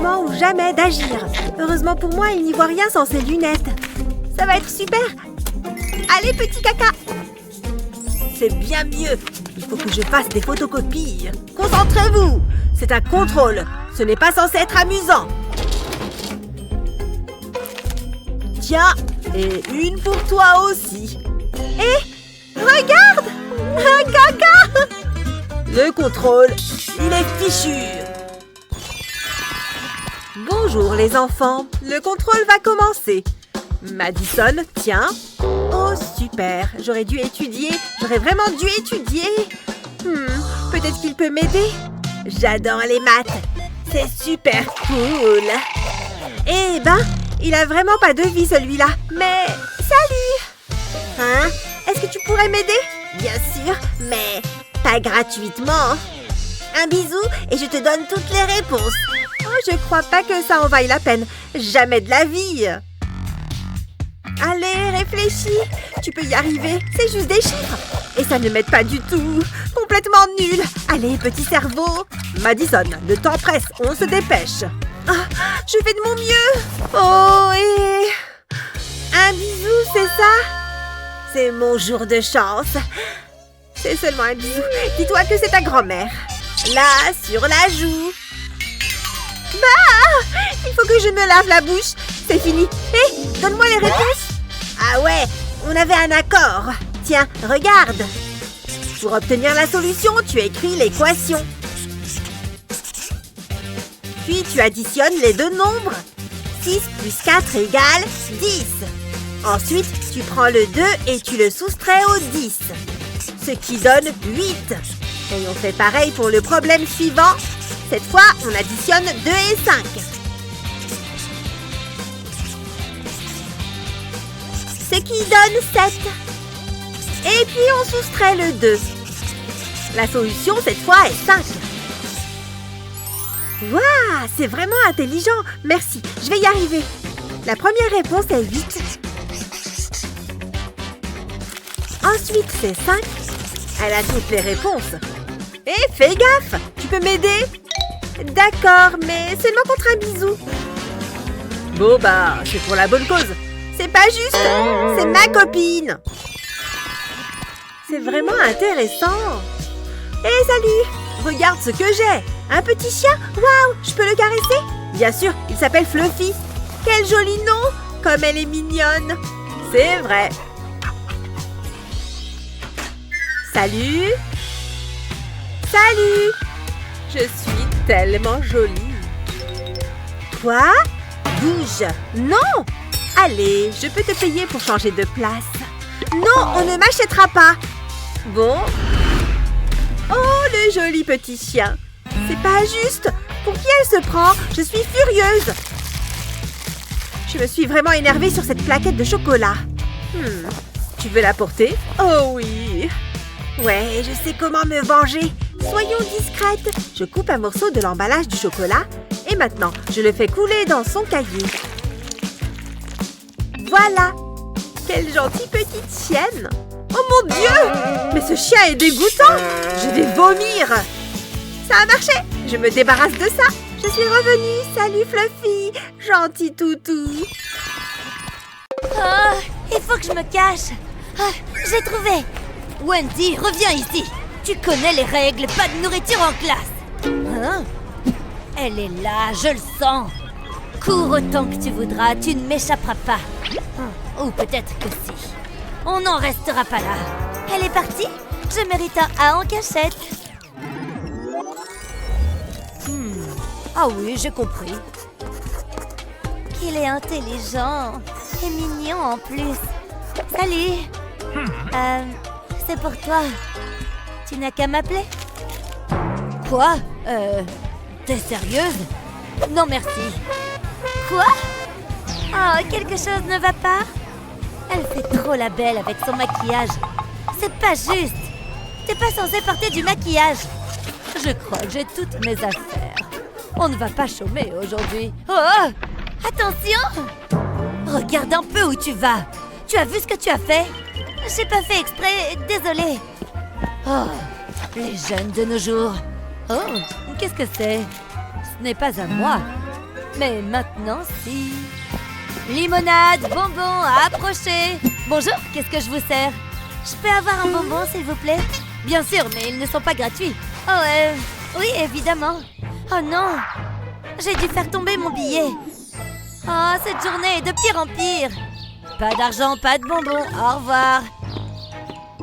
moment ou jamais d'agir. Heureusement pour moi, il n'y voit rien sans ses lunettes. Ça va être super. Allez, petit caca. C'est bien mieux. Il faut que je fasse des photocopies. Concentrez-vous. C'est un contrôle. Ce n'est pas censé être amusant. Tiens, et une pour toi aussi. Et regarde, un caca. Le contrôle, il est fichu. Bonjour les enfants, le contrôle va commencer. Madison, tiens. Oh super, j'aurais dû étudier. J'aurais vraiment dû étudier. Peut-être qu'il peut m'aider. J'adore les maths. C'est super cool. Eh ben, il a vraiment pas de vie celui-là. Mais, salut. Hein? Est-ce que tu pourrais m'aider? Bien sûr, mais pas gratuitement. Un bisou et je te donne toutes les réponses. Oh, je crois pas que ça en vaille la peine. Jamais de la vie. Allez, réfléchis. Tu peux y arriver. C'est juste des chiffres. Et ça ne m'aide pas du tout. Complètement nul. Allez, petit cerveau. Madison, le temps presse. On se dépêche. Ah, je fais de mon mieux. Oh, et... un bisou, c'est ça? C'est mon jour de chance. C'est seulement un bisou. Dis-toi que c'est ta grand-mère. Là, sur la joue. Bah! Il faut que je me lave la bouche. C'est fini. Hé, donne-moi les réponses. Ah ouais, on avait un accord. Tiens, regarde. Pour obtenir la solution, tu écris l'équation. Puis tu additionnes les deux nombres. 6 plus 4 égale 10. Ensuite, tu prends le 2 et tu le soustrais au 10. Ce qui donne 8. Et on fait pareil pour le problème suivant. Cette fois, on additionne 2 et 5. Ce qui donne 7. Et puis on soustrait le 2. La solution, cette fois, est 5. Waouh, c'est vraiment intelligent. Merci, je vais y arriver. La première réponse est 8. Ensuite, c'est 5. Elle a toutes les réponses. Hé, fais gaffe. Tu peux m'aider? D'accord, mais seulement contre un bisou. Bon, bah, c'est pour la bonne cause. C'est pas juste. C'est ma copine. C'est vraiment intéressant. Hé, salut. Regarde ce que j'ai. Un petit chien. Waouh, je peux le caresser? Bien sûr, il s'appelle Fluffy. Quel joli nom. Comme elle est mignonne. C'est vrai. Salut. Salut. Je suis tellement jolie. Quoi? Bouge. Non. Allez, je peux te payer pour changer de place. Non, on ne m'achètera pas. Bon. Oh, le joli petit chien. C'est pas juste. Pour qui elle se prend? Je suis furieuse. Je me suis vraiment énervée sur cette plaquette de chocolat. Tu veux la porter? Oh oui. Ouais, je sais comment me venger. Soyons discrètes. Je coupe un morceau de l'emballage du chocolat et maintenant, je le fais couler dans son cahier. Voilà. Quelle gentille petite chienne. Oh mon Dieu! Mais ce chien est dégoûtant. Je vais vomir. Ça a marché. Je me débarrasse de ça. Je suis revenue. Salut Fluffy. Gentil toutou. Oh, il faut que je me cache. Oh, j'ai trouvé. Wendy, reviens ici. Tu connais les règles, pas de nourriture en classe. Hein? Elle est là, je le sens. Cours autant que tu voudras, tu ne m'échapperas pas. Ou peut-être que si. On n'en restera pas là. Elle est partie? Je mérite un A en cachette. Ah oui, j'ai compris. Qu'il est intelligent et mignon en plus. Salut. C'est pour toi. Tu n'as qu'à m'appeler. Quoi? T'es sérieuse? Non, merci. Quoi? Oh, quelque chose ne va pas? Elle fait trop la belle avec son maquillage. C'est pas juste. T'es pas censée porter du maquillage. Je crois que j'ai toutes mes affaires. On ne va pas chômer aujourd'hui. Oh! Attention! Regarde un peu où tu vas. Tu as vu ce que tu as fait? J'ai pas fait exprès, désolée. Oh, les jeunes de nos jours. Oh, qu'est-ce que c'est? Ce n'est pas à moi. Mais maintenant, si. Limonade, bonbons, approchez. Bonjour, qu'est-ce que je vous sers? Je peux avoir un bonbon, s'il vous plaît? Bien sûr, mais ils ne sont pas gratuits. Oh, oui, évidemment. Oh non, j'ai dû faire tomber mon billet. Oh, cette journée est de pire en pire. Pas d'argent, pas de bonbons, au revoir.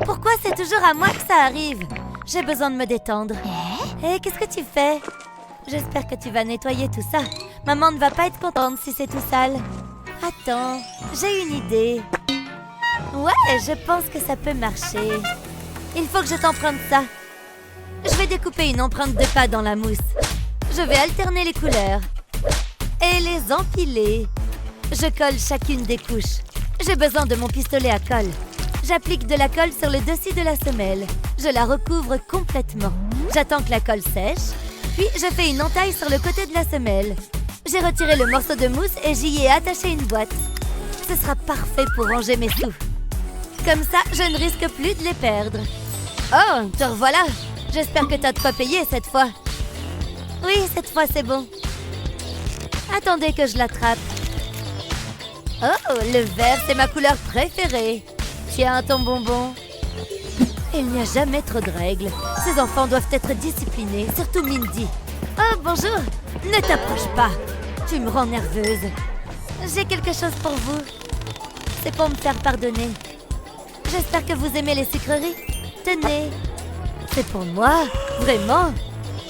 Pourquoi c'est toujours à moi que ça arrive? J'ai besoin de me détendre. Hé, qu'est-ce que tu fais? J'espère que tu vas nettoyer tout ça. Maman ne va pas être contente si c'est tout sale. Attends, j'ai une idée. Ouais, je pense que ça peut marcher. Il faut que je t'emprunte ça. Je vais découper une empreinte de pas dans la mousse. Je vais alterner les couleurs et les empiler. Je colle chacune des couches. J'ai besoin de mon pistolet à colle. J'applique de la colle sur le dessus de la semelle. Je la recouvre complètement. J'attends que la colle sèche, puis je fais une entaille sur le côté de la semelle. J'ai retiré le morceau de mousse et j'y ai attaché une boîte. Ce sera parfait pour ranger mes sous. Comme ça, je ne risque plus de les perdre. Oh, te revoilà! J'espère que t'as de quoi payer cette fois. Oui, cette fois c'est bon. Attendez que je l'attrape. Oh, le vert, c'est ma couleur préférée. Tiens, ton bonbon. Il n'y a jamais trop de règles. Ces enfants doivent être disciplinés, surtout Mindy. Oh, bonjour. Ne t'approche pas. Tu me rends nerveuse. J'ai quelque chose pour vous. C'est pour me faire pardonner. J'espère que vous aimez les sucreries. Tenez. C'est pour moi? Vraiment?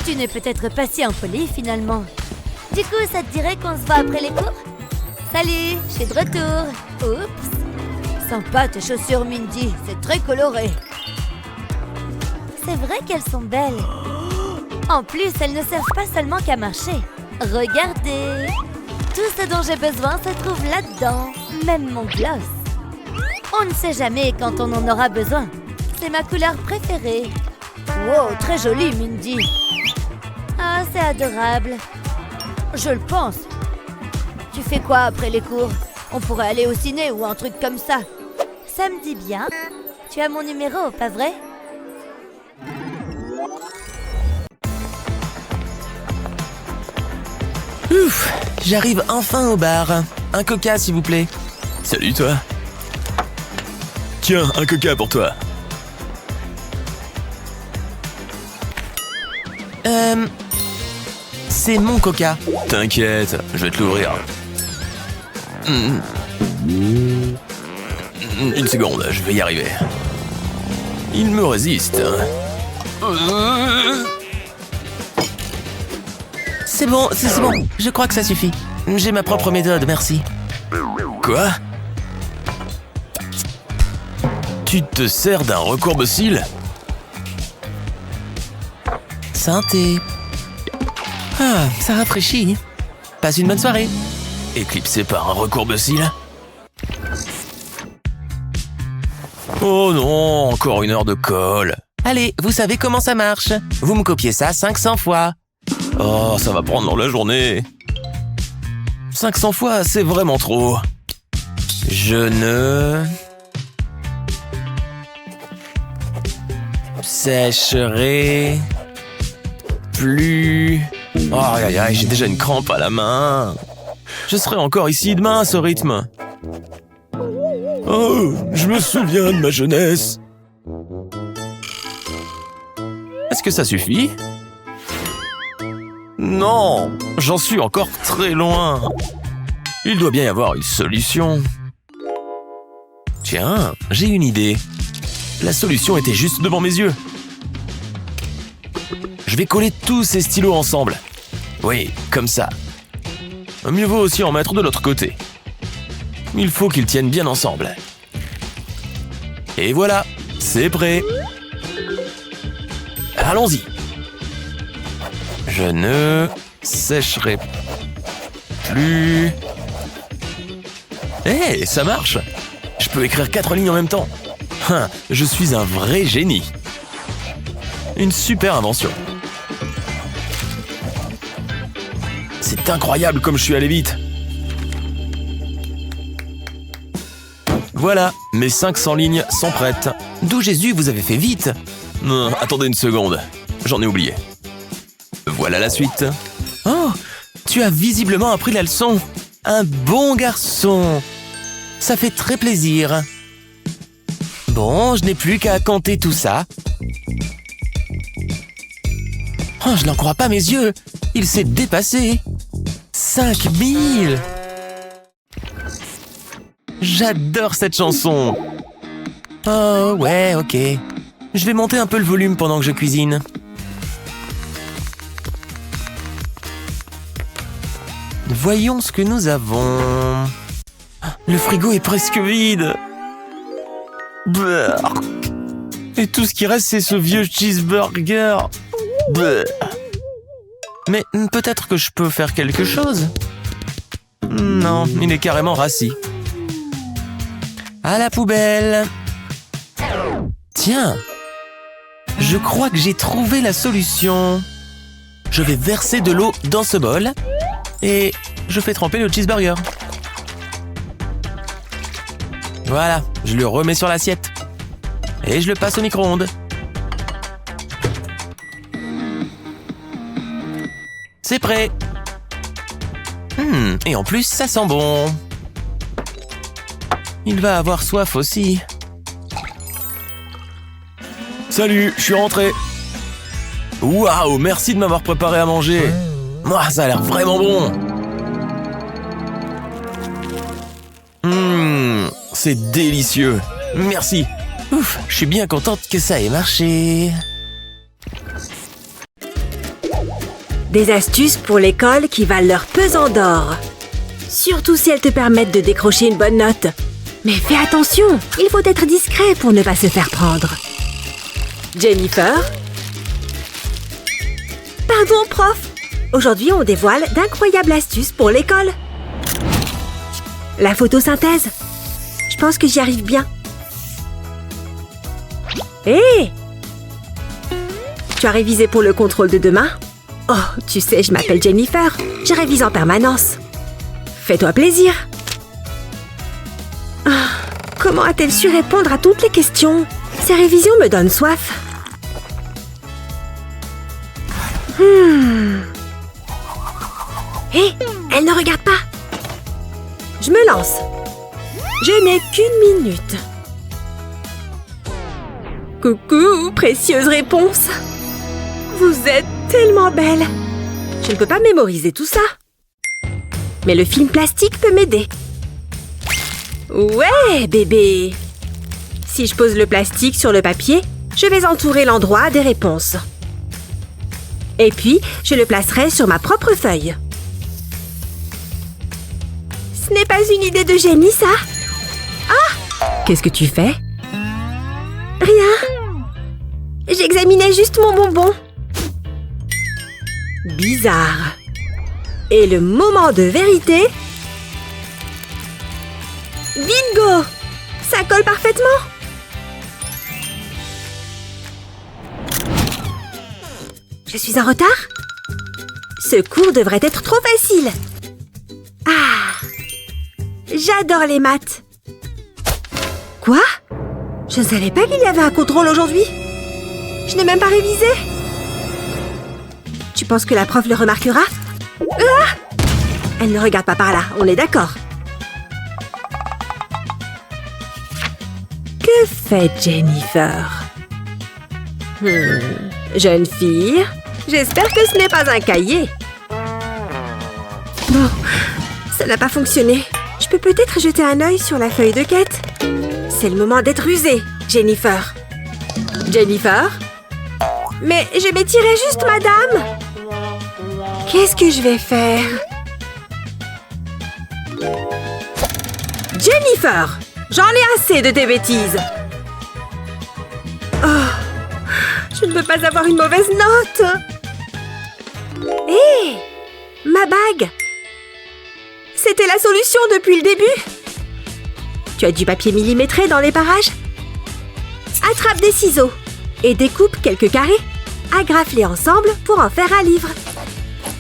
Tu n'es peut-être pas si impoli, finalement. Du coup, ça te dirait qu'on se voit après les cours? Salut, je suis de retour. Oups. Sympa tes chaussures, Mindy. C'est très coloré. C'est vrai qu'elles sont belles. En plus, elles ne servent pas seulement qu'à marcher. Regardez. Tout ce dont j'ai besoin se trouve là-dedans. Même mon gloss. On ne sait jamais quand on en aura besoin. C'est ma couleur préférée. Wow, très jolie, Mindy. Ah, c'est adorable. Je le pense. Tu fais quoi après les cours? On pourrait aller au ciné ou un truc comme ça. Ça me dit bien. Tu as mon numéro, pas vrai? Ouf, j'arrive enfin au bar. Un coca, s'il vous plaît. Salut toi. Tiens, un coca pour toi. C'est mon coca. T'inquiète, je vais te l'ouvrir. Une seconde, je vais y arriver. Il me résiste. C'est bon, c'est bon. Je crois que ça suffit. J'ai ma propre méthode, merci. Quoi? Tu te sers d'un recourbe-cils? Santé. Ah, ça rafraîchit. Passe une bonne soirée. Éclipsé par un recourbe-cils? Oh non, encore une heure de colle. Allez, vous savez comment ça marche. Vous me copiez ça 500 fois. Oh, ça va prendre dans la journée. 500 fois, c'est vraiment trop. Je ne... sécherai... plus... Oh, aïe, aïe, j'ai déjà une crampe à la main. Je serai encore ici demain à ce rythme. Oh, je me souviens de ma jeunesse. Est-ce que ça suffit? Non, j'en suis encore très loin. Il doit bien y avoir une solution. Tiens, j'ai une idée. La solution était juste devant mes yeux. Je vais coller tous ces stylos ensemble. Oui, comme ça. Mieux vaut aussi en mettre de l'autre côté. Il faut qu'ils tiennent bien ensemble. Et voilà, c'est prêt. Allons-y. Je ne sécherai plus. Hé, ça marche. Je peux écrire 4 lignes en même temps. Je suis un vrai génie. Une super invention. C'est incroyable comme je suis allé vite. Voilà, mes 500 lignes sont prêtes. D'où Jésus, vous avez fait vite. Attendez une seconde, j'en ai oublié. Voilà la suite. Oh, Tu as visiblement appris la leçon. Un bon garçon. Ça fait très plaisir. Bon, je n'ai plus qu'à compter tout ça. Oh, je n'en crois pas mes yeux. Il s'est dépassé. 5000. J'adore cette chanson. Oh, ouais, ok. Je vais monter un peu le volume pendant que je cuisine. Voyons ce que nous avons. Le frigo est presque vide. Brrr. Et tout ce qui reste, c'est ce vieux cheeseburger. Brrr. Mais peut-être que je peux faire quelque chose. Non, il est carrément rassis. À la poubelle. Tiens, je crois que j'ai trouvé la solution. Je vais verser de l'eau dans ce bol et je fais tremper le cheeseburger. Voilà, je le remets sur l'assiette. Et je le passe au micro-ondes. C'est prêt. Et en plus, ça sent bon. Il va avoir soif aussi. Salut, je suis rentré. Waouh, merci de m'avoir préparé à manger. Moi, ça a l'air vraiment bon. C'est délicieux. Merci. Ouf, je suis bien contente que ça ait marché. Des astuces pour l'école qui valent leur pesant d'or. Surtout si elles te permettent de décrocher une bonne note. Mais fais attention, il faut être discret pour ne pas se faire prendre. Jennifer? Pardon, prof. Aujourd'hui, on dévoile d'incroyables astuces pour l'école. La photosynthèse. Je pense que j'y arrive bien. Hé! Tu as révisé pour le contrôle de demain? Oh, tu sais, je m'appelle Jennifer. Je révise en permanence. Fais-toi plaisir. Comment a-t-elle su répondre à toutes les questions? Ces révisions me donnent soif. Hé, elle ne regarde pas. Je me lance. Je n'ai qu'une minute. Coucou, précieuse réponse. Vous êtes tellement belle. Je ne peux pas mémoriser tout ça. Mais le film plastique peut m'aider. Ouais, bébé. Si je pose le plastique sur le papier, je vais entourer l'endroit des réponses. Et puis, je le placerai sur ma propre feuille. Ce n'est pas une idée de génie, ça? Ah! Qu'est-ce que tu fais? Rien. J'examinais juste mon bonbon. Bizarre. Et le moment de vérité? Bingo! Ça colle parfaitement. Je suis en retard? Ce cours devrait être trop facile. Ah! J'adore les maths. Quoi? Je ne savais pas qu'il y avait un contrôle aujourd'hui. Je n'ai même pas révisé. Tu penses que la prof le remarquera? Ah! Elle ne regarde pas par là, on est d'accord. Que fait Jennifer? Jeune fille, j'espère que ce n'est pas un cahier. Bon, ça n'a pas fonctionné. Je peux peut-être jeter un œil sur la feuille de quête. C'est le moment d'être rusée, Jennifer. Jennifer? Mais je m'étirais juste, madame. Qu'est-ce que je vais faire? Jennifer! J'en ai assez de tes bêtises. Oh, je ne veux pas avoir une mauvaise note. Hé! Ma bague! C'était la solution depuis le début. Tu as du papier millimétré dans les parages? Attrape des ciseaux et découpe quelques carrés. Agrafe-les ensemble pour en faire un livre.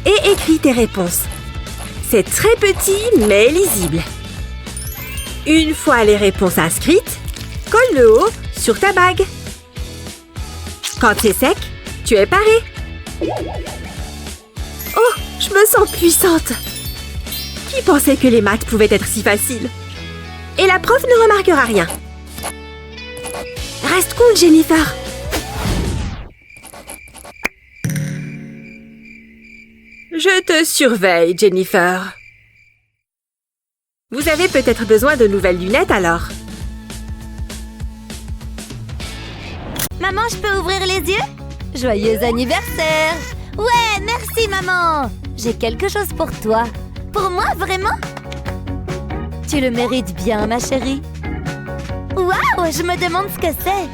Et écris tes réponses. C'est très petit mais lisible. Une fois les réponses inscrites, colle le haut sur ta bague. Quand c'est sec, tu es paré. Oh, Je me sens puissante. Qui pensait que les maths pouvaient être si faciles? Et la prof ne remarquera rien. Reste cool, Jennifer. Je te surveille, Jennifer. Vous avez peut-être besoin de nouvelles lunettes alors. Maman, je peux ouvrir les yeux? Joyeux anniversaire! Ouais, merci maman! J'ai quelque chose pour toi. Pour moi, vraiment? Tu le mérites bien, ma chérie. Waouh, je me demande ce que c'est.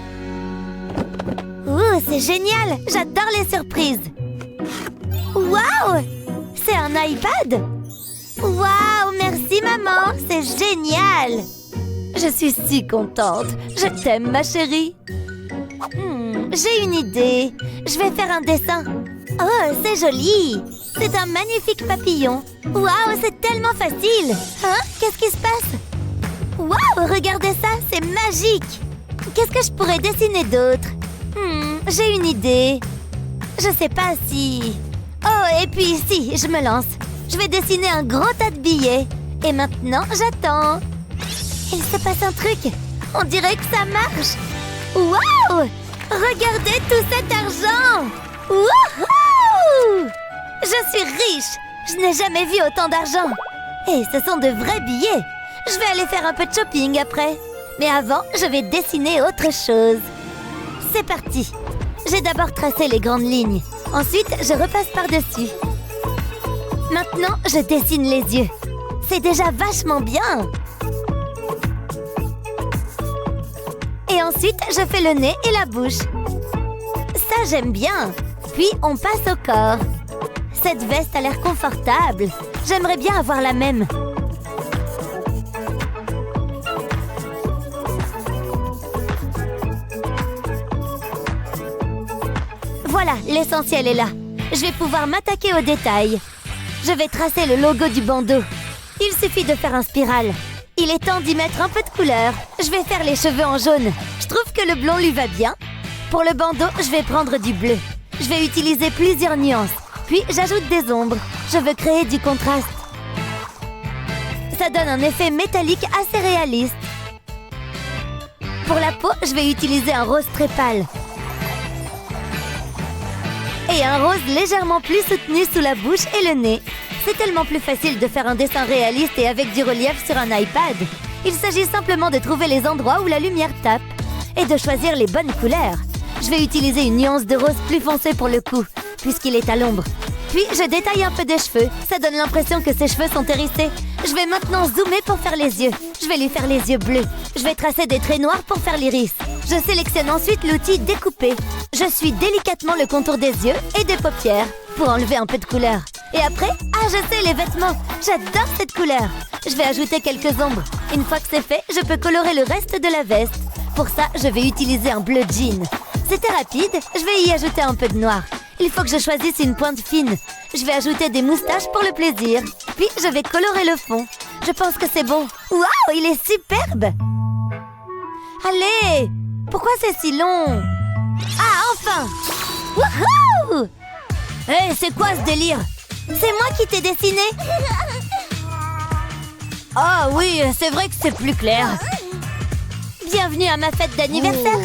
Ouh, c'est génial! J'adore les surprises. Waouh! C'est un iPad? Waouh, merci maman! C'est génial! Je suis si contente. Je t'aime, ma chérie. J'ai une idée. Je vais faire un dessin. Oh, c'est joli. C'est un magnifique papillon. Waouh, c'est tellement facile. Hein? Qu'est-ce qui se passe? Waouh, regardez ça, c'est magique. Qu'est-ce que je pourrais dessiner d'autre? J'ai une idée. Je sais pas si... Oh, et puis ici, je me lance. Je vais dessiner un gros tas de billets. Et maintenant, j'attends. Il se passe un truc. On dirait que ça marche. Waouh! Regardez tout cet argent! Wouhou! Je suis riche! Je n'ai jamais vu autant d'argent. Et ce sont de vrais billets. Je vais aller faire un peu de shopping après. Mais avant, je vais dessiner autre chose. C'est parti. J'ai d'abord tracé les grandes lignes. Ensuite, je repasse par-dessus. Maintenant, je dessine les yeux. C'est déjà vachement bien. Et ensuite, je fais le nez et la bouche. Ça, j'aime bien. Puis, on passe au corps. Cette veste a l'air confortable. J'aimerais bien avoir la même. Voilà, l'essentiel est là. Je vais pouvoir m'attaquer aux détails. Je vais tracer le logo du bandeau. Il suffit de faire un spirale. Il est temps d'y mettre un peu de couleur. Je vais faire les cheveux en jaune. Je trouve que le blond lui va bien. Pour le bandeau, je vais prendre du bleu. Je vais utiliser plusieurs nuances. Puis, j'ajoute des ombres. Je veux créer du contraste. Ça donne un effet métallique assez réaliste. Pour la peau, je vais utiliser un rose très pâle. Et un rose légèrement plus soutenu sous la bouche et le nez. C'est tellement plus facile de faire un dessin réaliste et avec du relief sur un iPad. Il s'agit simplement de trouver les endroits où la lumière tape et de choisir les bonnes couleurs. Je vais utiliser une nuance de rose plus foncé pour le coup, puisqu'il est à l'ombre. Puis, je détaille un peu des cheveux. Ça donne l'impression que ses cheveux sont hérissés. Je vais maintenant zoomer pour faire les yeux. Je vais lui faire les yeux bleus. Je vais tracer des traits noirs pour faire l'iris. Je sélectionne ensuite l'outil découper. Je suis délicatement le contour des yeux et des paupières pour enlever un peu de couleur. Et après, je sais, les vêtements. J'adore cette couleur. Je vais ajouter quelques ombres. Une fois que c'est fait, je peux colorer le reste de la veste. Pour ça, je vais utiliser un bleu jean. C'était rapide, je vais y ajouter un peu de noir. Il faut que je choisisse une pointe fine. Je vais ajouter des moustaches pour le plaisir. Puis, je vais colorer le fond. Je pense que c'est bon. Waouh, il est superbe! Allez! Pourquoi c'est si long? Ah, enfin! Wouhou! Hé, c'est quoi ce délire? C'est moi qui t'ai dessiné? Ah oui, c'est vrai que c'est plus clair. Bienvenue à ma fête d'anniversaire.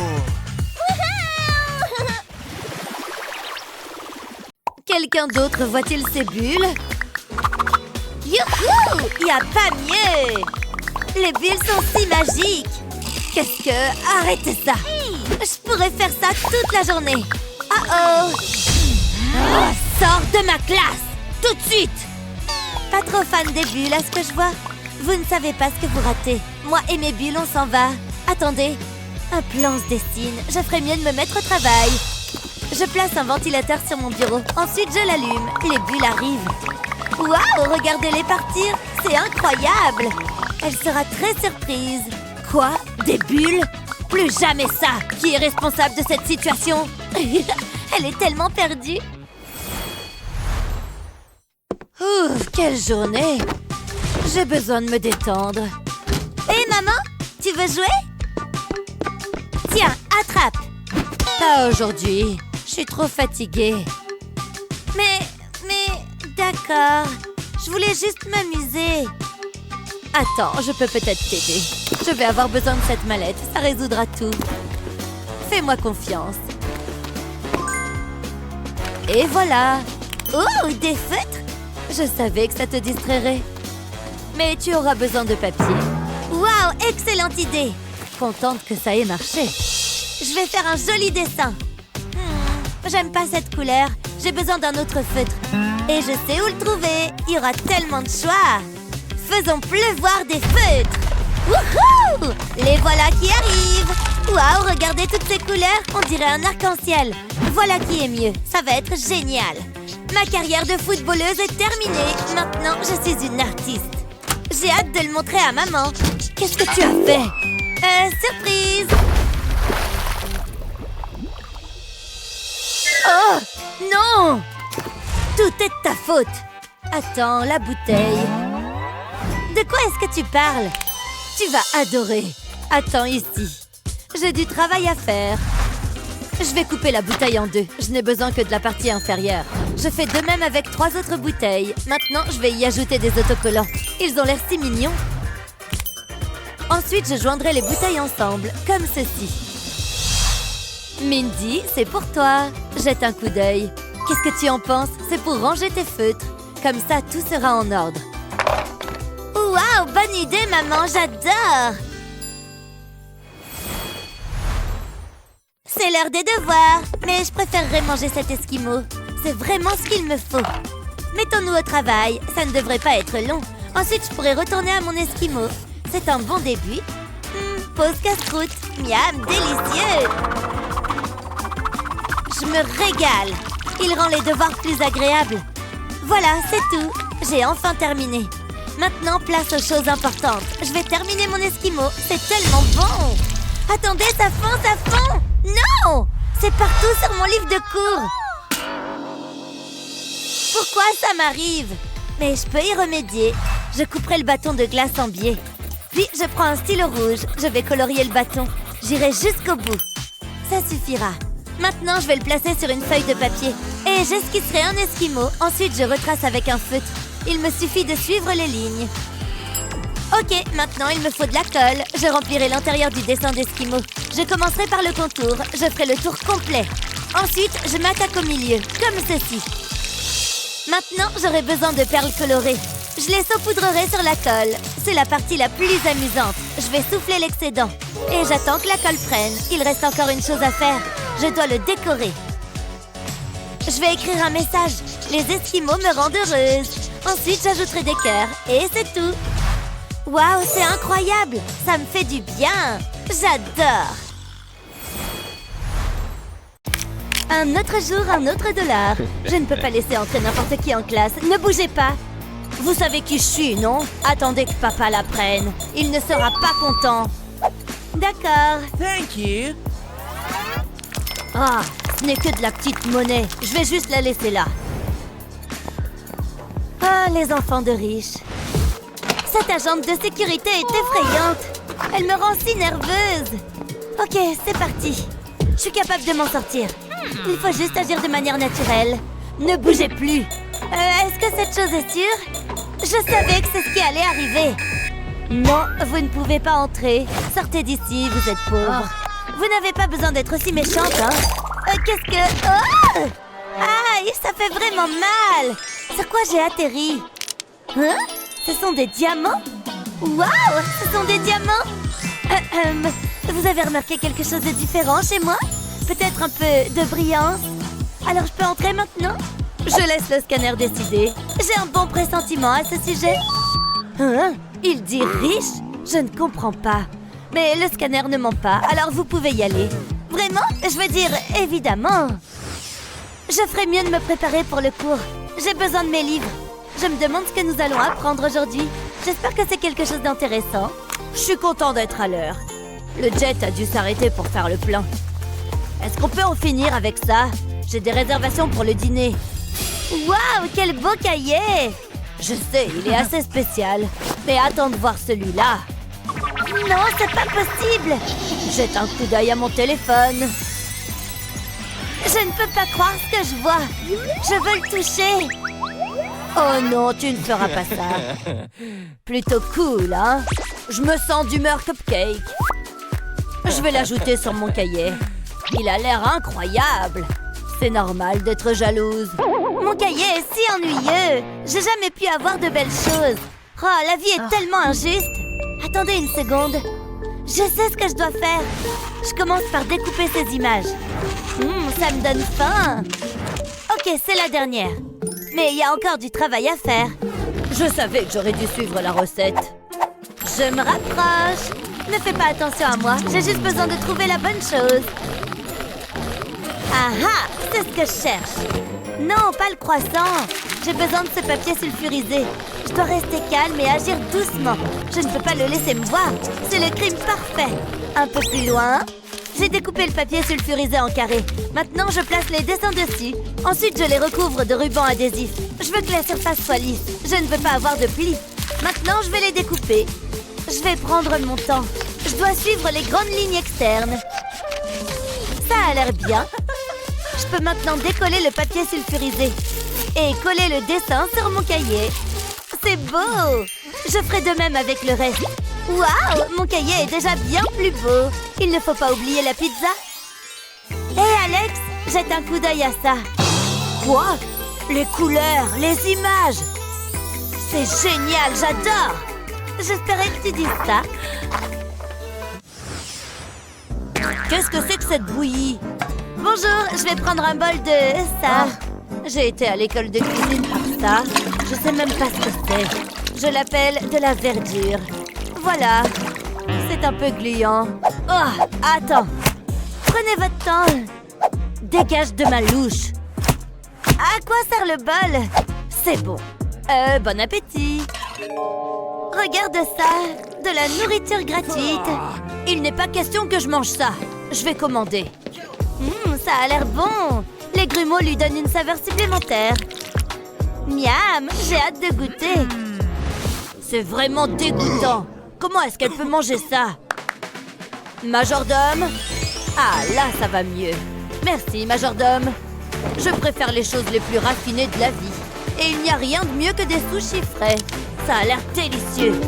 Quelqu'un d'autre voit-il ces bulles? Youhou! Il n'y a pas mieux! Les bulles sont si magiques! Qu'est-ce que... Arrêtez ça! Je pourrais faire ça toute la journée! Oh! Sors de ma classe! Tout de suite! Pas trop fan des bulles, à ce que je vois. Vous ne savez pas ce que vous ratez. Moi et mes bulles, on s'en va. Attendez, un plan se dessine. Je ferais mieux de me mettre au travail. Je place un ventilateur sur mon bureau. Ensuite, je l'allume. Les bulles arrivent. Waouh, regardez-les partir. C'est incroyable. Elle sera très surprise. Quoi? Des bulles? Plus jamais ça. Qui est responsable de cette situation? Elle est tellement perdue. Ouf, quelle journée. J'ai besoin de me détendre. Hé, maman, tu veux jouer? Tiens, attrape. Pas aujourd'hui. Je suis trop fatiguée. Mais, d'accord. d'accord. Je voulais juste m'amuser. Attends, je peux peut-être t'aider. Je vais avoir besoin de cette mallette, ça résoudra tout. Fais-moi confiance. Et voilà. Oh, des feutres? Je savais que ça te distrairait. Mais tu auras besoin de papier. Waouh, excellente idée. Contente que ça ait marché. Je vais faire un joli dessin. J'aime pas cette couleur. J'ai besoin d'un autre feutre. Et je sais où le trouver. Il y aura tellement de choix. Faisons pleuvoir des feutres. Wouhou! Les voilà qui arrivent. Waouh, regardez toutes ces couleurs. On dirait un arc-en-ciel. Voilà qui est mieux. Ça va être génial. Ma carrière de footballeuse est terminée. Maintenant, je suis une artiste. J'ai hâte de le montrer à maman. Qu'est-ce que tu as fait? Surprise! Oh! Non! Tout est de ta faute. Attends, la bouteille. De quoi est-ce que tu parles? Tu vas adorer. Attends ici. J'ai du travail à faire. Je vais couper la bouteille en deux. Je n'ai besoin que de la partie inférieure. Je fais de même avec 3 autres bouteilles. Maintenant, je vais y ajouter des autocollants. Ils ont l'air si mignons. Ensuite, je joindrai les bouteilles ensemble, comme ceci. Mindy, c'est pour toi. Jette un coup d'œil. Qu'est-ce que tu en penses? C'est pour ranger tes feutres. Comme ça, tout sera en ordre. Waouh, bonne idée, maman, j'adore! C'est l'heure des devoirs, mais je préférerais manger cet esquimau. C'est vraiment ce qu'il me faut. Mettons-nous au travail, ça ne devrait pas être long. Ensuite, je pourrais retourner à mon esquimau. C'est un bon début. Pause casse-croûte. Miam, délicieux! Je me régale. Il rend les devoirs plus agréables. Voilà, c'est tout. J'ai enfin terminé. Maintenant, place aux choses importantes. Je vais terminer mon esquimau. C'est tellement bon! Attendez, ça fond! Non! C'est partout sur mon livre de cours. Pourquoi ça m'arrive? Mais je peux y remédier. Je couperai le bâton de glace en biais. Puis, je prends un stylo rouge. Je vais colorier le bâton. J'irai jusqu'au bout. Ça suffira. Maintenant, je vais le placer sur une feuille de papier. Et j'esquisserai un esquimau. Ensuite, je retrace avec un feutre. Il me suffit de suivre les lignes. Ok, maintenant il me faut de la colle. Je remplirai l'intérieur du dessin d'esquimau. Je commencerai par le contour. Je ferai le tour complet. Ensuite, je m'attaque au milieu, comme ceci. Maintenant, j'aurai besoin de perles colorées. Je les saupoudrerai sur la colle. C'est la partie la plus amusante. Je vais souffler l'excédent. Et j'attends que la colle prenne. Il reste encore une chose à faire. Je dois le décorer. Je vais écrire un message. Les esquimaux me rendent heureuse. Ensuite, j'ajouterai des cœurs. Et c'est tout. Waouh, c'est incroyable! Ça me fait du bien! J'adore! Un autre jour, un autre dollar. Je ne peux pas laisser entrer n'importe qui en classe. Ne bougez pas! Vous savez qui je suis, non? Attendez que papa la prenne. Il ne sera pas content. D'accord. Thank you. Ah, ce n'est que de la petite monnaie. Je vais juste la laisser là. Ah, les enfants de riches. Cette agente de sécurité est effrayante. Elle me rend si nerveuse. Ok, c'est parti. Je suis capable de m'en sortir. Il faut juste agir de manière naturelle. Ne bougez plus. Est-ce que cette chose est sûre? Je savais que c'est ce qui allait arriver. Non, vous ne pouvez pas entrer. Sortez d'ici, vous êtes pauvre. Vous n'avez pas besoin d'être aussi méchante, hein? Qu'est-ce que... Oh! Aïe, ça fait vraiment mal. Sur quoi j'ai atterri? Hein? Ce sont des diamants? Waouh! Ce sont des diamants? Vous avez remarqué quelque chose de différent chez moi? Peut-être un peu de brillance? Alors je peux entrer maintenant? Je laisse le scanner décider. J'ai un bon pressentiment à ce sujet. Hein? Il dit riche? Je ne comprends pas. Mais le scanner ne ment pas, alors vous pouvez y aller. Vraiment? Je veux dire, évidemment. Je ferais mieux de me préparer pour le cours. J'ai besoin de mes livres. Je me demande ce que nous allons apprendre aujourd'hui. J'espère que c'est quelque chose d'intéressant. Je suis content d'être à l'heure. Le jet a dû s'arrêter pour faire le plein. Est-ce qu'on peut en finir avec ça? J'ai des réservations pour le dîner. Waouh, quel beau cahier! Je sais, il est assez spécial. Mais attends de voir celui-là. Non, c'est pas possible! Jette un coup d'œil à mon téléphone. Je ne peux pas croire ce que je vois. Je veux le toucher. Oh non, tu ne feras pas ça. Plutôt cool, hein? Je me sens d'humeur cupcake. Je vais l'ajouter sur mon cahier. Il a l'air incroyable. C'est normal d'être jalouse. Mon cahier est si ennuyeux. J'ai jamais pu avoir de belles choses. Oh, la vie est tellement injuste. Attendez une seconde. Je sais ce que je dois faire. Je commence par découper ces images. Ça me donne faim. Ok, c'est la dernière. Mais il y a encore du travail à faire. Je savais que j'aurais dû suivre la recette. Je me rapproche. Ne fais pas attention à moi. J'ai juste besoin de trouver la bonne chose. Ah ah, c'est ce que je cherche. Non, pas le croissant. J'ai besoin de ce papier sulfurisé. Je dois rester calme et agir doucement. Je ne peux pas le laisser me voir. C'est le crime parfait. Un peu plus loin. J'ai découpé le papier sulfurisé en carrés. Maintenant, je place les dessins dessus. Ensuite, je les recouvre de ruban adhésif. Je veux que la surface soit lisse. Je ne veux pas avoir de plis. Maintenant, je vais les découper. Je vais prendre mon temps. Je dois suivre les grandes lignes externes. Ça a l'air bien. Je peux maintenant décoller le papier sulfurisé et coller le dessin sur mon cahier. C'est beau! Je ferai de même avec le reste. Waouh! Mon cahier est déjà bien plus beau. Il ne faut pas oublier la pizza. Hé Alex, jette un coup d'œil à ça. Quoi? Les couleurs, les images. C'est génial, j'adore. J'espérais que tu dises ça. Qu'est-ce que c'est que cette bouillie? Bonjour, je vais prendre un bol de ça. J'ai été à l'école de cuisine pour ça. Je sais même pas ce que c'est. Je l'appelle de la verdure. Voilà. C'est un peu gluant. Oh, attends. Prenez votre temps. Dégage de ma louche. À quoi sert le bol? C'est bon. Bon appétit. Regarde ça. De la nourriture gratuite. Il n'est pas question que je mange ça. Je vais commander. Ça a l'air bon. Les grumeaux lui donnent une saveur supplémentaire. Miam, j'ai hâte de goûter. C'est vraiment dégoûtant. Comment est-ce qu'elle peut manger ça? Majordome? Ah, là, ça va mieux. Merci, majordome. Je préfère les choses les plus raffinées de la vie. Et il n'y a rien de mieux que des sushis frais. Ça a l'air délicieux.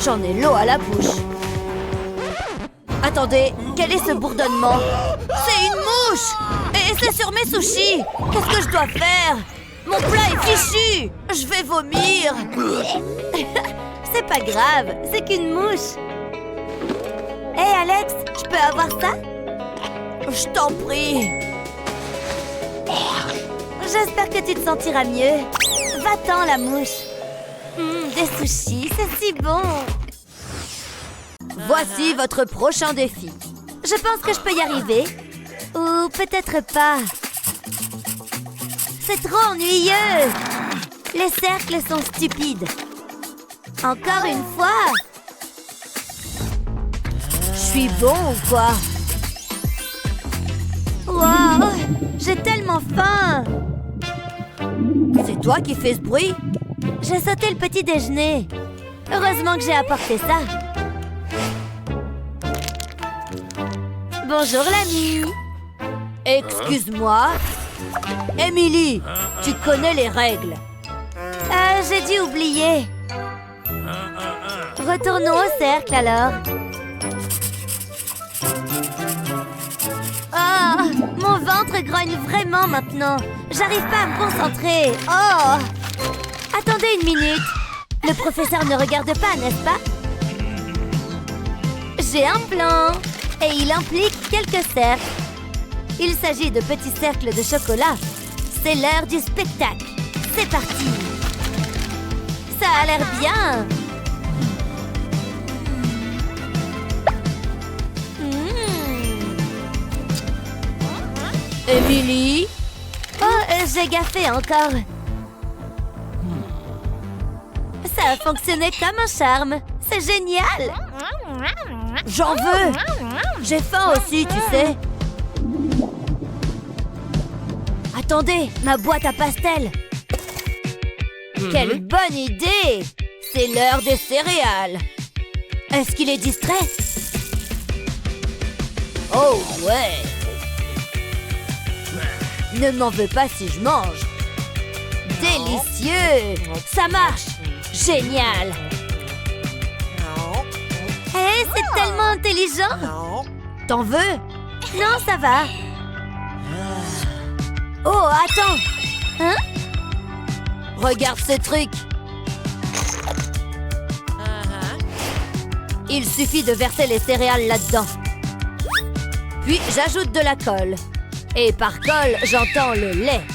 J'en ai l'eau à la bouche. Attendez, quel est ce bourdonnement? C'est une mouche! Et c'est sur mes sushis! Qu'est-ce que je dois faire? Mon plat est fichu! Je vais vomir! C'est pas grave, c'est qu'une mouche. Hé Alex, je peux avoir ça? Je t'en prie. J'espère que tu te sentiras mieux. Va-t'en la mouche. Des sushis, c'est si bon. Voici votre prochain défi. Je pense que je peux y arriver. Ou peut-être pas. C'est trop ennuyeux. Les cercles sont stupides. Encore une fois. Je suis bon ou quoi? Wow, j'ai tellement faim. C'est toi qui fais ce bruit? J'ai sauté le petit déjeuner. Heureusement que j'ai apporté ça. Bonjour l'ami. Excuse-moi. Émilie, tu connais les règles. J'ai dû oublier. Retournons au cercle alors. Oh, mon ventre grogne vraiment maintenant. J'arrive pas à me concentrer. Oh! Attendez une minute. Le professeur ne regarde pas, n'est-ce pas? J'ai un plan. Et il implique quelques cercles. Il s'agit de petits cercles de chocolat. C'est l'heure du spectacle. C'est parti. Ça a l'air bien. Émilie? Oh, j'ai gaffé encore. Ça a fonctionné comme un charme. C'est génial. J'en veux. J'ai faim aussi, tu sais. Attendez, ma boîte à pastels. Quelle bonne idée. C'est l'heure des céréales. Est-ce qu'il est distrait? Oh ouais. Ne m'en veux pas si je mange. délicieux! Ça marche! Génial! Hé, c'est tellement intelligent! T'en veux? Non, ça va. Oh, attends! Hein? Regarde ce truc! Il suffit de verser les céréales là-dedans. Puis j'ajoute de la colle. Et par colle, j'entends le lait.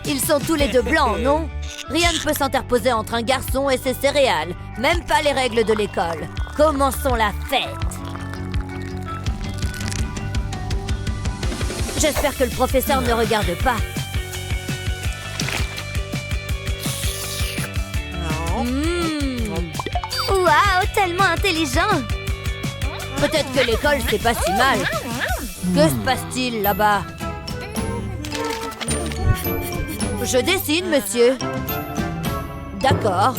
Ils sont tous les deux blancs, non? Rien ne peut s'interposer entre un garçon et ses céréales. Même pas les règles de l'école. Commençons la fête. J'espère que le professeur ne regarde pas. Waouh, tellement intelligent! Peut-être que l'école, c'est pas si mal. Que se passe-t-il là-bas? Je dessine, monsieur. D'accord.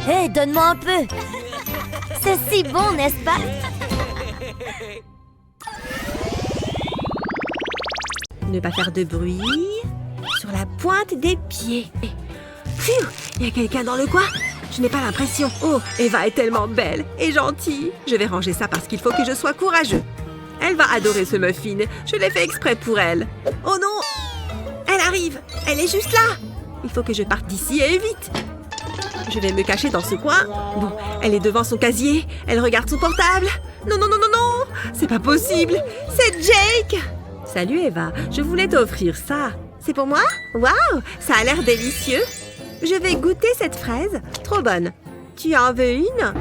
Hé, donne-moi un peu. C'est si bon, n'est-ce pas? Ne pas faire de bruit. Sur la pointe des pieds. Pfiou! Il y a quelqu'un dans le coin? Je n'ai pas l'impression. Oh, Eva est tellement belle et gentille. Je vais ranger ça parce qu'il faut que je sois courageux. Elle va adorer ce muffin. Je l'ai fait exprès pour elle. Oh non! Elle arrive! Elle est juste là! Il faut que je parte d'ici et vite! Je vais me cacher dans ce coin. Bon, elle est devant son casier. Elle regarde son portable. Non, non, non, non, non! C'est pas possible! C'est Jake! Salut Eva, je voulais t'offrir ça. C'est pour moi? Waouh! Ça a l'air délicieux! Je vais goûter cette fraise. Trop bonne. Tu en veux une?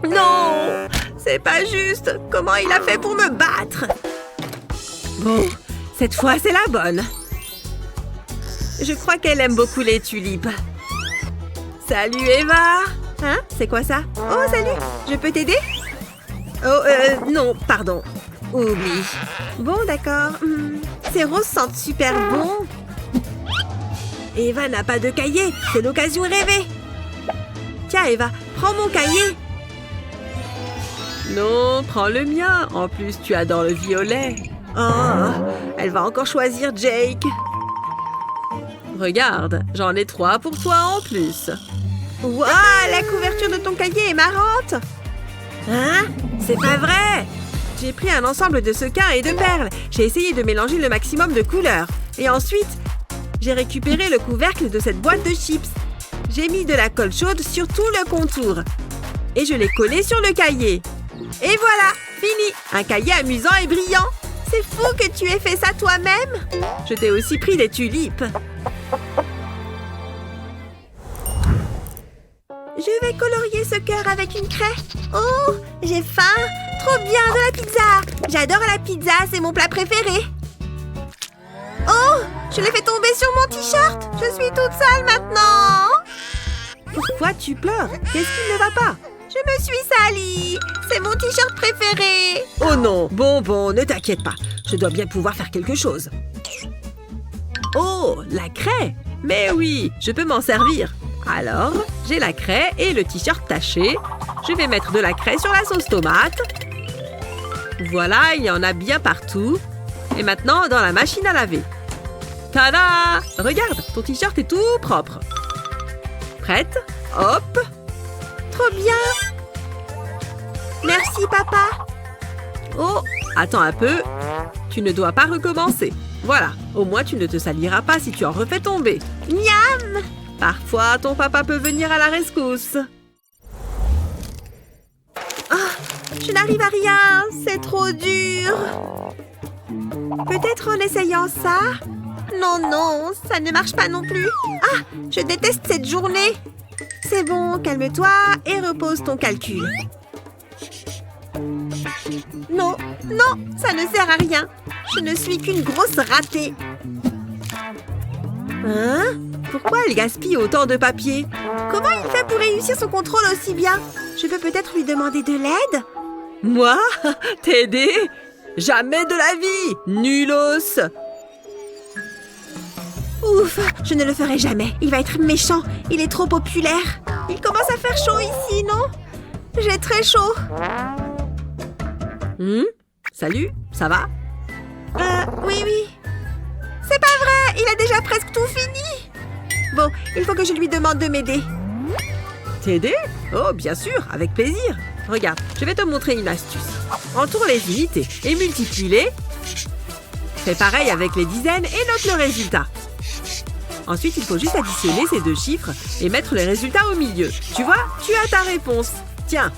Non! C'est pas juste! Comment il a fait pour me battre? Bon, cette fois, c'est la bonne. Je crois qu'elle aime beaucoup les tulipes. Salut, Eva! Hein? C'est quoi ça? Oh, salut! Je peux t'aider? Oh, non, pardon. Oublie. Bon, d'accord. Ces roses sentent super bon. Eva n'a pas de cahier. C'est l'occasion rêvée. Tiens, Eva, prends mon cahier. Non, prends le mien. En plus, tu adores le violet. Oh, elle va encore choisir Jake. Regarde, j'en ai 3 pour toi en plus. Waouh, la couverture de ton cahier est marrante. Hein? C'est pas vrai! J'ai pris un ensemble de sequins et de perles. J'ai essayé de mélanger le maximum de couleurs. Et ensuite, j'ai récupéré le couvercle de cette boîte de chips. J'ai mis de la colle chaude sur tout le contour. Et je l'ai collé sur le cahier. Et voilà, fini! Un cahier amusant et brillant. C'est fou que tu aies fait ça toi-même. Je t'ai aussi pris des tulipes. Je vais colorier ce cœur avec une craie. Oh, j'ai faim. Trop bien, de la pizza. J'adore la pizza, c'est mon plat préféré. Oh, je l'ai fait tomber sur mon t-shirt. Je suis toute sale maintenant. Pourquoi tu pleures? Qu'est-ce qui ne va pas? Je me suis salie. C'est mon t-shirt préféré. Oh non, bon, ne t'inquiète pas. Je dois bien pouvoir faire quelque chose. Oh, la craie. Mais oui, je peux m'en servir. Alors, j'ai la craie et le t-shirt taché. Je vais mettre de la craie sur la sauce tomate. Voilà, il y en a bien partout. Et maintenant, dans la machine à laver. Tada! Regarde, ton t-shirt est tout propre. Prête? Hop! Trop bien! Merci, papa! Oh, attends un peu. Tu ne dois pas recommencer. Voilà, au moins tu ne te saliras pas si tu en refais tomber. Miam! Parfois, ton papa peut venir à la rescousse. Oh, je n'arrive à rien, c'est trop dur. Peut-être en essayant ça? Non, ça ne marche pas non plus. Ah, je déteste cette journée. C'est bon, calme-toi et repose ton calcul. Non, ça ne sert à rien. Je ne suis qu'une grosse ratée. Hein? Pourquoi elle gaspille autant de papier? Comment il fait pour réussir son contrôle aussi bien? Je peux peut-être lui demander de l'aide? Moi? T'aider? Jamais de la vie! Nulos! Ouf, je ne le ferai jamais. Il va être méchant. Il est trop populaire. Il commence à faire chaud ici, non? J'ai très chaud. Salut, ça va? Oui. il a déjà presque tout fini. Bon, il faut que je lui demande de m'aider. T'aider? Oh, bien sûr, avec plaisir. Regarde, je vais te montrer une astuce. Entoure les unités et multiplie-les. Fais pareil avec les dizaines et note le résultat. Ensuite, il faut juste additionner ces deux chiffres et mettre les résultats au milieu. Tu vois, tu as ta réponse. Tiens.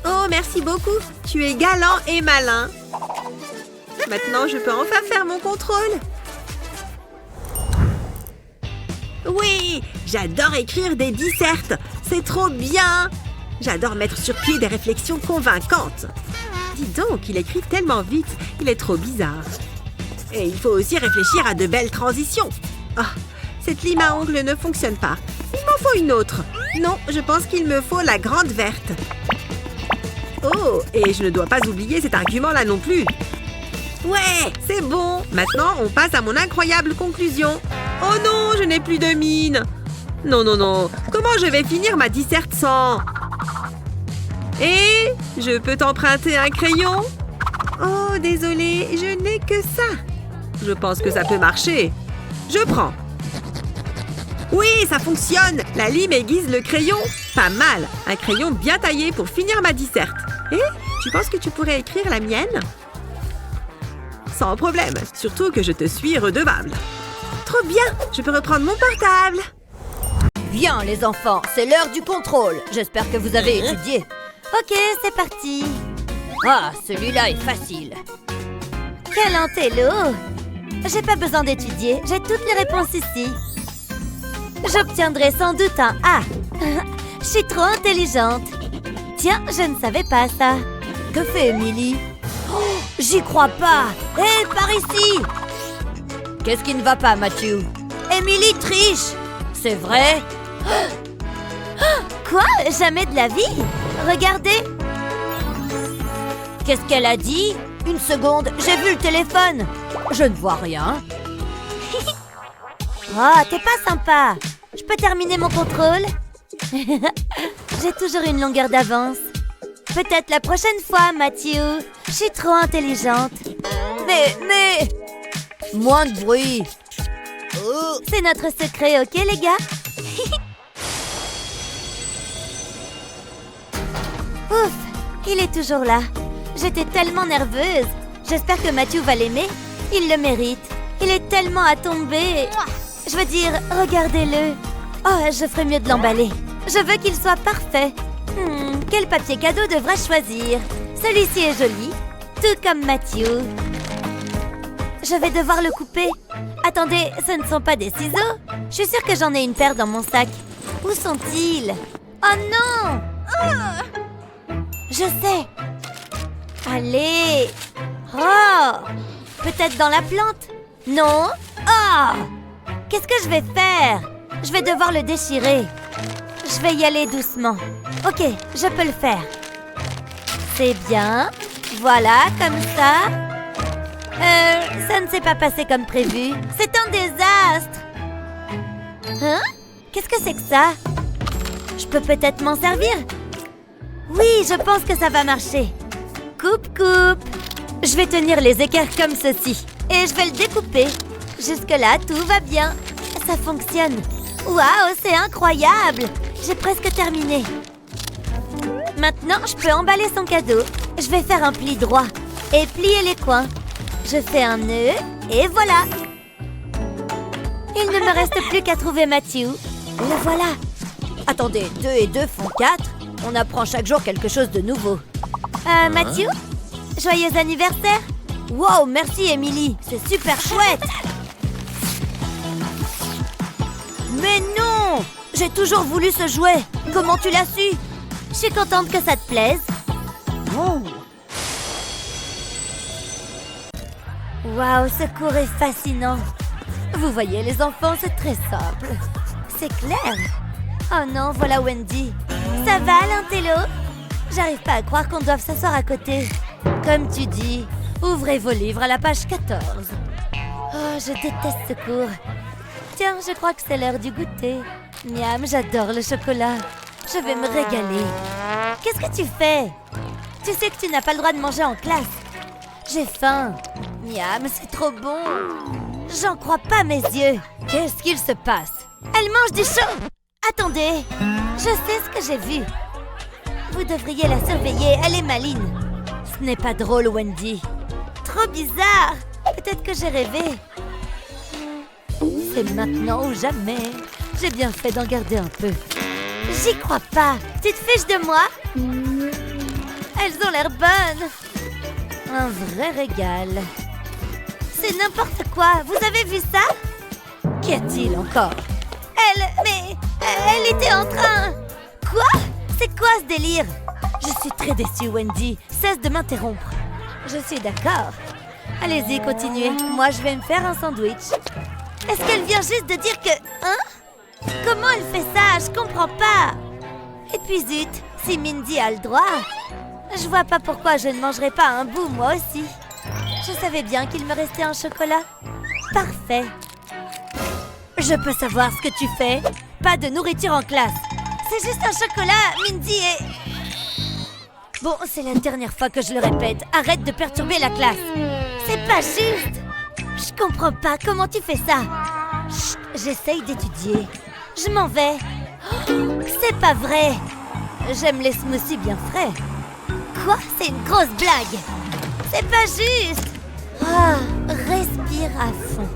Oh, merci beaucoup. Tu es galant et malin. Maintenant, je peux enfin faire mon contrôle. Oui, j'adore écrire des dissertes. C'est trop bien. J'adore mettre sur pied des réflexions convaincantes. Dis donc, il écrit tellement vite. Il est trop bizarre. Et il faut aussi réfléchir à de belles transitions. Ah, cette lime à ongles ne fonctionne pas. Il m'en faut une autre. Non, je pense qu'il me faut la grande verte. Oh, et je ne dois pas oublier cet argument-là non plus. Ouais, c'est bon. Maintenant, on passe à mon incroyable conclusion. Oh non, je n'ai plus de mine. Non, non, non. Comment je vais finir ma disserte sans... Et je peux t'emprunter un crayon? Oh, désolé, je n'ai que ça. Je pense que ça peut marcher. Je prends. Oui, ça fonctionne. La lime aiguise le crayon. Pas mal. Un crayon bien taillé pour finir ma disserte. Et tu penses que tu pourrais écrire la mienne? Sans problème. Surtout que je te suis redevable. Trop bien. Je peux reprendre mon portable. Bien, les enfants, c'est l'heure du contrôle. J'espère que vous avez étudié. Ok, c'est parti. Ah, celui-là est facile. Quel intello! J'ai pas besoin d'étudier, j'ai toutes les réponses ici. J'obtiendrai sans doute un A. Je suis trop intelligente. Tiens, je ne savais pas ça. Que fait Émilie? Oh, j'y crois pas. Hé, par ici! Qu'est-ce qui ne va pas, Matthew? Émilie triche. C'est vrai? Quoi? Jamais de la vie? Regardez. Qu'est-ce qu'elle a dit? Une seconde, j'ai vu le téléphone. Je ne vois rien. Oh, t'es pas sympa. Je peux terminer mon contrôle? J'ai toujours une longueur d'avance. Peut-être la prochaine fois, Matthew. Je suis trop intelligente. Mais... Moins de bruit. Oh. C'est notre secret, ok, les gars? Ouf, il est toujours là. J'étais tellement nerveuse. J'espère que Matthew va l'aimer. Il le mérite. Il est tellement à tomber. Je veux dire, regardez-le. Oh, je ferais mieux de l'emballer. Je veux qu'il soit parfait. Quel papier cadeau devrais-je choisir? Celui-ci est joli, tout comme Matthew. Je vais devoir le couper. Attendez, ce ne sont pas des ciseaux? Je suis sûre que j'en ai une paire dans mon sac. Où sont-ils? Oh non! Je sais. Allez. Oh! Peut-être dans la plante? Non? Oh! Qu'est-ce que je vais faire? Je vais devoir le déchirer. Je vais y aller doucement. Ok, je peux le faire. C'est bien. Voilà, comme ça. Ça ne s'est pas passé comme prévu. C'est un désastre. Hein? Qu'est-ce que c'est que ça? Je peux peut-être m'en servir? Oui, je pense que ça va marcher. Coupe, coupe. Je vais tenir les équerres comme ceci. Et je vais le découper. Jusque-là, tout va bien. Ça fonctionne. Waouh, c'est incroyable. J'ai presque terminé. Maintenant, je peux emballer son cadeau. Je vais faire un pli droit et plier les coins. Je fais un nœud et voilà. Il ne me reste plus qu'à trouver Matthew. Le voilà. Attendez, 2 et 2 font 4. On apprend chaque jour quelque chose de nouveau. Matthew? Joyeux anniversaire! Wow, merci Émilie, c'est super chouette! Mais non! J'ai toujours voulu ce jouet. Comment tu l'as su? Je suis contente que ça te plaise. Oh. Waouh, ce cours est fascinant. Vous voyez, les enfants, c'est très simple. C'est clair. Oh non, voilà Wendy. Ça va, l'intello? J'arrive pas à croire qu'on doive s'asseoir à côté. Comme tu dis, ouvrez vos livres à la page 14. Oh, je déteste ce cours. Tiens, je crois que c'est l'heure du goûter. Miam, j'adore le chocolat. Je vais me régaler. Qu'est-ce que tu fais? Tu sais que tu n'as pas le droit de manger en classe. J'ai faim. Miam, c'est trop bon. J'en crois pas mes yeux. Qu'est-ce qu'il se passe? Elle mange du chaud. Attendez, je sais ce que j'ai vu. Vous devriez la surveiller, elle est maligne. Ce n'est pas drôle, Wendy. Trop bizarre. Peut-être que j'ai rêvé. C'est maintenant ou jamais. J'ai bien fait d'en garder un peu. J'y crois pas. Tu te fiches de moi? Elles ont l'air bonnes. Un vrai régal. C'est n'importe quoi. Vous avez vu ça? Qu'y a-t-il encore? Elle était en train... Quoi? C'est quoi ce délire? Je suis très déçue, Wendy. Cesse de m'interrompre. Je suis d'accord. Allez-y, continuez. Moi, je vais me faire un sandwich. Est-ce qu'elle vient juste de dire que... Hein? Comment elle fait ça? Je comprends pas. Et puis zut, si Mindy a le droit, je vois pas pourquoi je ne mangerais pas un bout, moi aussi. Je savais bien qu'il me restait un chocolat. Parfait. Je peux savoir ce que tu fais? Pas de nourriture en classe. C'est juste un chocolat, Mindy et... Bon, c'est la dernière fois que je le répète. Arrête de perturber la classe. C'est pas juste. Je comprends pas comment tu fais ça. Chut, j'essaye d'étudier. Je m'en vais. Oh, c'est pas vrai. J'aime les smoothies bien frais. Quoi? C'est une grosse blague. C'est pas juste. Ah, respire à fond.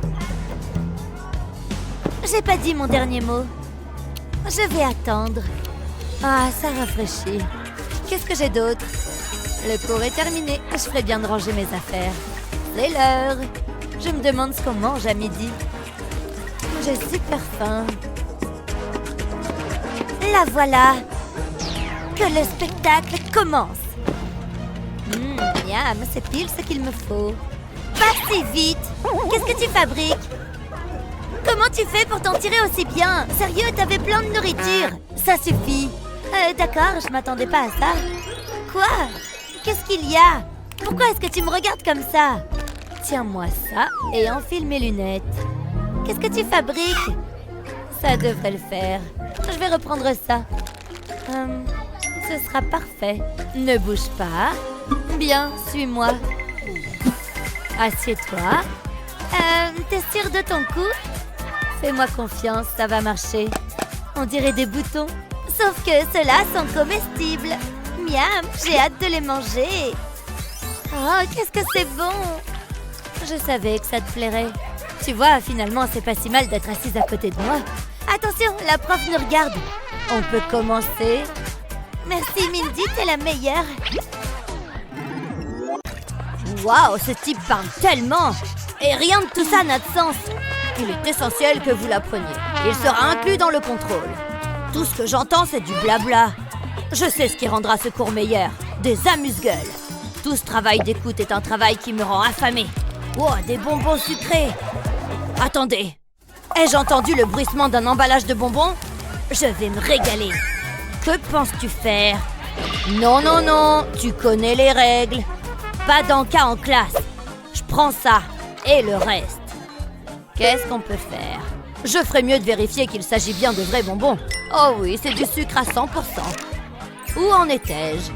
J'ai pas dit mon dernier mot. Je vais attendre. Ah, ça rafraîchit. Qu'est-ce que j'ai d'autre? Le cours est terminé. Je ferais bien de ranger mes affaires. C'est l'heure. Je me demande ce qu'on mange à midi. J'ai super faim. La voilà. Que le spectacle commence. Miam, c'est pile ce qu'il me faut. Pas si vite. Qu'est-ce que tu fabriques? Comment tu fais pour t'en tirer aussi bien? Sérieux, t'avais plein de nourriture. Ça suffit. D'accord, je m'attendais pas à ça. Quoi? Qu'est-ce qu'il y a? Pourquoi est-ce que tu me regardes comme ça? Tiens-moi ça et enfile mes lunettes. Qu'est-ce que tu fabriques? Ça devrait le faire. Je vais reprendre ça. Ce sera parfait. Ne bouge pas. Bien, suis-moi. Assieds-toi. T'es sûre de ton coup? Fais-moi confiance, ça va marcher. On dirait des boutons. Sauf que ceux-là sont comestibles. Miam, j'ai hâte de les manger. Oh, qu'est-ce que c'est bon! Je savais que ça te plairait. Tu vois, finalement, c'est pas si mal d'être assise à côté de moi. Attention, la prof nous regarde. On peut commencer. Merci, Mindy, t'es la meilleure. Waouh, ce type parle tellement! Et rien de tout ça n'a de sens. Il est essentiel que vous l'appreniez. Il sera inclus dans le contrôle. Tout ce que j'entends, c'est du blabla. Je sais ce qui rendra ce cours meilleur. Des amuse-gueules. Tout ce travail d'écoute est un travail qui me rend affamée. Oh, des bonbons sucrés. Attendez. Ai-je entendu le bruissement d'un emballage de bonbons? Je vais me régaler. Que penses-tu faire? Non, non, non. Tu connais les règles. Pas d'encas en classe. Je prends ça. Et le reste. Qu'est-ce qu'on peut faire? Je ferais mieux de vérifier qu'il s'agit bien de vrais bonbons. Oh oui, c'est du sucre à 100%. Où en étais-je?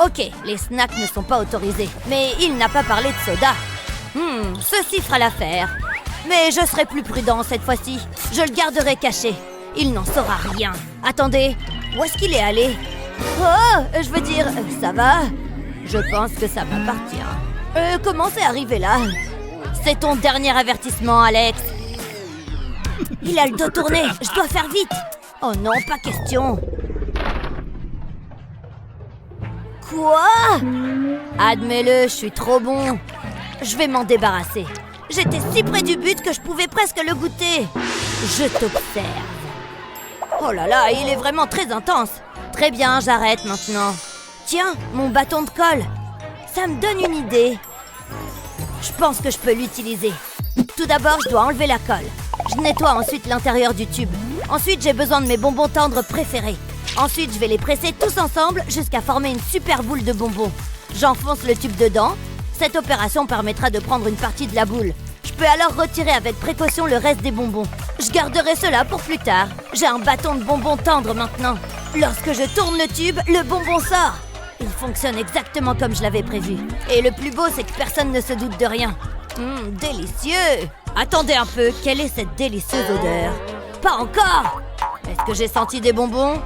Ok, les snacks ne sont pas autorisés. Mais il n'a pas parlé de soda. Ceci fera l'affaire. Mais je serai plus prudent cette fois-ci. Je le garderai caché. Il n'en saura rien. Attendez, où est-ce qu'il est allé? Oh, je veux dire, ça va? Je pense que ça m'appartient. Comment c'est arrivé là? C'est ton dernier avertissement, Alex. Il a le dos tourné, je dois faire vite. Oh non, pas question. Quoi? Admets-le, je suis trop bon. Je vais m'en débarrasser. J'étais si près du but que je pouvais presque le goûter. Je t'observe. Oh là là, il est vraiment très intense. Très bien, j'arrête maintenant. Tiens, mon bâton de colle. Ça me donne une idée. Je pense que je peux l'utiliser. Tout d'abord, je dois enlever la colle. Je nettoie ensuite l'intérieur du tube. Ensuite, j'ai besoin de mes bonbons tendres préférés. Ensuite, je vais les presser tous ensemble jusqu'à former une super boule de bonbons. J'enfonce le tube dedans. Cette opération permettra de prendre une partie de la boule. Je peux alors retirer avec précaution le reste des bonbons. Je garderai cela pour plus tard. J'ai un bâton de bonbons tendres maintenant. Lorsque je tourne le tube, le bonbon sort. Il fonctionne exactement comme je l'avais prévu. Et le plus beau, c'est que personne ne se doute de rien. Délicieux! Attendez un peu, quelle est cette délicieuse odeur? Pas encore! Est-ce que j'ai senti des bonbons?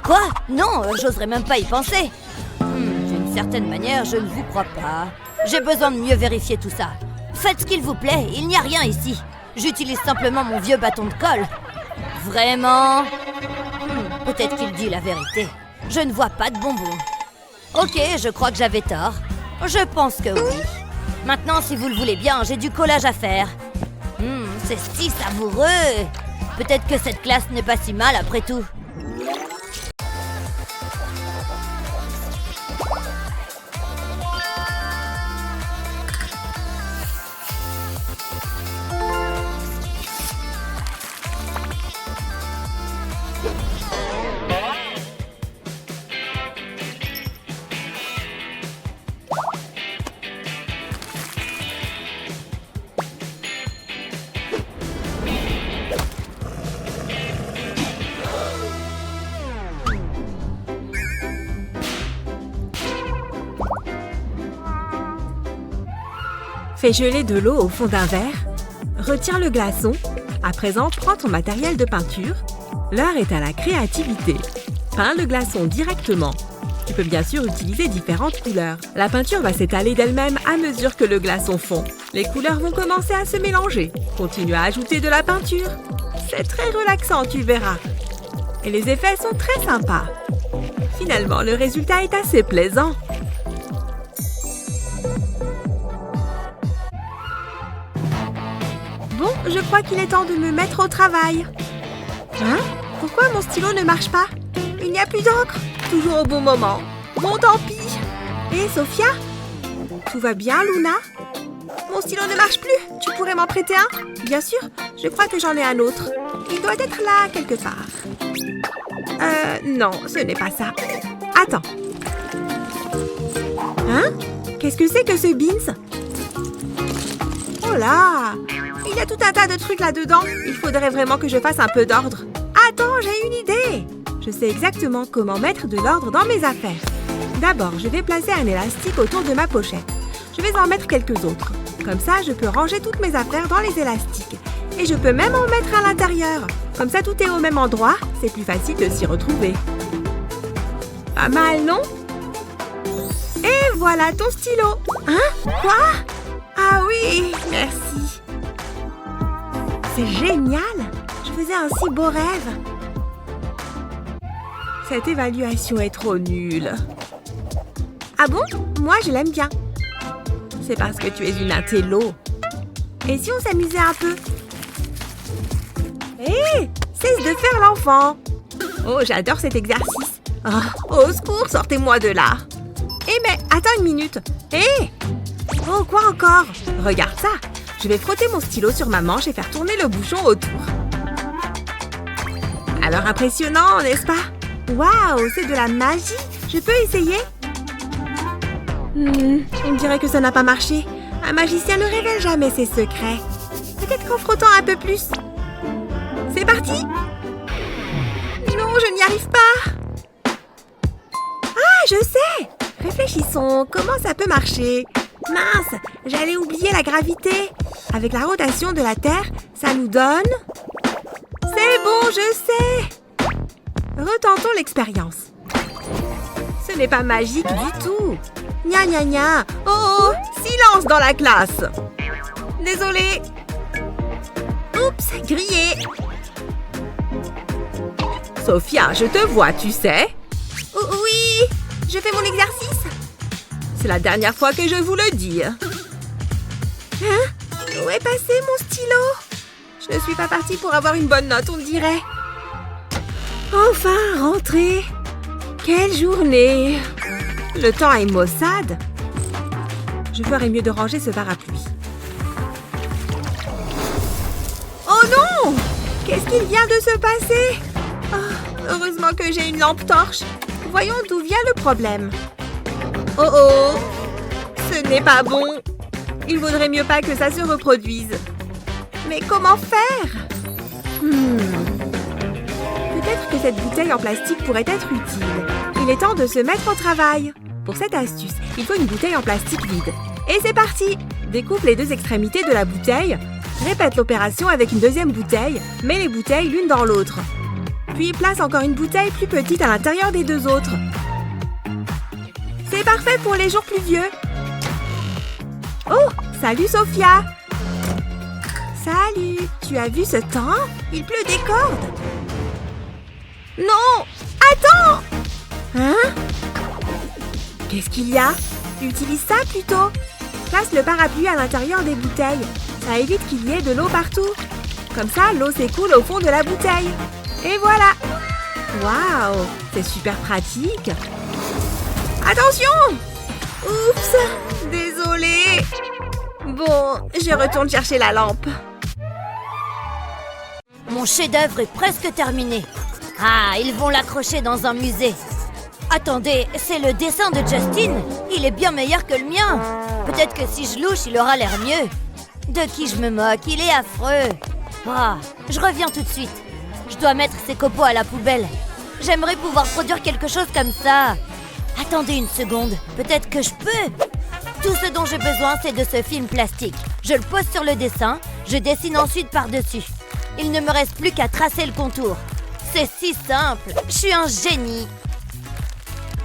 Quoi? Non, j'oserais même pas y penser. D'une certaine manière, je ne vous crois pas. J'ai besoin de mieux vérifier tout ça. Faites ce qu'il vous plaît, il n'y a rien ici. J'utilise simplement mon vieux bâton de colle. Vraiment? Peut-être qu'il dit la vérité. Je ne vois pas de bonbons. Ok, je crois que j'avais tort. Je pense que oui. Maintenant, si vous le voulez bien, j'ai du collage à faire. C'est si savoureux. Peut-être que cette classe n'est pas si mal après tout. Fais geler de l'eau au fond d'un verre. Retire le glaçon. À présent, prends ton matériel de peinture. L'heure est à la créativité. Peins le glaçon directement. Tu peux bien sûr utiliser différentes couleurs. La peinture va s'étaler d'elle-même à mesure que le glaçon fond. Les couleurs vont commencer à se mélanger. Continue à ajouter de la peinture. C'est très relaxant, tu verras. Et les effets sont très sympas. Finalement, le résultat est assez plaisant. Bon, je crois qu'il est temps de me mettre au travail. Hein? Pourquoi mon stylo ne marche pas? Il n'y a plus d'encre. Toujours au bon moment. Bon, tant pis. Hé, Sophia? Tout va bien, Luna? Mon stylo ne marche plus. Tu pourrais m'en prêter un? Bien sûr. Je crois que j'en ai un autre. Il doit être là, quelque part. Non, ce n'est pas ça. Attends. Hein? Qu'est-ce que c'est que ce beans? Oh là! Il y a tout un tas de trucs là-dedans. Il faudrait vraiment que je fasse un peu d'ordre. Attends, j'ai une idée! Je sais exactement comment mettre de l'ordre dans mes affaires. D'abord, je vais placer un élastique autour de ma pochette. Je vais en mettre quelques autres. Comme ça, je peux ranger toutes mes affaires dans les élastiques. Et je peux même en mettre à l'intérieur. Comme ça, tout est au même endroit. C'est plus facile de s'y retrouver. Pas mal, non? Et voilà ton stylo. Hein? Quoi? Ah oui, merci. C'est génial. Je faisais un si beau rêve. Cette évaluation est trop nulle. Ah bon? Moi, je l'aime bien. C'est parce que tu es une intello. Et si on s'amusait un peu? Hé! Cesse de faire l'enfant. Oh, j'adore cet exercice. Oh, au secours, sortez-moi de là. Eh mais, attends une minute. Hé! Oh, quoi encore? Regarde ça. Je vais frotter mon stylo sur ma manche et faire tourner le bouchon autour. Alors impressionnant, n'est-ce pas? Waouh, c'est de la magie. Je peux essayer? On dirait que ça n'a pas marché. Un magicien ne révèle jamais ses secrets. Peut-être qu'en frottant un peu plus. C'est parti! Non, je n'y arrive pas. Ah, je sais! Réfléchissons, comment ça peut marcher? Mince, j'allais oublier la gravité. Avec la rotation de la Terre, ça nous donne... C'est bon, je sais! Retentons l'expérience. Ce n'est pas magique du tout. Gna gna gna. Oh oh, silence dans la classe. Désolée. Oups, grillé. Sophia, je te vois, tu sais. Oui, je fais mon exercice. C'est la dernière fois que je vous le dis. Hein? Où est passé mon stylo? Je ne suis pas partie pour avoir une bonne note, on dirait. Enfin, rentrée. Quelle journée. Le temps est maussade. Je ferais mieux de ranger ce parapluie. Oh non! Qu'est-ce qu'il vient de se passer? Oh, heureusement que j'ai une lampe torche. Voyons d'où vient le problème. Oh oh! Ce n'est pas bon. Il vaudrait mieux pas que ça se reproduise. Mais comment faire? Peut-être que cette bouteille en plastique pourrait être utile. Il est temps de se mettre au travail. Pour cette astuce, il faut une bouteille en plastique vide. Et c'est parti! Découpe les deux extrémités de la bouteille. Répète l'opération avec une deuxième bouteille. Mets les bouteilles l'une dans l'autre. Puis place encore une bouteille plus petite à l'intérieur des deux autres. C'est parfait pour les jours pluvieux. Oh, salut Sophia. Salut, tu as vu ce temps? Il pleut des cordes. Non, attends. Hein? Qu'est-ce qu'il y a? Utilise ça plutôt. Place le parapluie à l'intérieur des bouteilles. Ça évite qu'il y ait de l'eau partout. Comme ça, l'eau s'écoule au fond de la bouteille. Et voilà. Waouh, c'est super pratique. Attention! Oups, désolée. Bon, je retourne chercher la lampe. Mon chef-d'œuvre est presque terminé. Ah, ils vont l'accrocher dans un musée. Attendez, c'est le dessin de Justin? Il est bien meilleur que le mien. Peut-être que si je louche, il aura l'air mieux. De qui je me moque? Il est affreux. Ah, je reviens tout de suite. Je dois mettre ces copeaux à la poubelle. J'aimerais pouvoir produire quelque chose comme ça. Attendez une seconde, peut-être que je peux. Tout ce dont j'ai besoin, c'est de ce film plastique. Je le pose sur le dessin, je dessine ensuite par-dessus. Il ne me reste plus qu'à tracer le contour. C'est si simple, je suis un génie.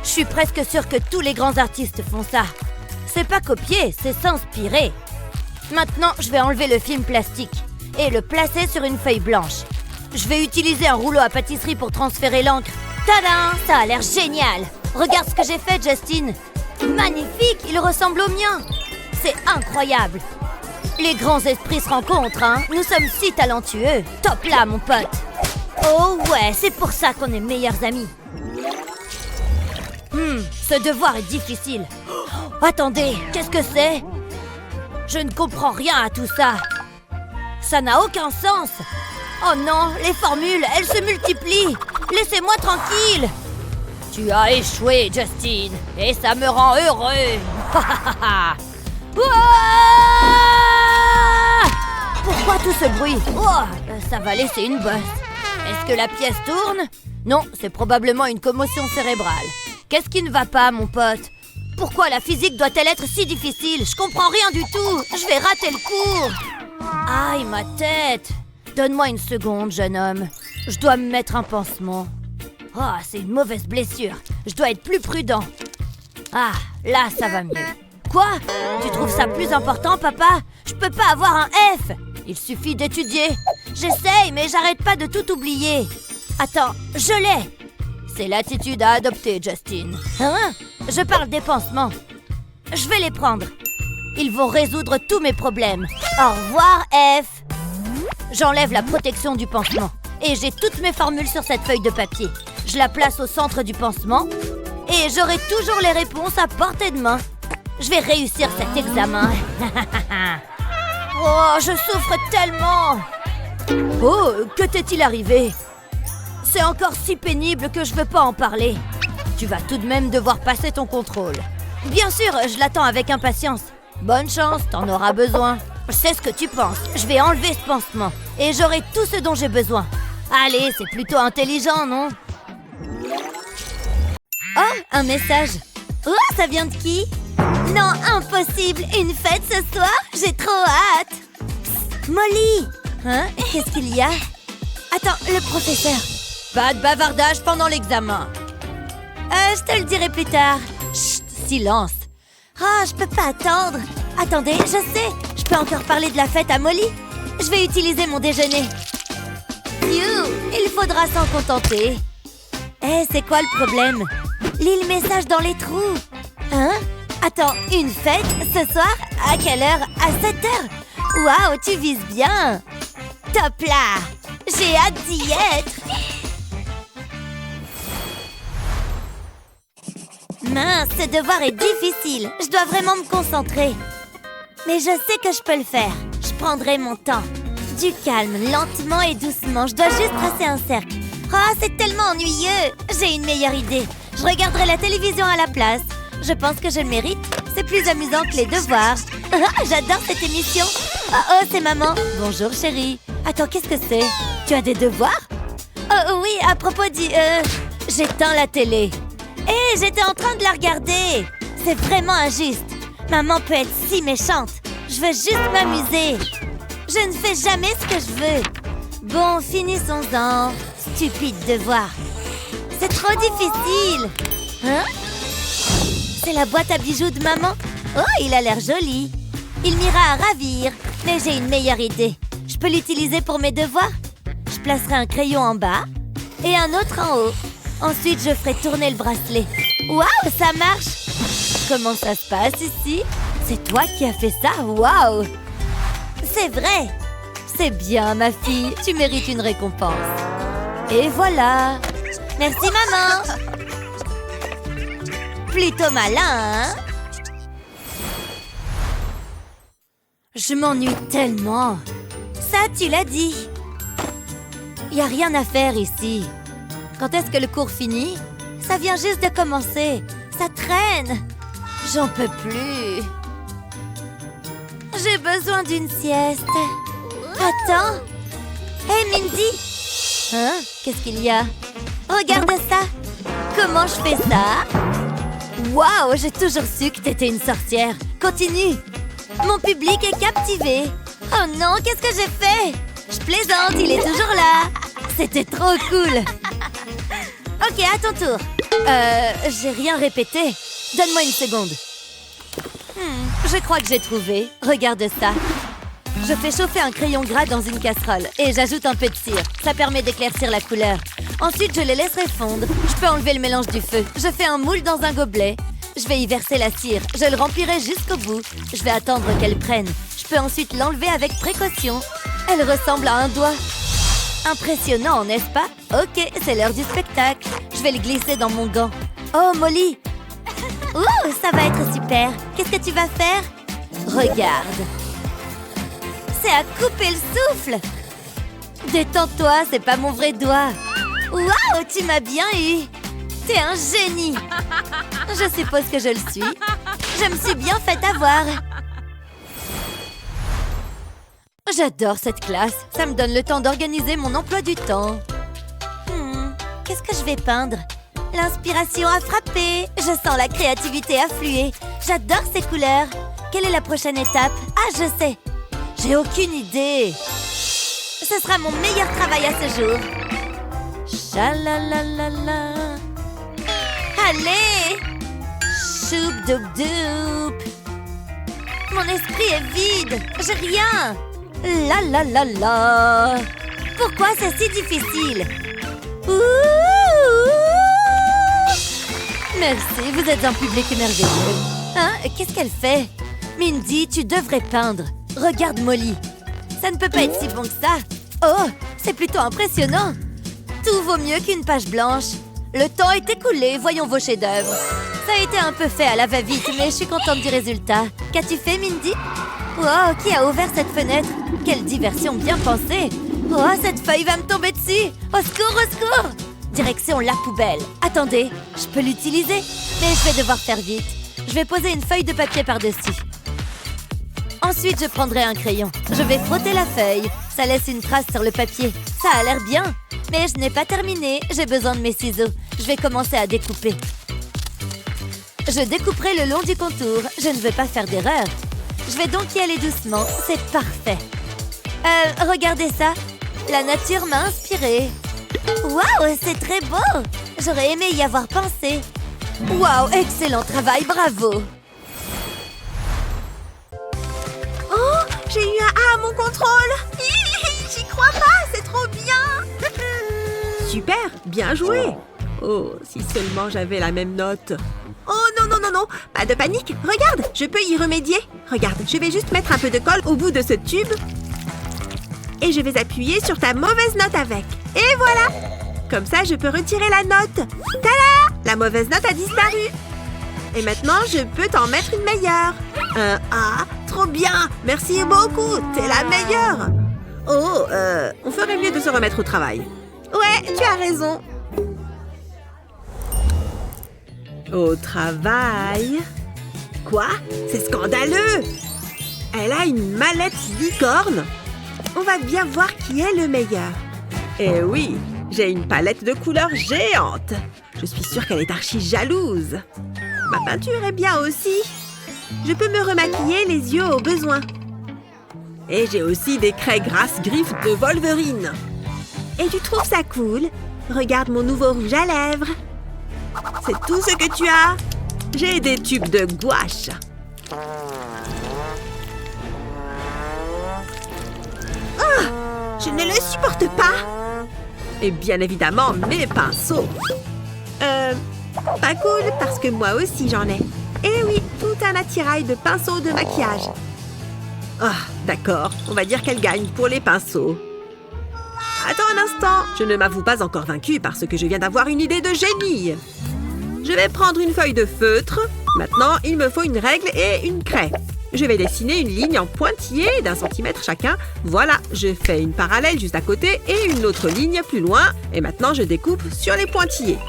Je suis presque sûre que tous les grands artistes font ça. C'est pas copier, c'est s'inspirer. Maintenant, je vais enlever le film plastique et le placer sur une feuille blanche. Je vais utiliser un rouleau à pâtisserie pour transférer l'encre. Tadam! Ça a l'air génial! Regarde ce que j'ai fait, Justin! Magnifique! Il ressemble au mien! C'est incroyable! Les grands esprits se rencontrent, hein? Nous sommes si talentueux! Top là, mon pote! Oh ouais, c'est pour ça qu'on est meilleurs amis! Ce devoir est difficile. Oh, attendez, qu'est-ce que c'est? Je ne comprends rien à tout ça. Ça n'a aucun sens. Oh non, les formules, elles se multiplient. Laissez-moi tranquille. Tu as échoué, Justin, et ça me rend heureux. Pourquoi tout ce bruit? Ça va laisser une bosse. Est-ce que la pièce tourne? Non, c'est probablement une commotion cérébrale. Qu'est-ce qui ne va pas, mon pote? Pourquoi la physique doit-elle être si difficile? Je comprends rien du tout. Je vais rater le cours. Aïe, ma tête. Donne-moi une seconde, jeune homme. Je dois me mettre un pansement. Oh, c'est une mauvaise blessure. Je dois être plus prudent. Ah, là, ça va mieux. Quoi? Tu trouves ça plus important, papa? Je peux pas avoir un F. Il suffit d'étudier. J'essaye, mais j'arrête pas de tout oublier. Attends, je l'ai. C'est l'attitude à adopter, Justin. Hein? Je parle des pansements. Je vais les prendre. Ils vont résoudre tous mes problèmes. Au revoir, F. J'enlève la protection du pansement. Et j'ai toutes mes formules sur cette feuille de papier. Je la place au centre du pansement. Et j'aurai toujours les réponses à portée de main. Je vais réussir cet examen. Oh, je souffre tellement. Oh, que t'est-il arrivé? C'est encore si pénible que je veux pas en parler. Tu vas tout de même devoir passer ton contrôle. Bien sûr, je l'attends avec impatience. Bonne chance, t'en auras besoin. Je sais ce que tu penses. Je vais enlever ce pansement. Et j'aurai tout ce dont j'ai besoin. Allez, c'est plutôt intelligent, non? Oh, un message. Oh, ça vient de qui? Non, impossible. Une fête ce soir? J'ai trop hâte. Psst, Molly. Hein? Qu'est-ce qu'il y a? Attends, le professeur. Pas de bavardage pendant l'examen. Je te le dirai plus tard. Chut, silence. Ah, je peux pas attendre. Attendez, je sais. Je peux encore parler de la fête à Molly. Je vais utiliser mon déjeuner. You, il faudra s'en contenter. C'est quoi le problème? Lis le message dans les trous. Hein? Attends, une fête ce soir? À quelle heure? À 7h? Waouh, tu vises bien. Top là. J'ai hâte d'y être. Mince, ce devoir est difficile. Je dois vraiment me concentrer. Mais je sais que je peux le faire. Je prendrai mon temps. Du calme, lentement et doucement. Je dois juste tracer un cercle. Oh, c'est tellement ennuyeux. J'ai une meilleure idée. Je regarderai la télévision à la place. Je pense que je le mérite. C'est plus amusant que les devoirs. J'adore cette émission. Oh, c'est maman. Bonjour, chérie. Attends, qu'est-ce que c'est? Tu as des devoirs? Oh, oui, à propos du... J'éteins la télé. Hé, j'étais en train de la regarder. C'est vraiment injuste. Maman peut être si méchante. Je veux juste m'amuser. Je ne fais jamais ce que je veux. Bon, finissons-en. Stupide devoir. C'est trop difficile. Hein? C'est la boîte à bijoux de maman. Oh, il a l'air joli. Il m'ira à ravir. Mais j'ai une meilleure idée. Je peux l'utiliser pour mes devoirs. Je placerai un crayon en bas et un autre en haut. Ensuite, je ferai tourner le bracelet. Waouh, ça marche! Comment ça se passe ici? C'est toi qui as fait ça? Waouh! C'est vrai! C'est bien, ma fille. Tu mérites une récompense. Et voilà! Merci, maman! Plutôt malin, hein? Je m'ennuie tellement. Ça, tu l'as dit. Y a rien à faire ici. Quand est-ce que le cours finit? Ça vient juste de commencer. Ça traîne. J'en peux plus. J'ai besoin d'une sieste. Attends. Hé, Mindy. Hein? Qu'est-ce qu'il y a? Regarde ça. Comment je fais ça? Waouh, j'ai toujours su que t'étais une sorcière. Continue. Mon public est captivé. Oh non, qu'est-ce que j'ai fait? Je plaisante, il est toujours là. C'était trop cool. Ok, à ton tour. J'ai rien répété. Donne-moi une seconde. Je crois que j'ai trouvé. Regarde ça. Je fais chauffer un crayon gras dans une casserole et j'ajoute un peu de cire. Ça permet d'éclaircir la couleur. Ensuite, je les laisserai fondre. Je peux enlever le mélange du feu. Je fais un moule dans un gobelet. Je vais y verser la cire. Je le remplirai jusqu'au bout. Je vais attendre qu'elle prenne. Je peux ensuite l'enlever avec précaution. Elle ressemble à un doigt. Impressionnant, n'est-ce pas? Ok, c'est l'heure du spectacle. Je vais le glisser dans mon gant. Oh, Molly! Ouh, ça va être super. Qu'est-ce que tu vas faire? Regarde. C'est à couper le souffle. Détends-toi, c'est pas mon vrai doigt. Waouh, tu m'as bien eu. T'es un génie. Je suppose que je le suis. Je me suis bien fait avoir. J'adore cette classe. Ça me donne le temps d'organiser mon emploi du temps. Qu'est-ce que je vais peindre? L'inspiration a frappé. Je sens la créativité affluer. J'adore ces couleurs. Quelle est la prochaine étape? Ah, je sais. J'ai aucune idée. Ce sera mon meilleur travail à ce jour. Chalalalala. Allez! Choup-doup-doup. Mon esprit est vide. J'ai rien. La la la la. Pourquoi c'est si difficile? Ouh! Merci, vous êtes un public merveilleux. Hein? Qu'est-ce qu'elle fait? Mindy, tu devrais peindre. Regarde Molly. Ça ne peut pas être si bon que ça. Oh, c'est plutôt impressionnant. Tout vaut mieux qu'une page blanche. Le temps est écoulé, voyons vos chefs-d'œuvre. Ça a été un peu fait à la va-vite, mais je suis contente du résultat. Qu'as-tu fait, Mindy? Wow, qui a ouvert cette fenêtre? Quelle diversion bien pensée! Oh, cette feuille va me tomber dessus! Au secours, au secours! Direction la poubelle. Attendez, je peux l'utiliser? Mais je vais devoir faire vite. Je vais poser une feuille de papier par-dessus. Ensuite, je prendrai un crayon. Je vais frotter la feuille. Ça laisse une trace sur le papier. Ça a l'air bien. Mais je n'ai pas terminé. J'ai besoin de mes ciseaux. Je vais commencer à découper. Je découperai le long du contour. Je ne veux pas faire d'erreur. Je vais donc y aller doucement. C'est parfait. Regardez ça. La nature m'a inspirée. Waouh, c'est très beau. J'aurais aimé y avoir pensé. Waouh, excellent travail, bravo. Oh, j'ai eu un A à mon contrôle. J'y crois pas, c'est trop bien. Super, bien joué. Oh, si seulement j'avais la même note. Oh non, non, non, non, pas de panique. Regarde, je peux y remédier. Regarde, je vais juste mettre un peu de colle au bout de ce tube. Et je vais appuyer sur ta mauvaise note avec. Et voilà. Comme ça, je peux retirer la note. Tada! La mauvaise note a disparu. Et maintenant, je peux t'en mettre une meilleure. Un A, trop bien. Merci beaucoup, t'es la meilleure. Oh, on ferait mieux de se remettre au travail. Ouais, tu as raison. Au travail. Quoi? C'est scandaleux. Elle a une mallette licorne. On va bien voir qui est le meilleur. Eh oui, j'ai une palette de couleurs géante. Je suis sûre qu'elle est archi jalouse. Ma peinture est bien aussi. Je peux me remaquiller les yeux au besoin. Et j'ai aussi des craies grasses griffes de Wolverine. Et tu trouves ça cool? Regarde mon nouveau rouge à lèvres. C'est tout ce que tu as? J'ai des tubes de gouache. Oh, je ne le supporte pas. Et bien évidemment, mes pinceaux. Pas cool parce que moi aussi j'en ai. Eh oui, tout un attirail de pinceaux de maquillage. Ah, d'accord. On va dire qu'elle gagne pour les pinceaux. Attends un instant. Je ne m'avoue pas encore vaincue parce que je viens d'avoir une idée de génie. Je vais prendre une feuille de feutre. Maintenant, il me faut une règle et une craie. Je vais dessiner une ligne en pointillé d'1 centimètre chacun. Voilà, je fais une parallèle juste à côté et une autre ligne plus loin. Et maintenant, je découpe sur les pointillés.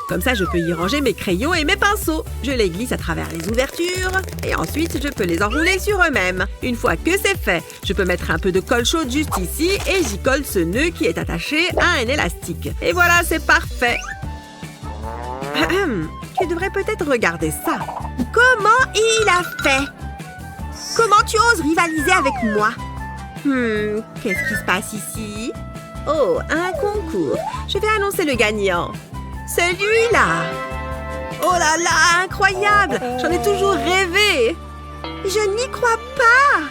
Comme ça, je peux y ranger mes crayons et mes pinceaux. Je les glisse à travers les ouvertures. Et ensuite, je peux les enrouler sur eux-mêmes. Une fois que c'est fait, je peux mettre un peu de colle chaude juste ici et j'y colle ce nœud qui est attaché à un élastique. Et voilà, c'est parfait. Tu devrais peut-être regarder ça. Comment il a fait? Comment tu oses rivaliser avec moi? Qu'est-ce qui se passe ici? Oh, un concours. Je vais annoncer le gagnant. Celui-là! Oh là là, incroyable! J'en ai toujours rêvé! Je n'y crois pas!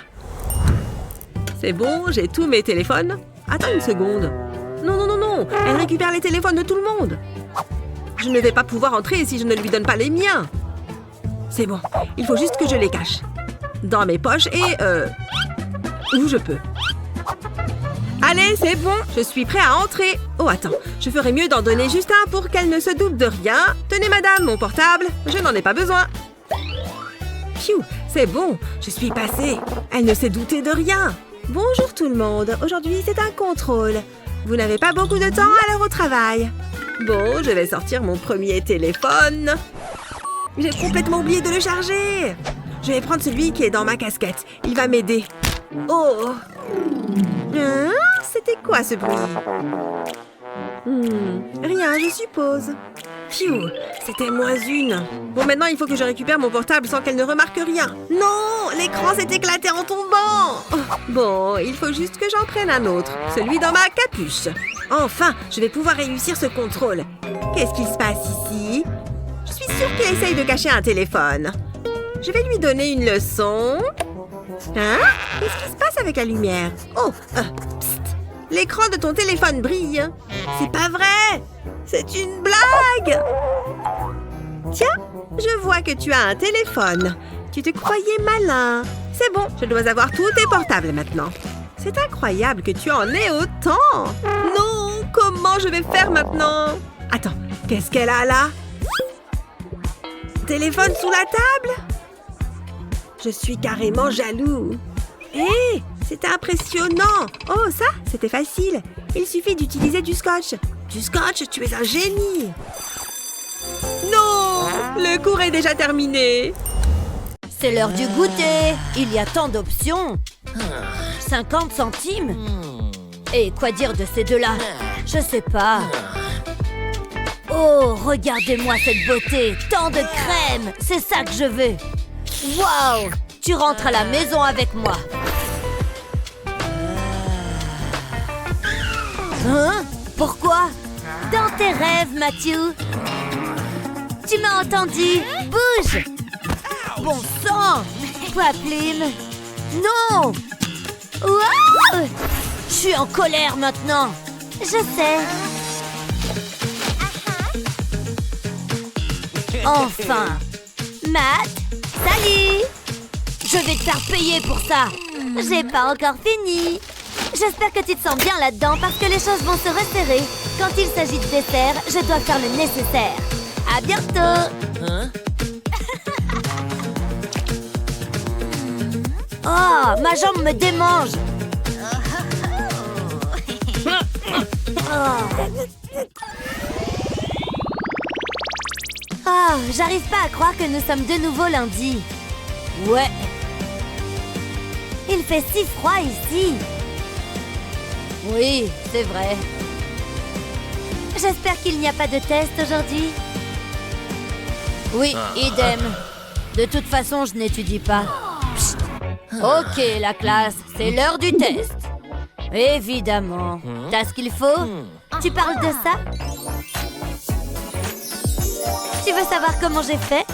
C'est bon, j'ai tous mes téléphones. Attends une seconde. Non. Elle récupère les téléphones de tout le monde. Je ne vais pas pouvoir entrer si je ne lui donne pas les miens. C'est bon, il faut juste que je les cache. Dans mes poches et où je peux. Allez, c'est bon, je suis prêt à entrer. Oh, attends, je ferais mieux d'en donner juste un pour qu'elle ne se doute de rien. Tenez, madame, mon portable, je n'en ai pas besoin. Pfiou, c'est bon, je suis passée. Elle ne s'est doutée de rien. Bonjour tout le monde, aujourd'hui c'est un contrôle. Vous n'avez pas beaucoup de temps à l'heure au travail. Bon, je vais sortir mon premier téléphone. J'ai complètement oublié de le charger. Je vais prendre celui qui est dans ma casquette. Il va m'aider. Oh! C'était quoi ce bruit? Rien, je suppose. Pfiou, c'était -1. Bon, maintenant, il faut que je récupère mon portable sans qu'elle ne remarque rien. Non, l'écran s'est éclaté en tombant. Oh, bon, il faut juste que j'en prenne un autre. Celui dans ma capuche. Enfin, je vais pouvoir réussir ce contrôle. Qu'est-ce qu'il se passe ici? Je suis sûre qu'il essaye de cacher un téléphone. Je vais lui donner une leçon. Hein? Qu'est-ce qui se passe avec la lumière? Oh, psst. L'écran de ton téléphone brille. C'est pas vrai! C'est une blague! Tiens, je vois que tu as un téléphone. Tu te croyais malin. C'est bon, je dois avoir tous tes portables maintenant. C'est incroyable que tu en aies autant. Non, comment je vais faire maintenant? Attends, qu'est-ce qu'elle a là? Téléphone sous la table? Je suis carrément jaloux. Hé, c'était impressionnant. Oh, ça, c'était facile. Il suffit d'utiliser du scotch. Du scotch, tu es un génie. Non, le cours est déjà terminé. C'est l'heure du goûter. Il y a tant d'options. 50 centimes? Et quoi dire de ces deux-là? Je sais pas. Oh, regardez-moi cette beauté. Tant de crème. C'est ça que je veux. Waouh! Tu rentres à la maison avec moi. Hein? Pourquoi? Dans tes rêves, Matthew. Tu m'as entendu? Bouge! Bon sang! Paplim! Non! Wow! Je suis en colère maintenant. Je sais. Enfin! Matt! Salut! Je vais te faire payer pour ça. J'ai pas encore fini. J'espère que tu te sens bien là-dedans parce que les choses vont se resserrer. Quand il s'agit de dessert, je dois faire le nécessaire. À bientôt! Oh, ma jambe me démange. Oh, j'arrive pas à croire que nous sommes de nouveau lundi. Ouais. Il fait si froid ici. Oui, c'est vrai. J'espère qu'il n'y a pas de test aujourd'hui. Oui, idem. De toute façon, je n'étudie pas. Psst. Ok, la classe, c'est l'heure du test. Évidemment. T'as ce qu'il faut? Tu parles de ça? Tu veux savoir comment j'ai fait?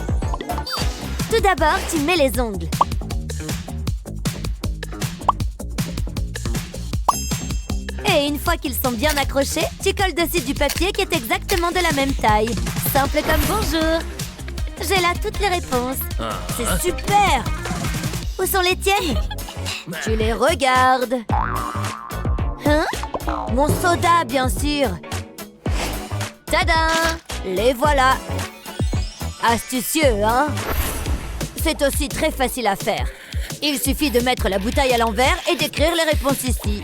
Tout d'abord, tu mets les ongles. Et une fois qu'ils sont bien accrochés, tu colles dessus du papier qui est exactement de la même taille. Simple comme bonjour. J'ai là toutes les réponses. C'est super! Où sont les tiennes? Tu les regardes. Hein? Mon soda, bien sûr. Tada! Les voilà. Astucieux, hein? C'est aussi très facile à faire. Il suffit de mettre la bouteille à l'envers et d'écrire les réponses ici.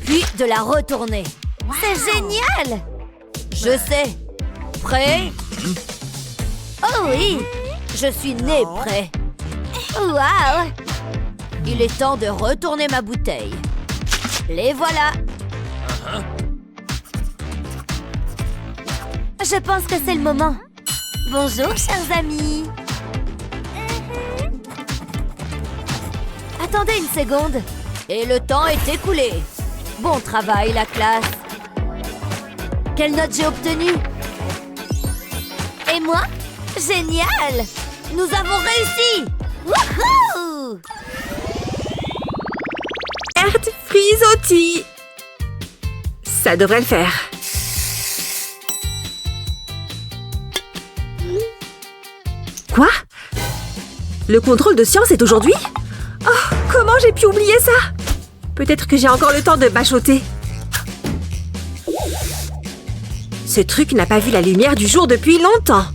Puis de la retourner. C'est génial! Je sais. Prêt? Oh oui! Je suis né prêt. Waouh! Il est temps de retourner ma bouteille. Les voilà. Je pense que c'est le moment. Bonjour, chers amis. Attendez une seconde. Et le temps est écoulé. Bon travail, la classe. Quelle note j'ai obtenue? Et moi? Génial! Nous avons réussi! Wouhou! Merde, frisottis. Ça devrait le faire. Quoi? Le contrôle de science est aujourd'hui? Oh, comment j'ai pu oublier ça? Peut-être que j'ai encore le temps de bachoter. Ce truc n'a pas vu la lumière du jour depuis longtemps.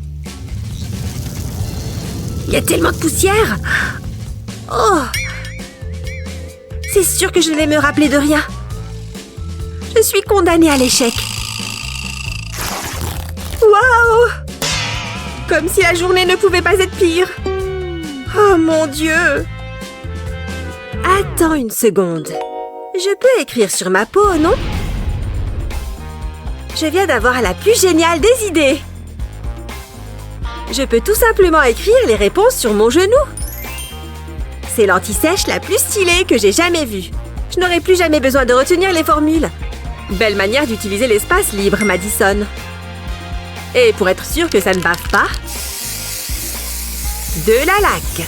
Il y a tellement de poussière. Oh! C'est sûr que je ne vais me rappeler de rien. Je suis condamnée à l'échec. Waouh! Comme si la journée ne pouvait pas être pire. Oh mon Dieu! Attends une seconde. Je peux écrire sur ma peau, non? Je viens d'avoir la plus géniale des idées. Je peux tout simplement écrire les réponses sur mon genou. C'est l'anti-sèche la plus stylée que j'ai jamais vue. Je n'aurai plus jamais besoin de retenir les formules. Belle manière d'utiliser l'espace libre, Madison. Et pour être sûr que ça ne bave pas, de la laque.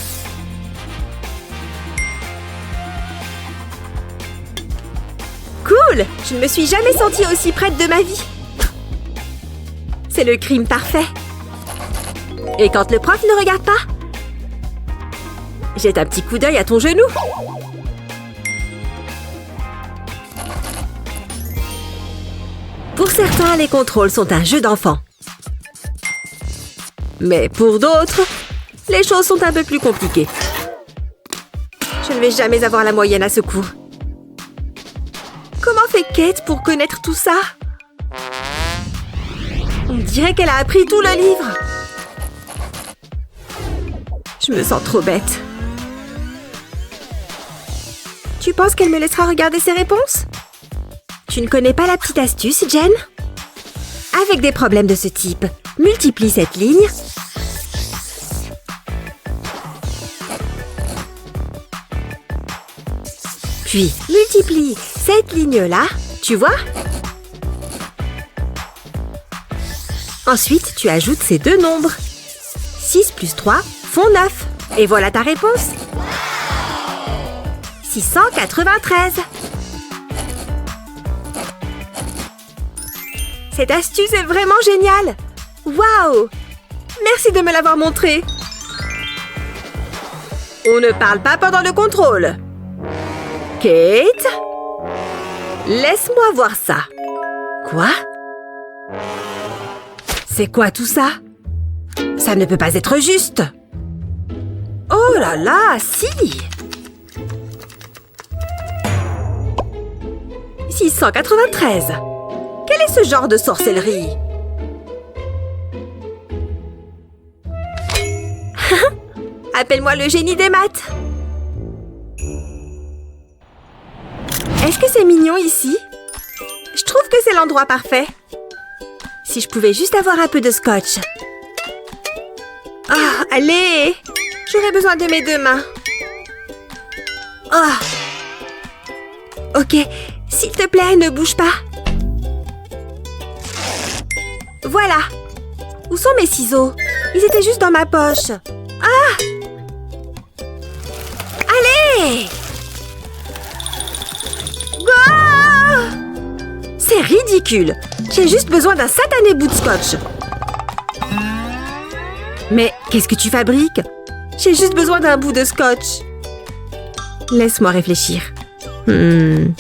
Cool! Je ne me suis jamais sentie aussi prête de ma vie. C'est le crime parfait. Et quand le prof ne regarde pas, jette un petit coup d'œil à ton genou. Pour certains, les contrôles sont un jeu d'enfant. Mais pour d'autres, les choses sont un peu plus compliquées. Je ne vais jamais avoir la moyenne à ce coup. Comment fait Kate pour connaître tout ça? On dirait qu'elle a appris tout le livre. Je me sens trop bête. Tu penses qu'elle me laissera regarder ses réponses? Tu ne connais pas la petite astuce, Jen? Avec des problèmes de ce type, multiplie cette ligne. Puis, multiplie cette ligne-là, tu vois? Ensuite, tu ajoutes ces deux nombres. 6 plus 3 font 9. Et voilà ta réponse. 693. Cette astuce est vraiment géniale. Waouh! Merci de me l'avoir montré. On ne parle pas pendant le contrôle. Kate? Laisse-moi voir ça. Quoi? C'est quoi tout ça? Ça ne peut pas être juste. Oh là là, si! 693. Quel est ce genre de sorcellerie? Appelle-moi le génie des maths. Est-ce que c'est mignon ici? Je trouve que c'est l'endroit parfait. Si je pouvais juste avoir un peu de scotch. Ah, allez! J'aurais besoin de mes 2 mains. Ah! Ok, s'il te plaît, ne bouge pas. Voilà. Où sont mes ciseaux? Ils étaient juste dans ma poche. Ah! Allez! Ah! C'est ridicule. J'ai juste besoin d'un satané bout de scotch. Mais qu'est-ce que tu fabriques? J'ai juste besoin d'un bout de scotch. Laisse-moi réfléchir. Je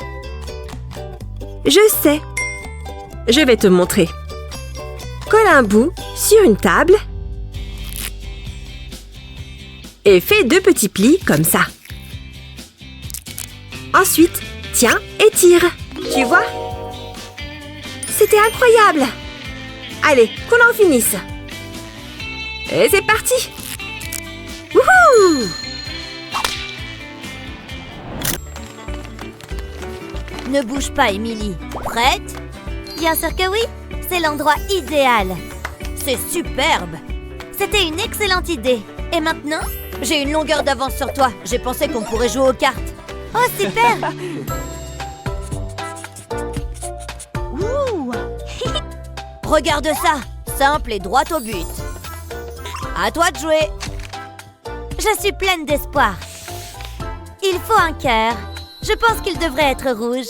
sais. Je vais te montrer. Colle un bout sur une table et fais 2 petits plis comme ça. Ensuite, tiens et tire. Tu vois? C'était incroyable. Allez, qu'on en finisse. Et c'est parti. Wouhou! Ne bouge pas, Emily. Prête? Bien sûr que oui. C'est l'endroit idéal. C'est superbe. C'était une excellente idée. Et maintenant, j'ai une longueur d'avance sur toi. J'ai pensé qu'on pourrait jouer aux cartes. Oh, super! Ouh. Regarde ça. Simple et droit au but. À toi de jouer. Je suis pleine d'espoir. Il faut un cœur. Je pense qu'il devrait être rouge.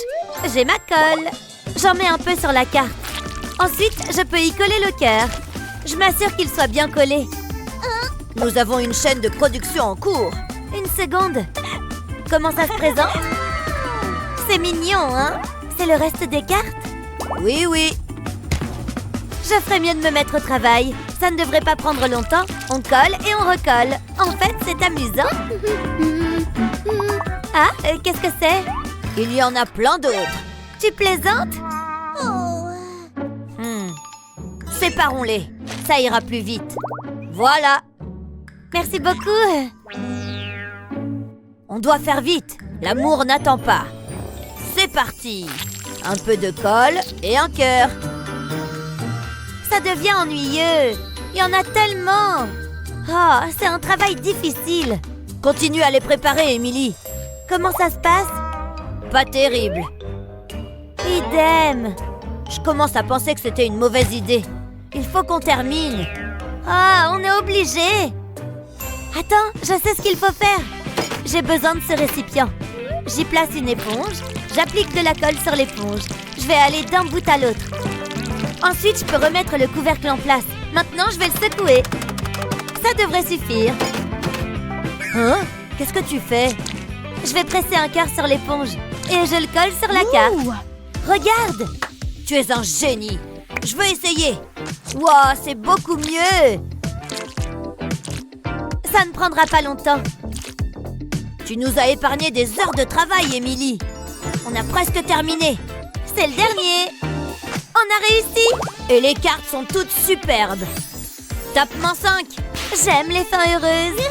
J'ai ma colle. J'en mets un peu sur la carte. Ensuite, je peux y coller le cœur. Je m'assure qu'il soit bien collé. Nous avons une chaîne de production en cours. Une seconde. Comment ça se présente? C'est mignon, hein? C'est le reste des cartes? Oui, oui. Je ferais mieux de me mettre au travail. Ça ne devrait pas prendre longtemps. On colle et on recolle. En fait, c'est amusant. Ah, qu'est-ce que c'est? Il y en a plein d'autres. Tu plaisantes? Séparons-les. Ça ira plus vite. Voilà. Merci beaucoup. On doit faire vite. L'amour n'attend pas. C'est parti. Un peu de colle et un cœur. Ça devient ennuyeux. Il y en a tellement. Oh, c'est un travail difficile. Continue à les préparer, Emily. Comment ça se passe? Pas terrible. Idem. Je commence à penser que c'était une mauvaise idée. Il faut qu'on termine. Ah, on est obligé. Attends, je sais ce qu'il faut faire. J'ai besoin de ce récipient. J'y place une éponge. J'applique de la colle sur l'éponge. Je vais aller d'un bout à l'autre. Ensuite, je peux remettre le couvercle en place. Maintenant, je vais le secouer. Ça devrait suffire. Hein? Qu'est-ce que tu fais? Je vais presser un cœur sur l'éponge. Et je le colle sur la carte. Regarde! Tu es un génie. Je veux essayer. Wow, c'est beaucoup mieux. Ça ne prendra pas longtemps. Tu nous as épargné des heures de travail, Emily. On a presque terminé. C'est le dernier. On a réussi. Et les cartes sont toutes superbes. Tapement 5. J'aime les fins heureuses.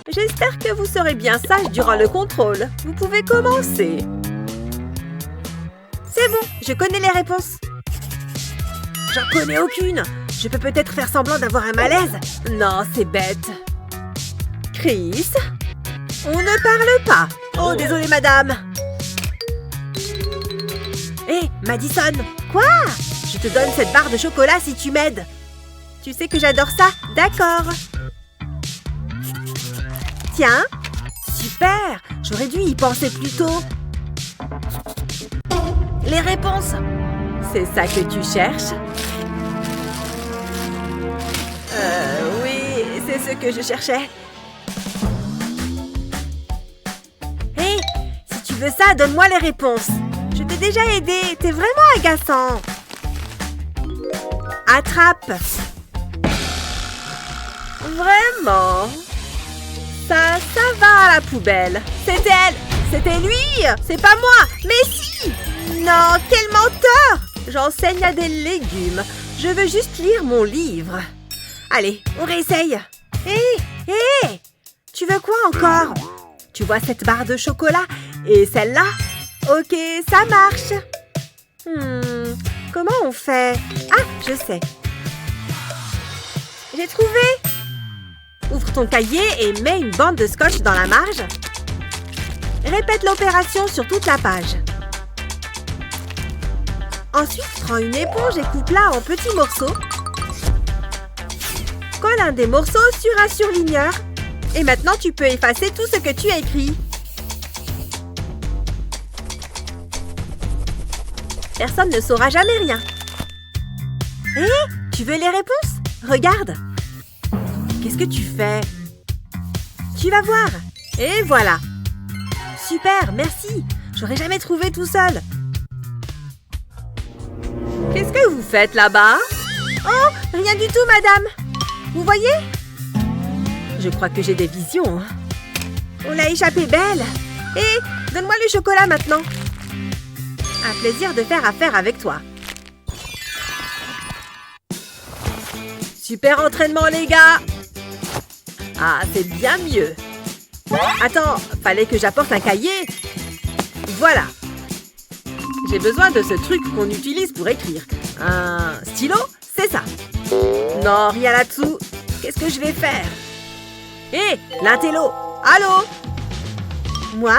J'espère que vous serez bien sage durant le contrôle. Vous pouvez commencer. C'est bon, je connais les réponses. J'en connais aucune. Je peux peut-être faire semblant d'avoir un malaise. Non, c'est bête. Chris? On ne parle pas. Oh, désolé, madame. Hé, Madison. Quoi? Je te donne cette barre de chocolat si tu m'aides. Tu sais que j'adore ça? D'accord. Tiens. Super. J'aurais dû y penser plus tôt. Les réponses. C'est ça que tu cherches? Oui, c'est ce que je cherchais. Hé, si tu veux ça, donne-moi les réponses. Je t'ai déjà aidé, t'es vraiment agaçant. Attrape. Vraiment? Ça va à la poubelle. C'est elle. C'était lui. C'est pas moi. Mais si. Non, quel menteur. J'enseigne à des légumes. Je veux juste lire mon livre. Allez, on réessaye. Hé, tu veux quoi encore? Tu vois cette barre de chocolat et celle-là? Ok, ça marche. Comment on fait? Ah, je sais. J'ai trouvé! Ouvre ton cahier et mets une bande de scotch dans la marge. Répète l'opération sur toute la page. Ensuite, prends une éponge et coupe-la en petits morceaux. Colle un des morceaux sur un surligneur. Et maintenant, tu peux effacer tout ce que tu as écrit. Personne ne saura jamais rien. Hé, tu veux les réponses? Regarde. Qu'est-ce que tu fais? Tu vas voir. Et voilà. Super, merci. J'aurais jamais trouvé tout seul. Qu'est-ce que vous faites là-bas? Oh, rien du tout, madame. Vous voyez? Je crois que j'ai des visions. On l'a échappé belle. Et donne-moi le chocolat maintenant. Un plaisir de faire affaire avec toi. Super entraînement, les gars. Ah, c'est bien mieux. Attends, fallait que j'apporte un cahier. Voilà. J'ai besoin de ce truc qu'on utilise pour écrire. Un stylo, c'est ça. Non, rien là-dessous. Qu'est-ce que je vais faire? Hé, l'intello. Allô? Moi?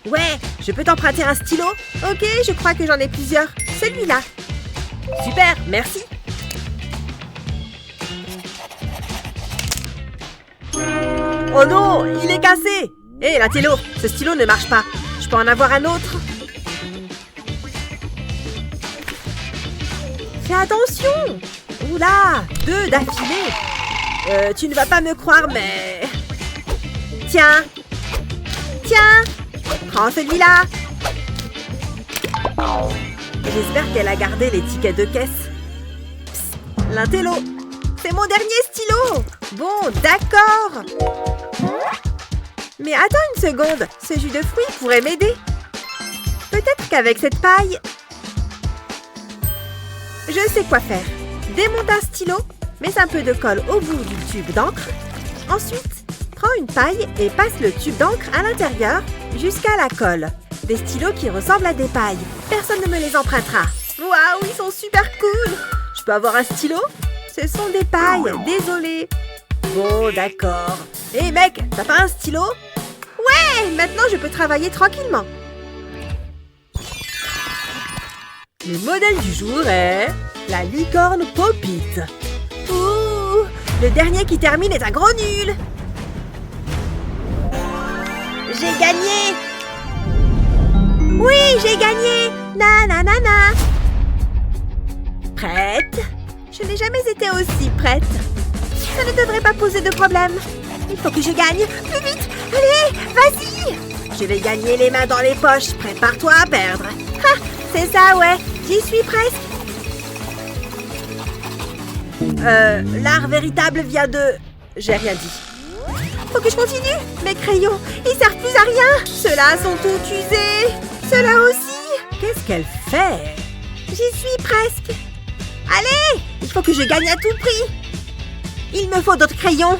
Ouais, je peux t'emprunter un stylo? Ok, je crois que j'en ai plusieurs. Celui-là. Super, merci. Oh non, il est cassé. Hé, l'intello, ce stylo ne marche pas. Je peux en avoir un autre? Fais attention. Oula, 2 d'affilée. Tu ne vas pas me croire, mais... Tiens. Tiens. Prends celui-là. J'espère qu'elle a gardé les tickets de caisse. Psst, l'intello. C'est mon dernier stylo. Bon, d'accord. Mais attends une seconde. Ce jus de fruits pourrait m'aider. Peut-être qu'avec cette paille... Je sais quoi faire. Démonte un stylo, mets un peu de colle au bout du tube d'encre. Ensuite, prends une paille et passe le tube d'encre à l'intérieur jusqu'à la colle. Des stylos qui ressemblent à des pailles. Personne ne me les empruntera. Waouh, ils sont super cool. Je peux avoir un stylo? Ce sont des pailles, désolé. Bon, d'accord. Hé mec, t'as pas un stylo? Ouais, maintenant je peux travailler tranquillement. Le modèle du jour est la licorne Pop-It. Ouh, le dernier qui termine est un gros nul. J'ai gagné. Oui, j'ai gagné. Na na na na. Prête? Je n'ai jamais été aussi prête. Ça ne devrait pas poser de problème. Il faut que je gagne. Plus vite. Allez, vas-y. Je vais gagner les mains dans les poches. Prépare-toi à perdre. Ha, c'est ça, ouais. J'y suis presque. L'art véritable vient de... J'ai rien dit. Faut que je continue. Mes crayons, ils servent plus à rien. Ceux-là sont tous usés. Ceux-là aussi. Qu'est-ce qu'elle fait? J'y suis presque. Allez, il faut que je gagne à tout prix. Il me faut d'autres crayons.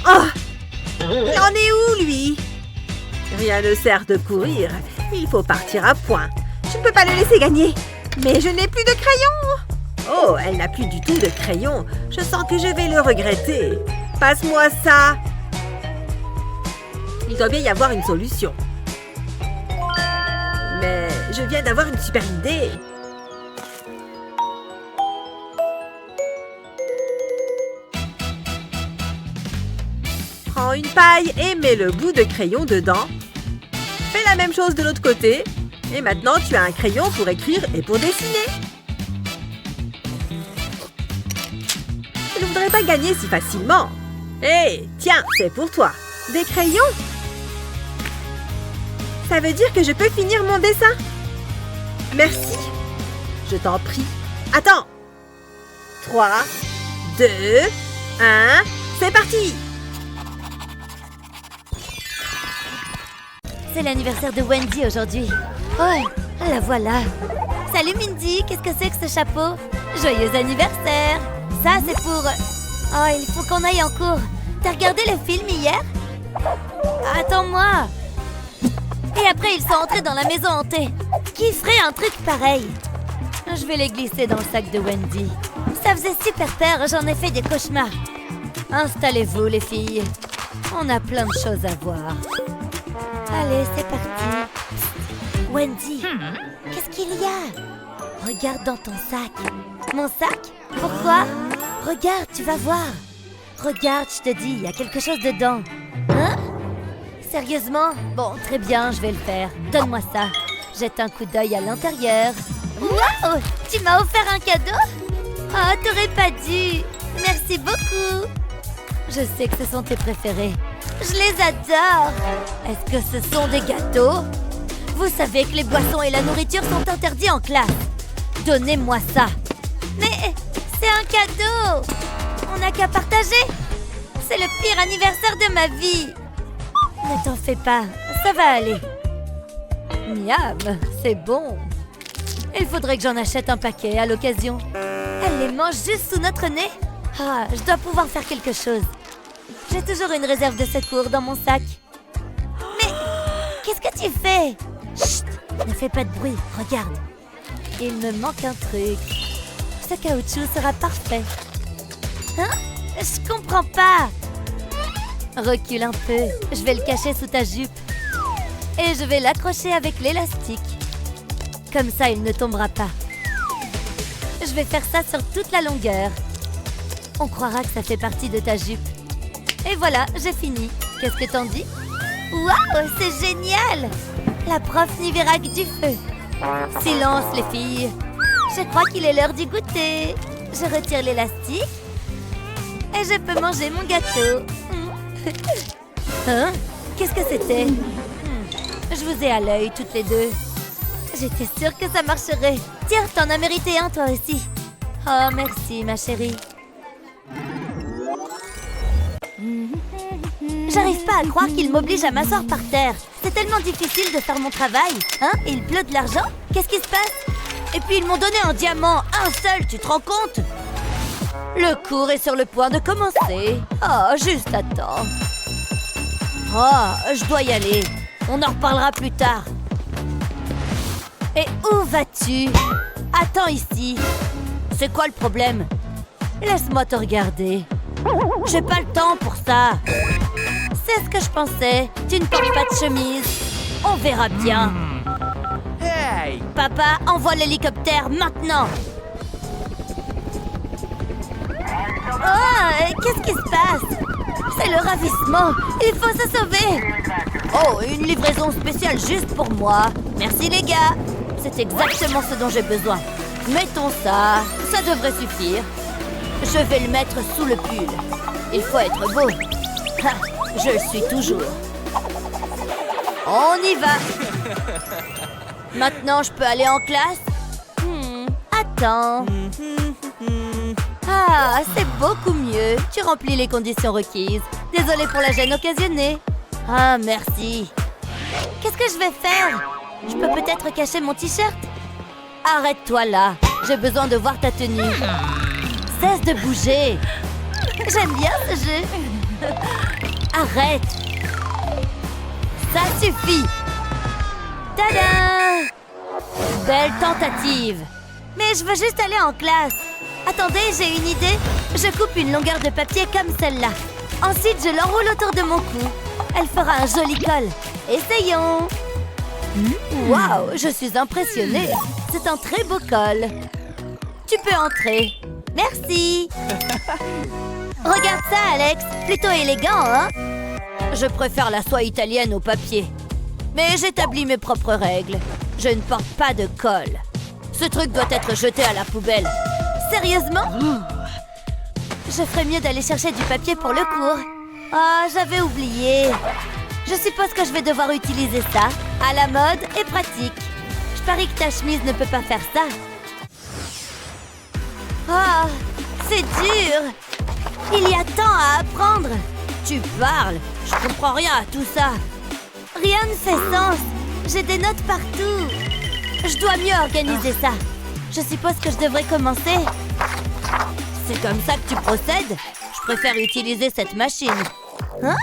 Oh, il en est où, lui? Rien ne sert de courir. Il faut partir à point. Je ne peux pas le laisser gagner. Mais je n'ai plus de crayons. Oh, elle n'a plus du tout de crayons. Je sens que je vais le regretter. Passe-moi ça. Il doit bien y avoir une solution. Mais je viens d'avoir une super idée. Prends une paille et mets le bout de crayon dedans. Fais la même chose de l'autre côté. Et maintenant, tu as un crayon pour écrire et pour dessiner. Je ne voudrais pas gagner si facilement. Hé, tiens, c'est pour toi. Des crayons? Ça veut dire que je peux finir mon dessin? Merci. Je t'en prie. Attends. 3, 2, 1, c'est parti! C'est l'anniversaire de Wendy aujourd'hui. Oh, la voilà. Salut Mindy, qu'est-ce que c'est que ce chapeau? Joyeux anniversaire. Ça, c'est pour... Oh, il faut qu'on aille en cours. T'as regardé le film hier? Attends-moi. Et après, ils sont entrés dans la maison hantée. Qui ferait un truc pareil? Je vais les glisser dans le sac de Wendy. Ça faisait super peur, j'en ai fait des cauchemars. Installez-vous, les filles. On a plein de choses à voir. Allez, c'est parti. Psst. Wendy, qu'est-ce qu'il y a? Regarde dans ton sac. Mon sac? Pourquoi? Regarde, tu vas voir. Regarde, je te dis, il y a quelque chose dedans. Hein? Sérieusement? Bon, très bien, je vais le faire. Donne-moi ça. Jette un coup d'œil à l'intérieur. Waouh! Tu m'as offert un cadeau? Oh, t'aurais pas dû. Merci beaucoup. Je sais que ce sont tes préférés. Je les adore. Est-ce que ce sont des gâteaux? Vous savez que les boissons et la nourriture sont interdits en classe. Donnez-moi ça. Mais c'est un cadeau. On n'a qu'à partager. C'est le pire anniversaire de ma vie. Ne t'en fais pas, ça va aller. Miam, c'est bon. Il faudrait que j'en achète un paquet à l'occasion. Elle les mange juste sous notre nez. Ah, je dois pouvoir faire quelque chose. J'ai toujours une réserve de secours dans mon sac. Mais qu'est-ce que tu fais? Chut, ne fais pas de bruit, regarde. Il me manque un truc. Ce caoutchouc sera parfait. Hein? Je comprends pas. Recule un peu, je vais le cacher sous ta jupe. Et je vais l'accrocher avec l'élastique. Comme ça, il ne tombera pas. Je vais faire ça sur toute la longueur. On croira que ça fait partie de ta jupe. Et voilà, j'ai fini. Qu'est-ce que t'en dis? Waouh, c'est génial! La prof n'y verra que du feu. Silence, les filles. Je crois qu'il est l'heure du goûter. Je retire l'élastique. Et je peux manger mon gâteau. Hein? Qu'est-ce que c'était? Je vous ai à l'œil, toutes les deux. J'étais sûre que ça marcherait. Tiens, t'en as mérité un, toi aussi. Oh, merci, ma chérie. J'arrive pas à croire qu'il m'oblige à m'asseoir par terre. C'est tellement difficile de faire mon travail. Hein? Et il pleut de l'argent? Qu'est-ce qui se passe? Et puis ils m'ont donné un diamant, un seul, tu te rends compte? Le cours est sur le point de commencer. Oh, juste attends. Oh, je dois y aller. On en reparlera plus tard. Et où vas-tu? Attends ici. C'est quoi le problème? Laisse-moi te regarder. J'ai pas le temps pour ça. C'est ce que je pensais. Tu ne portes pas de chemise. On verra bien. Hey! Papa, envoie l'hélicoptère maintenant. Oh, qu'est-ce qui se passe? C'est le ravissement. Il faut se sauver. Oh, une livraison spéciale juste pour moi. Merci les gars. C'est exactement ce dont j'ai besoin. Mettons ça. Ça devrait suffire. Je vais le mettre sous le pull. Il faut être beau. Ha, je le suis toujours. On y va. Maintenant, je peux aller en classe? Attends. Ah, c'est beaucoup mieux. Tu remplis les conditions requises. Désolée pour la gêne occasionnée. Ah, merci. Qu'est-ce que je vais faire? Je peux peut-être cacher mon t-shirt? Arrête-toi là. J'ai besoin de voir ta tenue. Cesse de bouger. J'aime bien ce jeu. Arrête. Ça suffit. Tada! Belle tentative. Mais je veux juste aller en classe. Attendez, j'ai une idée. Je coupe une longueur de papier comme celle-là. Ensuite, je l'enroule autour de mon cou. Elle fera un joli col. Essayons. Waouh, je suis impressionnée. C'est un très beau col. Tu peux entrer. Merci. Regarde ça, Alex. Plutôt élégant, hein? Je préfère la soie italienne au papier. Mais j'établis mes propres règles. Je ne porte pas de col. Ce truc doit être jeté à la poubelle. Sérieusement? Je ferais mieux d'aller chercher du papier pour le cours. Ah, j'avais oublié. Je suppose que je vais devoir utiliser ça. À la mode et pratique. Je parie que ta chemise ne peut pas faire ça. Ah, c'est dur. Il y a tant à apprendre. Tu parles. Je comprends rien à tout ça. Rien ne fait sens. J'ai des notes partout. Je dois mieux organiser ça. Je suppose que je devrais commencer. C'est comme ça que tu procèdes? Je préfère utiliser cette machine. Hein?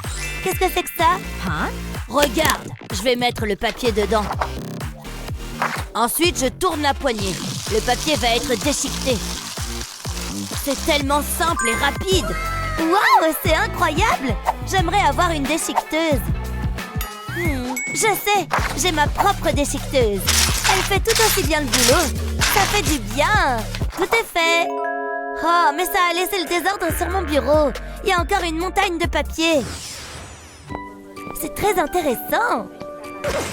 Qu'est-ce que c'est que ça? Hein? Regarde, je vais mettre le papier dedans. Ensuite, je tourne la poignée. Le papier va être déchiqueté. C'est tellement simple et rapide. Waouh, c'est incroyable. J'aimerais avoir une déchiqueteuse. Je sais, j'ai ma propre déchiqueteuse. Elle fait tout aussi bien le boulot. Ça fait du bien. Tout est fait. Oh, mais ça a laissé le désordre sur mon bureau. Il y a encore une montagne de papier. C'est très intéressant.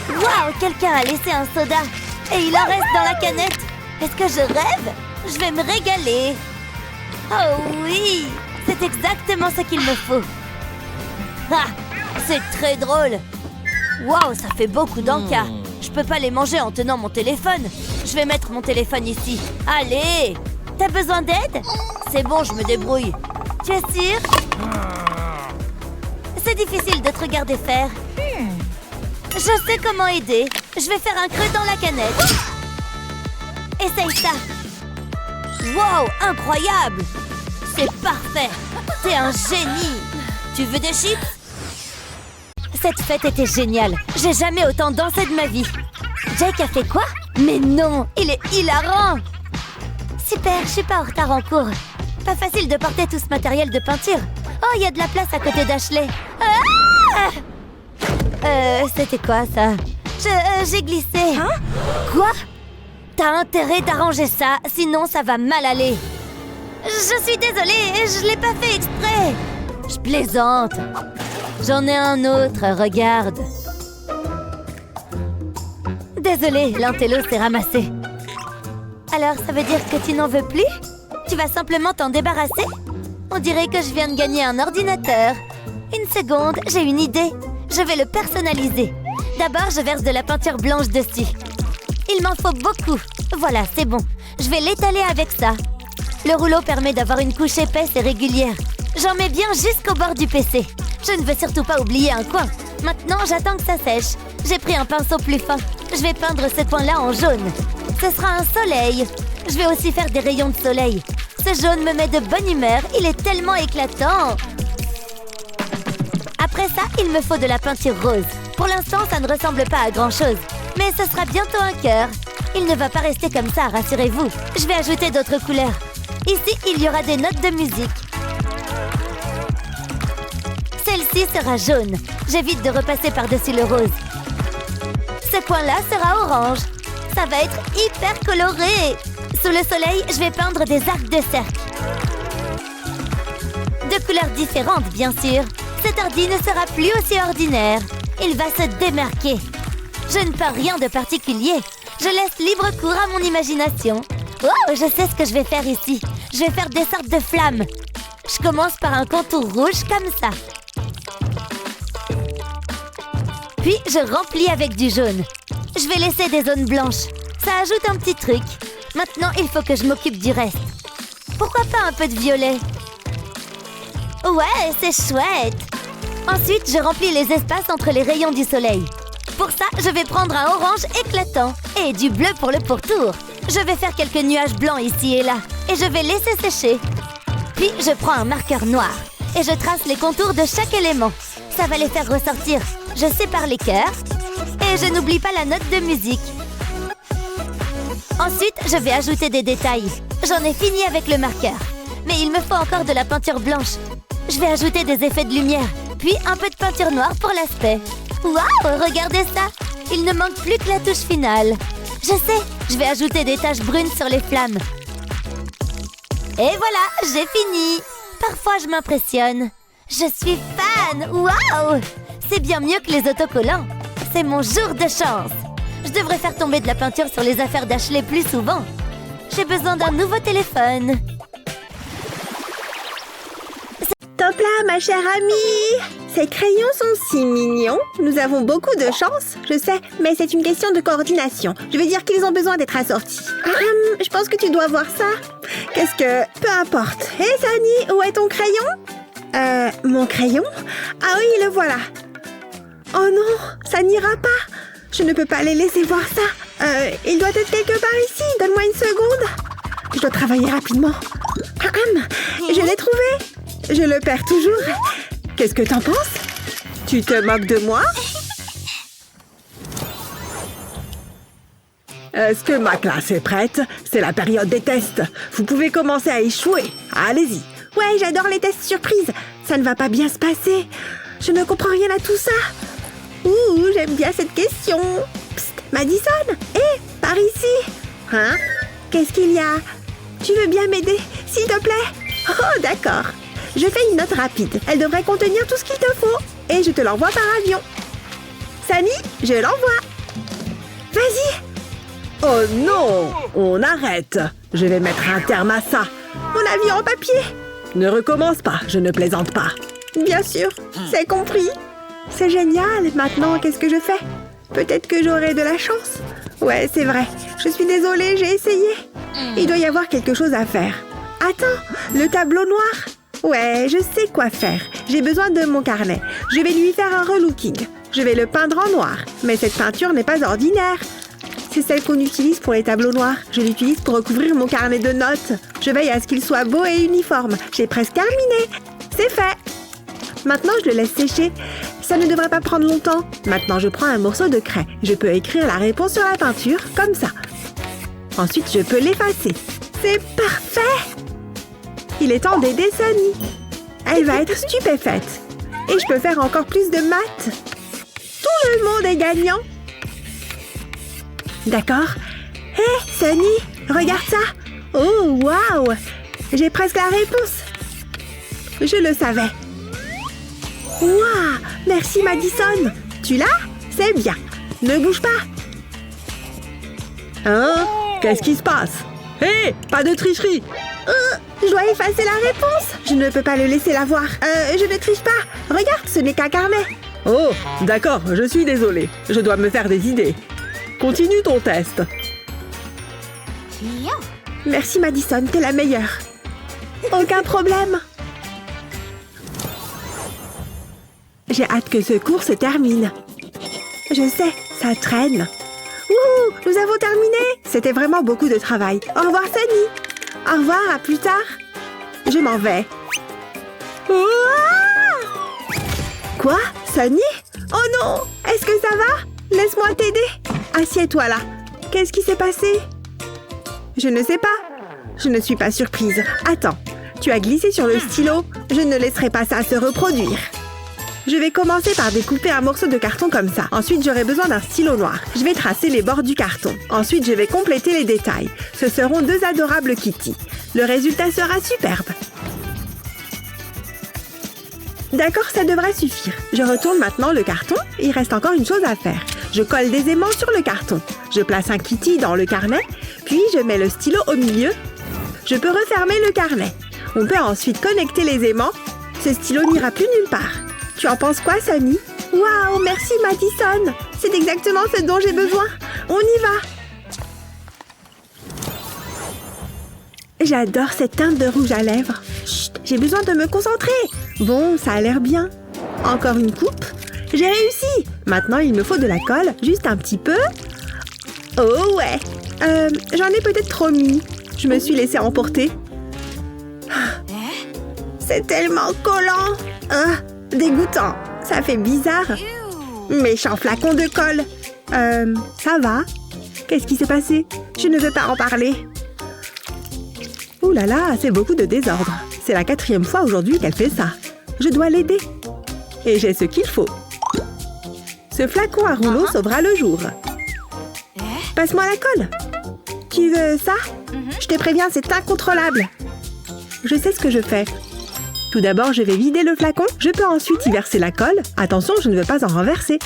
Waouh, quelqu'un a laissé un soda. Et il en reste dans la canette. Est-ce que je rêve? Je vais me régaler. Oh oui, c'est exactement ce qu'il me faut. Ah, c'est très drôle. Waouh, ça fait beaucoup d'encas. Je peux pas les manger en tenant mon téléphone. Je vais mettre mon téléphone ici. Allez! T'as besoin d'aide? C'est bon, je me débrouille. Tu es sûr? C'est difficile de te regarder faire. Je sais comment aider. Je vais faire un creux dans la canette. Essaye ça. Wow, incroyable! C'est parfait. T'es un génie. Tu veux des chips? Cette fête était géniale. J'ai jamais autant dansé de ma vie. Jake a fait quoi? Mais non, il est hilarant. Super, je suis pas en retard en cours. Pas facile de porter tout ce matériel de peinture. Oh, il y a de la place à côté d'Ashley. C'était quoi ça? J'ai glissé. Hein? Quoi? T'as intérêt d'arranger ça, sinon ça va mal aller. Je suis désolée, je l'ai pas fait exprès. Je plaisante. J'en ai un autre, regarde. Désolée, l'intello s'est ramassé. Alors, ça veut dire que tu n'en veux plus? Tu vas simplement t'en débarrasser? On dirait que je viens de gagner un ordinateur. Une seconde, j'ai une idée. Je vais le personnaliser. D'abord, je verse de la peinture blanche dessus. Il m'en faut beaucoup. Voilà, c'est bon. Je vais l'étaler avec ça. Le rouleau permet d'avoir une couche épaisse et régulière. J'en mets bien jusqu'au bord du PC. Je ne veux surtout pas oublier un coin. Maintenant, j'attends que ça sèche. J'ai pris un pinceau plus fin. Je vais peindre ce coin-là en jaune. Ce sera un soleil. Je vais aussi faire des rayons de soleil. Ce jaune me met de bonne humeur. Il est tellement éclatant. Après ça, il me faut de la peinture rose. Pour l'instant, ça ne ressemble pas à grand-chose. Mais ce sera bientôt un cœur. Il ne va pas rester comme ça, rassurez-vous. Je vais ajouter d'autres couleurs. Ici, il y aura des notes de musique. Celle-ci sera jaune. J'évite de repasser par-dessus le rose. Ce coin-là sera orange. Ça va être hyper coloré. Sous le soleil, je vais peindre des arcs de cercle. De couleurs différentes, bien sûr. Cet ordi ne sera plus aussi ordinaire. Il va se démarquer. Je ne peins rien de particulier. Je laisse libre cours à mon imagination. Oh, je sais ce que je vais faire ici. Je vais faire des sortes de flammes. Je commence par un contour rouge comme ça. Puis, je remplis avec du jaune. Je vais laisser des zones blanches. Ça ajoute un petit truc. Maintenant, il faut que je m'occupe du reste. Pourquoi pas un peu de violet? Ouais, c'est chouette. Ensuite, je remplis les espaces entre les rayons du soleil. Pour ça, je vais prendre un orange éclatant et du bleu pour le pourtour. Je vais faire quelques nuages blancs ici et là et je vais laisser sécher. Puis, je prends un marqueur noir et je trace les contours de chaque élément. Ça va les faire ressortir. Je sépare les cœurs et je n'oublie pas la note de musique. Ensuite, je vais ajouter des détails. J'en ai fini avec le marqueur. Mais il me faut encore de la peinture blanche. Je vais ajouter des effets de lumière, puis un peu de peinture noire pour l'aspect. Waouh, regardez ça! Il ne manque plus que la touche finale. Je sais, je vais ajouter des taches brunes sur les flammes. Et voilà, j'ai fini. Parfois, je m'impressionne. Je suis fan! Waouh! C'est bien mieux que les autocollants. C'est mon jour de chance. Je devrais faire tomber de la peinture sur les affaires d'Ashley plus souvent. J'ai besoin d'un nouveau téléphone. Top là, ma chère amie! Ces crayons sont si mignons. Nous avons beaucoup de chance, je sais, mais c'est une question de coordination. Je veux dire qu'ils ont besoin d'être assortis. Je pense que tu dois voir ça. Qu'est-ce que... Peu importe. Hé, Sunny, où est ton crayon? Mon crayon? Ah oui, le voilà. Oh non, ça n'ira pas. Je ne peux pas les laisser voir ça. Il doit être quelque part ici. Donne-moi une seconde. Je dois travailler rapidement. Je l'ai trouvé. Je le perds toujours. Qu'est-ce que t'en penses? Tu te moques de moi? Est-ce que ma classe est prête? C'est la période des tests. Vous pouvez commencer à échouer. Allez-y. Ouais, j'adore les tests surprises. Ça ne va pas bien se passer. Je ne comprends rien à tout ça. Ouh, j'aime bien cette question. Psst, Madison. Hé, par ici. Hein? Qu'est-ce qu'il y a? Tu veux bien m'aider, s'il te plaît? Oh, d'accord. Je fais une note rapide. Elle devrait contenir tout ce qu'il te faut. Et je te l'envoie par avion. Sunny, je l'envoie. Vas-y. Oh non! On arrête. Je vais mettre un terme à ça. Mon avion en papier. Ne recommence pas, je ne plaisante pas. Bien sûr, c'est compris. C'est génial. Maintenant, qu'est-ce que je fais? Peut-être que j'aurai de la chance. Ouais, c'est vrai. Je suis désolée, j'ai essayé. Il doit y avoir quelque chose à faire. Attends, le tableau noir. Ouais, je sais quoi faire. J'ai besoin de mon carnet. Je vais lui faire un relooking. Je vais le peindre en noir. Mais cette peinture n'est pas ordinaire. C'est celle qu'on utilise pour les tableaux noirs. Je l'utilise pour recouvrir mon carnet de notes. Je veille à ce qu'il soit beau et uniforme. J'ai presque terminé. C'est fait. Maintenant, je le laisse sécher. Ça ne devrait pas prendre longtemps. Maintenant, je prends un morceau de craie. Je peux écrire la réponse sur la peinture, comme ça. Ensuite, je peux l'effacer. C'est parfait! Il est temps d'aider Sunny. Elle va être stupéfaite. Et je peux faire encore plus de maths. Tout le monde est gagnant. D'accord. Hé, Sunny, regarde ça. Oh, waouh! J'ai presque la réponse. Je le savais. Waouh! Merci, Madison. Tu l'as? C'est bien. Ne bouge pas. Hein? Qu'est-ce qui se passe? Hé, pas de tricherie! Je dois effacer la réponse. Je ne peux pas le laisser la voir. Je ne triche pas. Regarde, ce n'est qu'un carnet. Oh, d'accord, je suis désolée. Je dois me faire des idées. Continue ton test. Merci, Madison, t'es la meilleure. Aucun problème. J'ai hâte que ce cours se termine. Je sais, ça traîne. Wouhou, nous avons terminé. C'était vraiment beaucoup de travail. Au revoir, Sunny. Au revoir, à plus tard. Je m'en vais. Ouah! Quoi, Sunny? Oh non, est-ce que ça va? Laisse-moi t'aider. Assieds-toi là. Qu'est-ce qui s'est passé? Je ne sais pas. Je ne suis pas surprise. Attends, tu as glissé sur le stylo. Je ne laisserai pas ça se reproduire. Je vais commencer par découper un morceau de carton comme ça. Ensuite, j'aurai besoin d'un stylo noir. Je vais tracer les bords du carton. Ensuite, je vais compléter les détails. Ce seront deux adorables Kitty. Le résultat sera superbe. D'accord, ça devrait suffire. Je retourne maintenant le carton. Il reste encore une chose à faire. Je colle des aimants sur le carton. Je place un Kitty dans le carnet. Puis, je mets le stylo au milieu. Je peux refermer le carnet. On peut ensuite connecter les aimants. Ce stylo n'ira plus nulle part. Tu en penses quoi, Sunny? Waouh, merci, Madison. C'est exactement ce dont j'ai besoin. On y va. J'adore cette teinte de rouge à lèvres. Chut, j'ai besoin de me concentrer. Bon, ça a l'air bien. Encore une coupe. J'ai réussi. Maintenant, il me faut de la colle, juste un petit peu. Oh ouais. J'en ai peut-être trop mis. Je me suis laissée emporter. C'est tellement collant. Dégoûtant. Ça fait bizarre. Méchant flacon de colle. Ça va? Qu'est-ce qui s'est passé? Je ne veux pas en parler. Ouh là là, c'est beaucoup de désordre. C'est la 4e fois aujourd'hui qu'elle fait ça. Je dois l'aider. Et j'ai ce qu'il faut. Ce flacon à rouleau sauvera le jour. Passe-moi la colle. Tu veux ça? Je te préviens, c'est incontrôlable. Je sais ce que je fais. Tout d'abord, je vais vider le flacon. Je peux ensuite y verser la colle. Attention, je ne veux pas en renverser.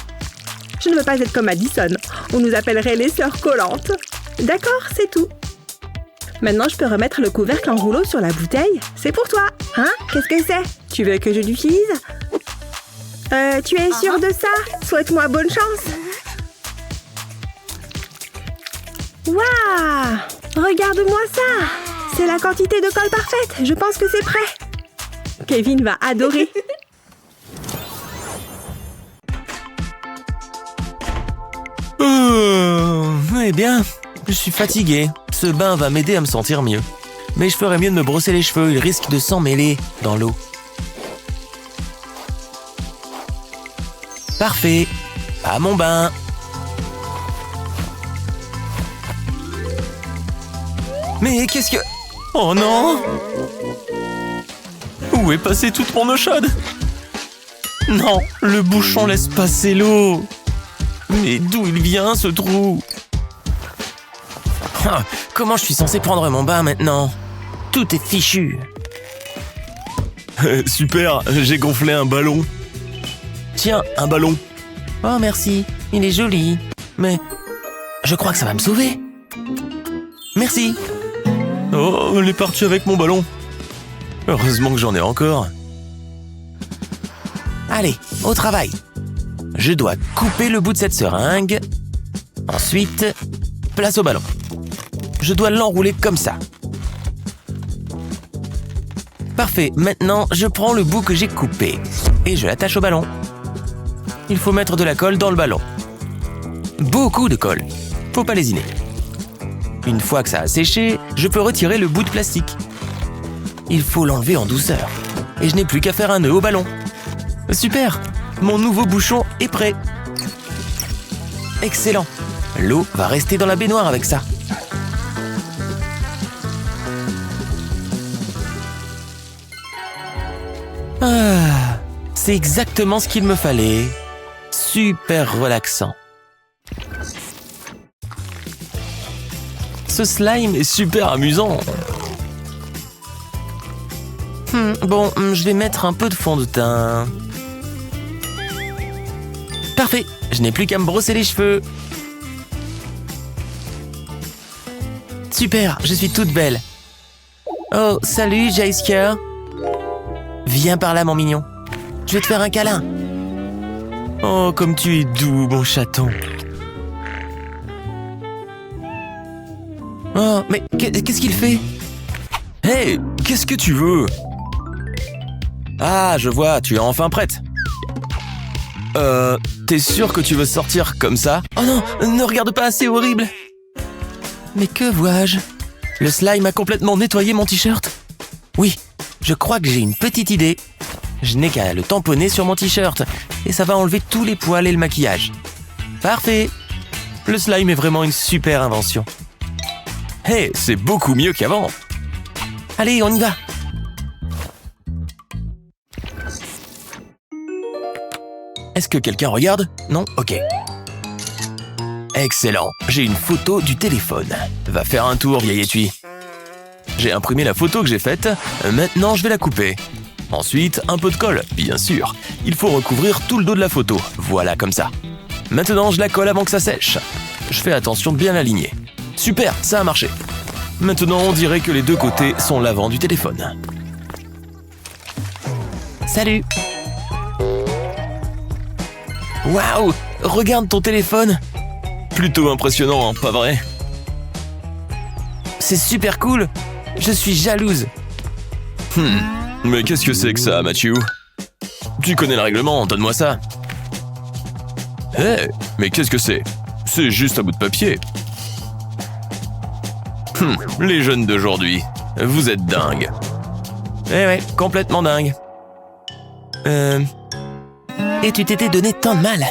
Je ne veux pas être comme Madison. On nous appellerait les sœurs collantes. D'accord, c'est tout. Maintenant, je peux remettre le couvercle en rouleau sur la bouteille. C'est pour toi. Hein? Qu'est-ce que c'est? Tu veux que je l'utilise? Tu es sûre de ça? Souhaite-moi bonne chance. Waouh! Regarde-moi ça! C'est la quantité de colle parfaite. Je pense que c'est prêt. Kevin va adorer. Eh bien, je suis fatigué. Ce bain va m'aider à me sentir mieux. Mais je ferais mieux de me brosser les cheveux, ils risquent de s'emmêler dans l'eau. Parfait. À mon bain. Mais qu'est-ce que... Oh non! Où est passée toute mon eau chaude? Non, le bouchon laisse passer l'eau. Mais d'où il vient ce trou? Ah, comment je suis censé prendre mon bain maintenant? Tout est fichu. Super, j'ai gonflé un ballon. Tiens, un ballon. Oh merci, il est joli. Mais je crois que ça va me sauver. Merci. Oh, elle est partie avec mon ballon. Heureusement que j'en ai encore. Allez, au travail. Je dois couper le bout de cette seringue. Ensuite, place au ballon. Je dois l'enrouler comme ça. Parfait, maintenant je prends le bout que j'ai coupé et je l'attache au ballon. Il faut mettre de la colle dans le ballon. Beaucoup de colle, faut pas lésiner. Une fois que ça a séché, je peux retirer le bout de plastique. Il faut l'enlever en douceur. Et je n'ai plus qu'à faire un nœud au ballon. Super, mon nouveau bouchon est prêt. Excellent, l'eau va rester dans la baignoire avec ça. Ah, c'est exactement ce qu'il me fallait. Super relaxant. Ce slime est super amusant. Bon, je vais mettre un peu de fond de teint. Parfait, je n'ai plus qu'à me brosser les cheveux. Super, je suis toute belle. Oh, salut, Jaisker. Viens par là, mon mignon. Je vais te faire un câlin. Oh, comme tu es doux, mon chaton. Oh, mais qu'est-ce qu'il fait? Hey, qu'est-ce que tu veux? Ah, je vois, tu es enfin prête. T'es sûr que tu veux sortir comme ça? Oh non, ne regarde pas, c'est horrible. Mais que vois-je? Le slime a complètement nettoyé mon t-shirt. Oui, je crois que j'ai une petite idée. Je n'ai qu'à le tamponner sur mon t-shirt et ça va enlever tous les poils et le maquillage. Parfait. Le slime est vraiment une super invention. Hey, c'est beaucoup mieux qu'avant. Allez, on y va. Est-ce que quelqu'un regarde? Non? Ok. Excellent, j'ai une photo du téléphone. Va faire un tour, vieille étui. J'ai imprimé la photo que j'ai faite, maintenant je vais la couper. Ensuite, un peu de colle, bien sûr. Il faut recouvrir tout le dos de la photo, voilà comme ça. Maintenant, je la colle avant que ça sèche. Je fais attention de bien l'aligner. Super, ça a marché. Maintenant, on dirait que les deux côtés sont l'avant du téléphone. Salut! Waouh! Regarde ton téléphone! Plutôt impressionnant, hein, pas vrai? C'est super cool! Je suis jalouse! Mais qu'est-ce que c'est que ça, Matthew? Tu connais le règlement, donne-moi ça! Hé! Mais qu'est-ce que c'est? C'est juste un bout de papier! Les jeunes d'aujourd'hui, vous êtes dingues! Eh ouais, complètement dingue! Et tu t'étais donné tant de mal!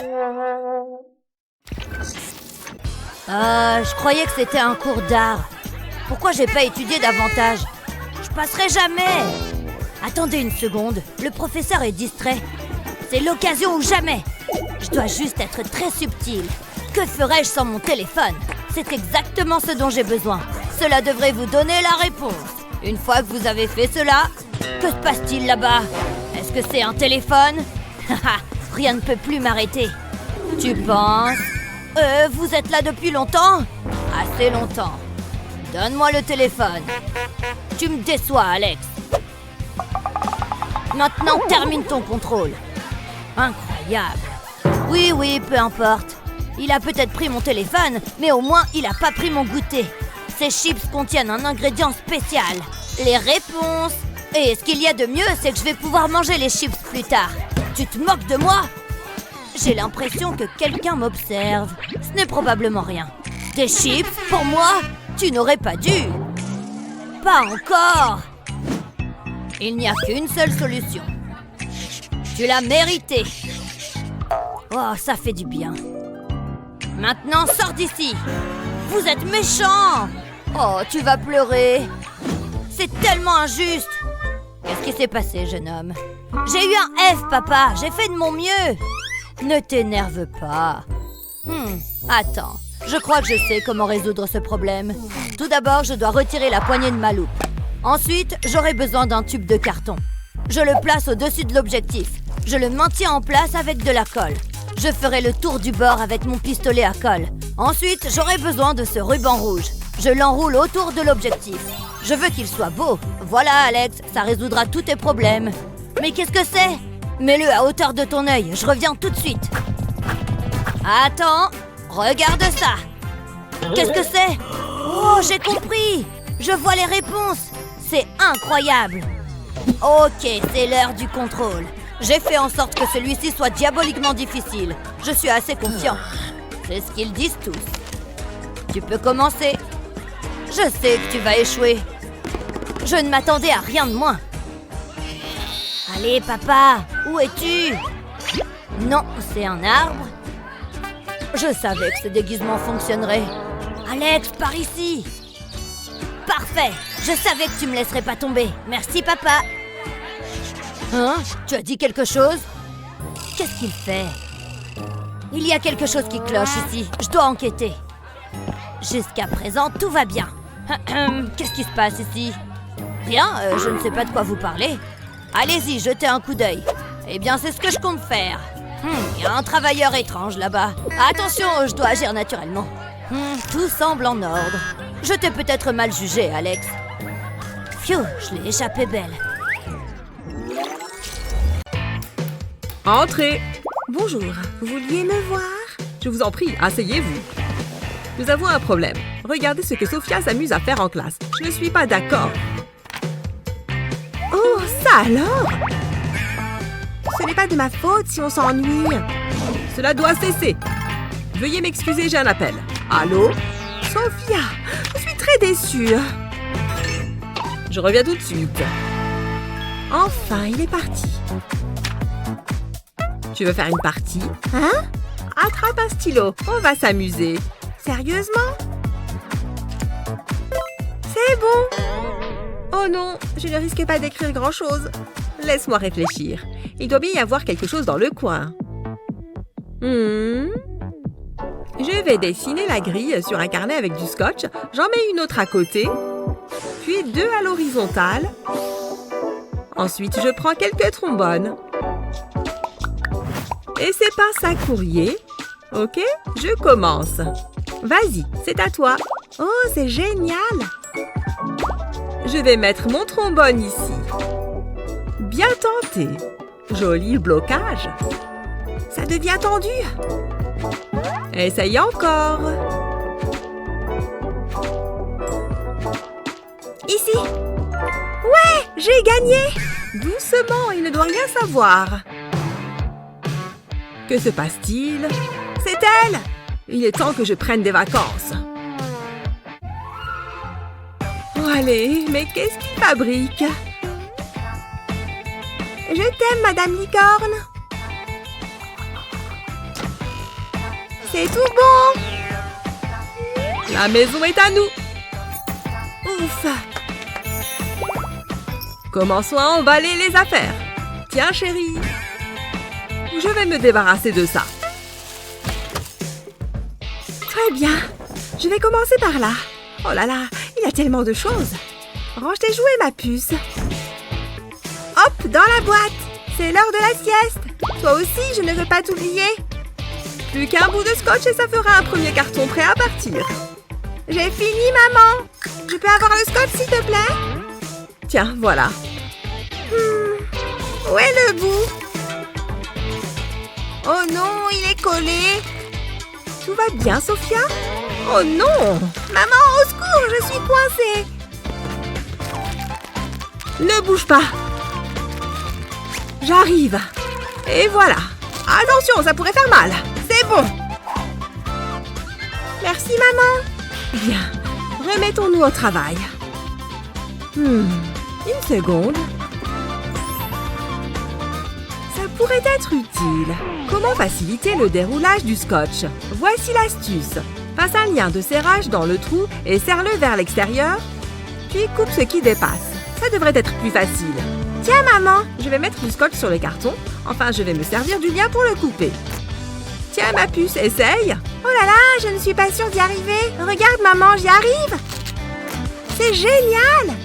Je croyais que c'était un cours d'art. Pourquoi j'ai pas étudié davantage? Je passerai jamais! Attendez une seconde, le professeur est distrait. C'est l'occasion ou jamais! Je dois juste être très subtil. Que ferais-je sans mon téléphone? C'est exactement ce dont j'ai besoin. Cela devrait vous donner la réponse. Une fois que vous avez fait cela, que se passe-t-il là-bas? Est-ce que c'est un téléphone? Rien ne peut plus m'arrêter. Tu penses? Vous êtes là depuis longtemps? Assez longtemps. Donne-moi le téléphone. Tu me déçois, Alex. Maintenant, termine ton contrôle. Incroyable. Oui, peu importe. Il a peut-être pris mon téléphone, mais au moins, il a pas pris mon goûter. Ces chips contiennent un ingrédient spécial. Les réponses. Et ce qu'il y a de mieux, c'est que je vais pouvoir manger les chips plus tard. Tu te moques de moi? J'ai l'impression que quelqu'un m'observe. Ce n'est probablement rien. Des chips pour moi? Tu n'aurais pas dû. Pas encore. Il n'y a qu'une seule solution. Tu l'as mérité. Oh, ça fait du bien. Maintenant, sors d'ici. Vous êtes méchants. Oh, tu vas pleurer. C'est tellement injuste. Qu'est-ce qui s'est passé, jeune homme? J'ai eu un F, papa. J'ai fait de mon mieux. Ne t'énerve pas. Attends. Je crois que je sais comment résoudre ce problème. Tout d'abord, je dois retirer la poignée de ma loupe. Ensuite, j'aurai besoin d'un tube de carton. Je le place au-dessus de l'objectif. Je le maintiens en place avec de la colle. Je ferai le tour du bord avec mon pistolet à colle. Ensuite, j'aurai besoin de ce ruban rouge. Je l'enroule autour de l'objectif. Je veux qu'il soit beau. Voilà, Alex, ça résoudra tous tes problèmes. Mais qu'est-ce que c'est? Mets-le à hauteur de ton œil. Je reviens tout de suite. Attends. Regarde ça. Qu'est-ce que c'est? Oh, j'ai compris. Je vois les réponses. C'est incroyable. Ok, c'est l'heure du contrôle. J'ai fait en sorte que celui-ci soit diaboliquement difficile. Je suis assez confiant. C'est ce qu'ils disent tous. Tu peux commencer. Je sais que tu vas échouer. Je ne m'attendais à rien de moins. Allez, papa, où es-tu? Non, c'est un arbre. Je savais que ce déguisement fonctionnerait. Alex, par ici. Parfait. Je savais que tu me laisserais pas tomber. Merci, papa. Hein? Tu as dit quelque chose? Qu'est-ce qu'il fait? Il y a quelque chose qui cloche ici. Je dois enquêter. Jusqu'à présent, tout va bien. Qu'est-ce qui se passe ici? Rien, je ne sais pas de quoi vous parlez. Allez-y, jetez un coup d'œil. Eh bien, c'est ce que je compte faire. Il y a un travailleur étrange là-bas. Attention, je dois agir naturellement. Tout semble en ordre. Je t'ai peut-être mal jugé, Alex. Phew, je l'ai échappé belle. Entrez. Bonjour, vous vouliez me voir? Je vous en prie, asseyez-vous. Nous avons un problème. Regardez ce que Sophia s'amuse à faire en classe. Je ne suis pas d'accord. Oh, ça alors? Ce n'est pas de ma faute si on s'ennuie. Cela doit cesser. Veuillez m'excuser, j'ai un appel. Allô? Sophia, je suis très déçue. Je reviens tout de suite. Enfin, il est parti. Tu veux faire une partie? Hein? Attrape un stylo, on va s'amuser. Sérieusement? C'est bon. Oh non, je ne risque pas d'écrire grand-chose. Laisse-moi réfléchir. Il doit bien y avoir quelque chose dans le coin. Je vais dessiner la grille sur un carnet avec du scotch. J'en mets une autre à côté. Puis deux à l'horizontale. Ensuite, je prends quelques trombones. Et ces pinces à courrier. Ok, je commence. Vas-y, c'est à toi. Oh, c'est génial. Je vais mettre mon trombone ici. Bien tenté. Joli blocage. Ça devient tendu. Essaye encore. Ici. Ouais, j'ai gagné. Doucement, il ne doit rien savoir. Que se passe-t-il? C'est elle! Il est temps que je prenne des vacances. Oh, allez, mais qu'est-ce qu'il fabrique? Je t'aime, Madame Licorne. C'est tout bon. La maison est à nous. Ouf. Commençons à emballer les affaires. Tiens, chérie. Je vais me débarrasser de ça. Très bien. Je vais commencer par là. Oh là là, il y a tellement de choses. Range tes jouets, ma puce. Hop, dans la boîte. C'est l'heure de la sieste. Toi aussi, je ne veux pas t'oublier. Plus qu'un bout de scotch et ça fera un premier carton prêt à partir. J'ai fini, maman. Je peux avoir le scotch, s'il te plaît? Tiens, voilà. Où est le bout? Oh non, il est collé. Tout va bien, Sophia? Oh non! Maman, au secours, je suis coincée. Ne bouge pas. J'arrive. Et voilà. Attention, ça pourrait faire mal. C'est bon. Merci, maman. Bien. Remettons-nous au travail. Une seconde. Ça pourrait être utile. Comment faciliter le déroulage du scotch? Voici l'astuce. Passe un lien de serrage dans le trou et serre-le vers l'extérieur, puis coupe ce qui dépasse. Ça devrait être plus facile. Tiens, maman, je vais mettre du scotch sur le carton. Enfin, je vais me servir du lien pour le couper. Tiens, ma puce, essaye. Oh là là, je ne suis pas sûre d'y arriver. Regarde, maman, j'y arrive. C'est génial.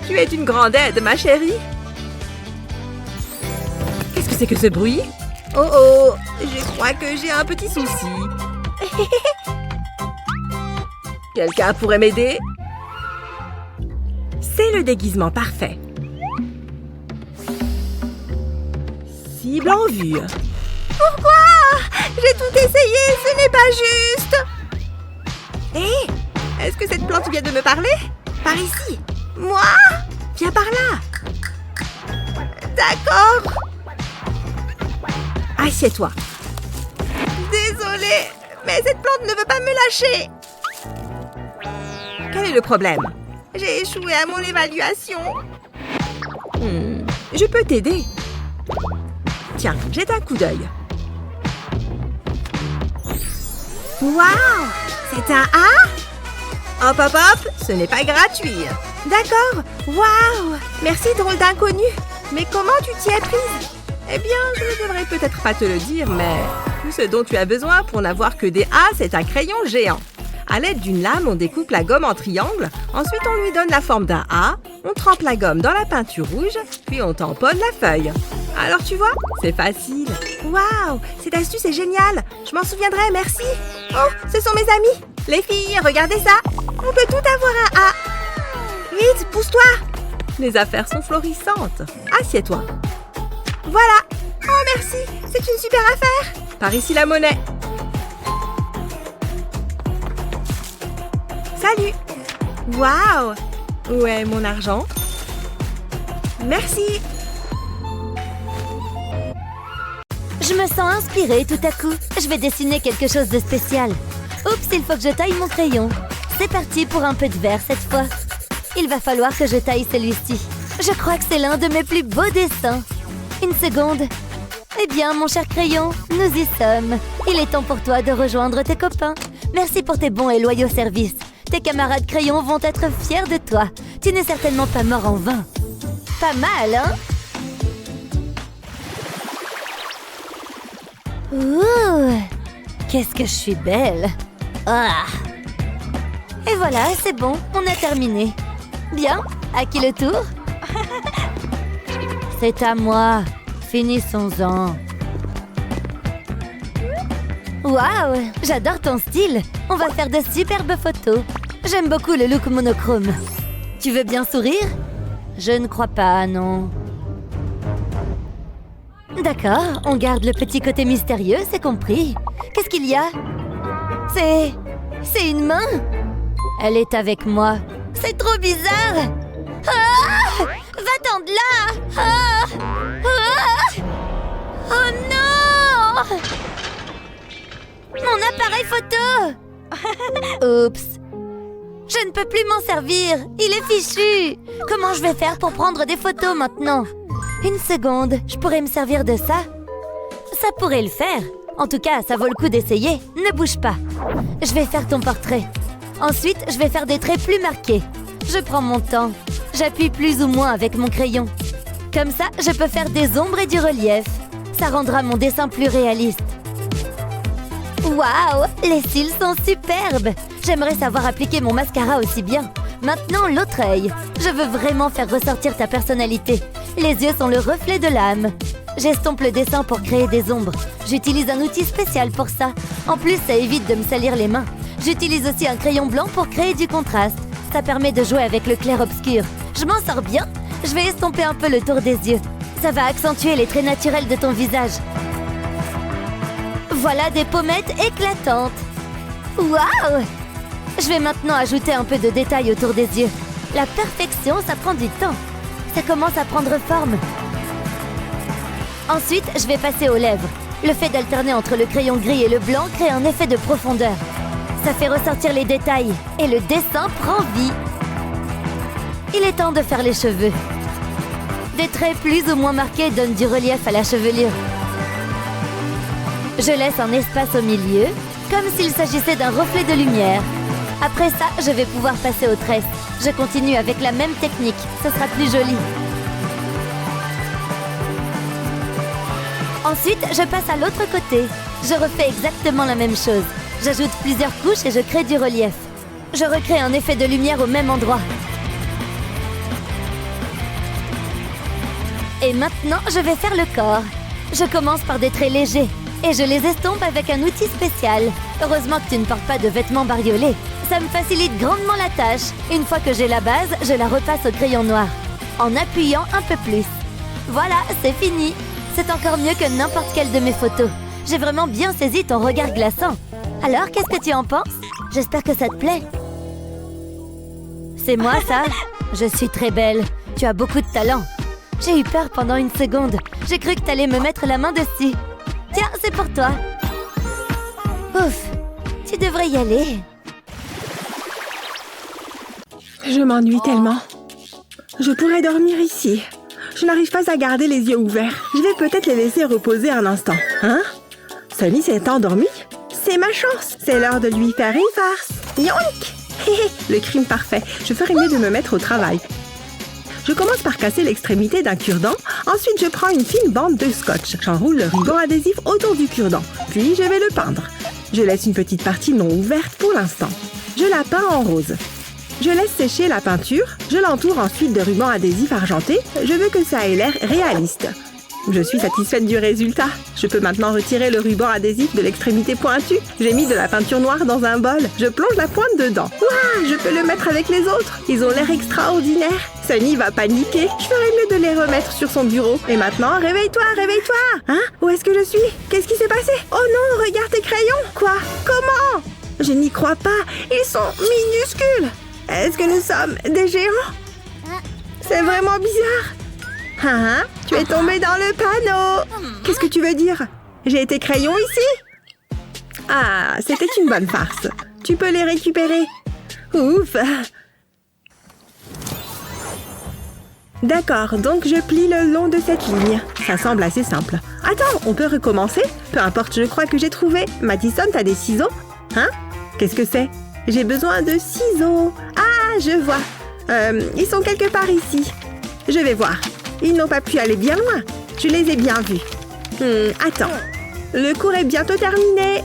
Tu es une grande aide, ma chérie. Qu'est-ce que c'est que ce bruit? Oh oh, je crois que j'ai un petit souci. Quelqu'un pourrait m'aider? C'est le déguisement parfait. Cible en vue. Pourquoi? J'ai tout essayé, ce n'est pas juste. Hé, est-ce que cette plante vient de me parler? Par ici. Moi? Viens par là. D'accord. Assieds-toi. Désolée, mais cette plante ne veut pas me lâcher. Quel est le problème? J'ai échoué à mon évaluation. Je peux t'aider. Tiens, jette un coup d'œil. Waouh! C'est un A? Hop, hop, hop, ce n'est pas gratuit. D'accord. Waouh! Merci, drôle d'inconnu. Mais comment tu t'y es prise? Eh bien, je ne devrais peut-être pas te le dire, mais tout ce dont tu as besoin pour n'avoir que des A, c'est un crayon géant. À l'aide d'une lame, on découpe la gomme en triangle. Ensuite, on lui donne la forme d'un A. On trempe la gomme dans la peinture rouge, puis on tamponne la feuille. Alors, tu vois, c'est facile. Waouh! Cette astuce est géniale. Je m'en souviendrai, merci. Oh, ce sont mes amis. Les filles, regardez ça. On peut tout avoir un A. Vite, pousse-toi. Les affaires sont florissantes. Assieds-toi. Voilà. Oh, merci. C'est une super affaire. Par ici la monnaie. Salut. Waouh. Où est mon argent? Merci. Je me sens inspirée tout à coup. Je vais dessiner quelque chose de spécial. Oups, il faut que je taille mon crayon. C'est parti pour un peu de vert cette fois. Il va falloir que je taille celui-ci. Je crois que c'est l'un de mes plus beaux dessins. Une seconde. Eh bien, mon cher crayon, nous y sommes. Il est temps pour toi de rejoindre tes copains. Merci pour tes bons et loyaux services. Tes camarades crayons vont être fiers de toi. Tu n'es certainement pas mort en vain. Pas mal, hein? Ouh! Qu'est-ce que je suis belle! Ah! Et voilà, c'est bon, on a terminé. Bien, à qui le tour? C'est à moi. Finissons-en. Waouh! J'adore ton style. On va faire de superbes photos. J'aime beaucoup le look monochrome. Tu veux bien sourire? Je ne crois pas, non. D'accord, on garde le petit côté mystérieux, c'est compris. Qu'est-ce qu'il y a? C'est une main? Elle est avec moi. C'est trop bizarre! Ah! Va-t'en de là! Ah! Ah! Oh non! Mon appareil photo! Oups! Je ne peux plus m'en servir! Il est fichu! Comment je vais faire pour prendre des photos maintenant? Une seconde, je pourrais me servir de ça? Ça pourrait le faire. En tout cas, ça vaut le coup d'essayer. Ne bouge pas. Je vais faire ton portrait. Ensuite, je vais faire des traits plus marqués. Je prends mon temps. J'appuie plus ou moins avec mon crayon. Comme ça, je peux faire des ombres et du relief. Ça rendra mon dessin plus réaliste. Waouh! Les cils sont superbes! J'aimerais savoir appliquer mon mascara aussi bien. Maintenant, l'autre œil. Je veux vraiment faire ressortir ta personnalité. Les yeux sont le reflet de l'âme. J'estompe le dessin pour créer des ombres. J'utilise un outil spécial pour ça. En plus, ça évite de me salir les mains. J'utilise aussi un crayon blanc pour créer du contraste. Ça permet de jouer avec le clair-obscur. Je m'en sors bien. Je vais estomper un peu le tour des yeux. Ça va accentuer les traits naturels de ton visage. Voilà des pommettes éclatantes. Waouh! Je vais maintenant ajouter un peu de détail autour des yeux. La perfection, ça prend du temps. Ça commence à prendre forme. Ensuite, je vais passer aux lèvres. Le fait d'alterner entre le crayon gris et le blanc crée un effet de profondeur. Ça fait ressortir les détails et le dessin prend vie. Il est temps de faire les cheveux. Des traits plus ou moins marqués donnent du relief à la chevelure. Je laisse un espace au milieu. comme s'il s'agissait d'un reflet de lumière. Après ça, je vais pouvoir passer aux tresses. Je continue avec la même technique, ce sera plus joli. Ensuite, je passe à l'autre côté. Je refais exactement la même chose. J'ajoute plusieurs couches et je crée du relief. Je recrée un effet de lumière au même endroit. Et maintenant, je vais faire le corps. Je commence par des traits légers et je les estompe avec un outil spécial. Heureusement que tu ne portes pas de vêtements bariolés. Ça me facilite grandement la tâche. Une fois que j'ai la base, je la repasse au crayon noir, en appuyant un peu plus. Voilà, c'est fini. C'est encore mieux que n'importe quelle de mes photos. J'ai vraiment bien saisi ton regard glaçant. Alors, qu'est-ce que tu en penses? J'espère que ça te plaît. C'est moi, ça? Je suis très belle. Tu as beaucoup de talent. J'ai eu peur pendant une seconde. J'ai cru que t'allais me mettre la main dessus. Tiens, c'est pour toi. Ouf, tu devrais y aller. Je m'ennuie tellement. Je pourrais dormir ici. Je n'arrive pas à garder les yeux ouverts. Je vais peut-être les laisser reposer un instant. Hein? Sunny s'est endormi? C'est ma chance. C'est l'heure de lui faire une farce. Yoink! Le crime parfait. Je ferais mieux de me mettre au travail. Je commence par casser l'extrémité d'un cure-dent. Ensuite, je prends une fine bande de scotch. J'enroule le ruban adhésif autour du cure-dent. Puis, je vais le peindre. Je laisse une petite partie non ouverte pour l'instant. Je la peins en rose. Je laisse sécher la peinture. Je l'entoure ensuite de ruban adhésif argenté. Je veux que ça ait l'air réaliste. Je suis satisfaite du résultat. Je peux maintenant retirer le ruban adhésif de l'extrémité pointue. J'ai mis de la peinture noire dans un bol. Je plonge la pointe dedans. Ouah, je peux le mettre avec les autres. Ils ont l'air extraordinaires. Sunny va paniquer. Je ferais mieux de les remettre sur son bureau. Et maintenant, réveille-toi, réveille-toi. Hein? Où est-ce que je suis? Qu'est-ce qui s'est passé? Oh non, regarde tes crayons. Quoi? Comment? Je n'y crois pas. Ils sont minuscules. Est-ce que nous sommes des géants? C'est vraiment bizarre. Hein? Tu es tombé dans le panneau. Qu'est-ce que tu veux dire? J'ai été crayon ici? Ah, c'était une bonne farce. Tu peux les récupérer. Ouf. D'accord, donc je plie le long de cette ligne. Ça semble assez simple. Attends, on peut recommencer? Peu importe, je crois que j'ai trouvé. Madison, t'as des ciseaux? Hein? Qu'est-ce que c'est? J'ai besoin de ciseaux. Ah, je vois. Ils sont quelque part ici. Je vais voir. Ils n'ont pas pu aller bien loin. Je les ai bien vus. Attends. Le cours est bientôt terminé.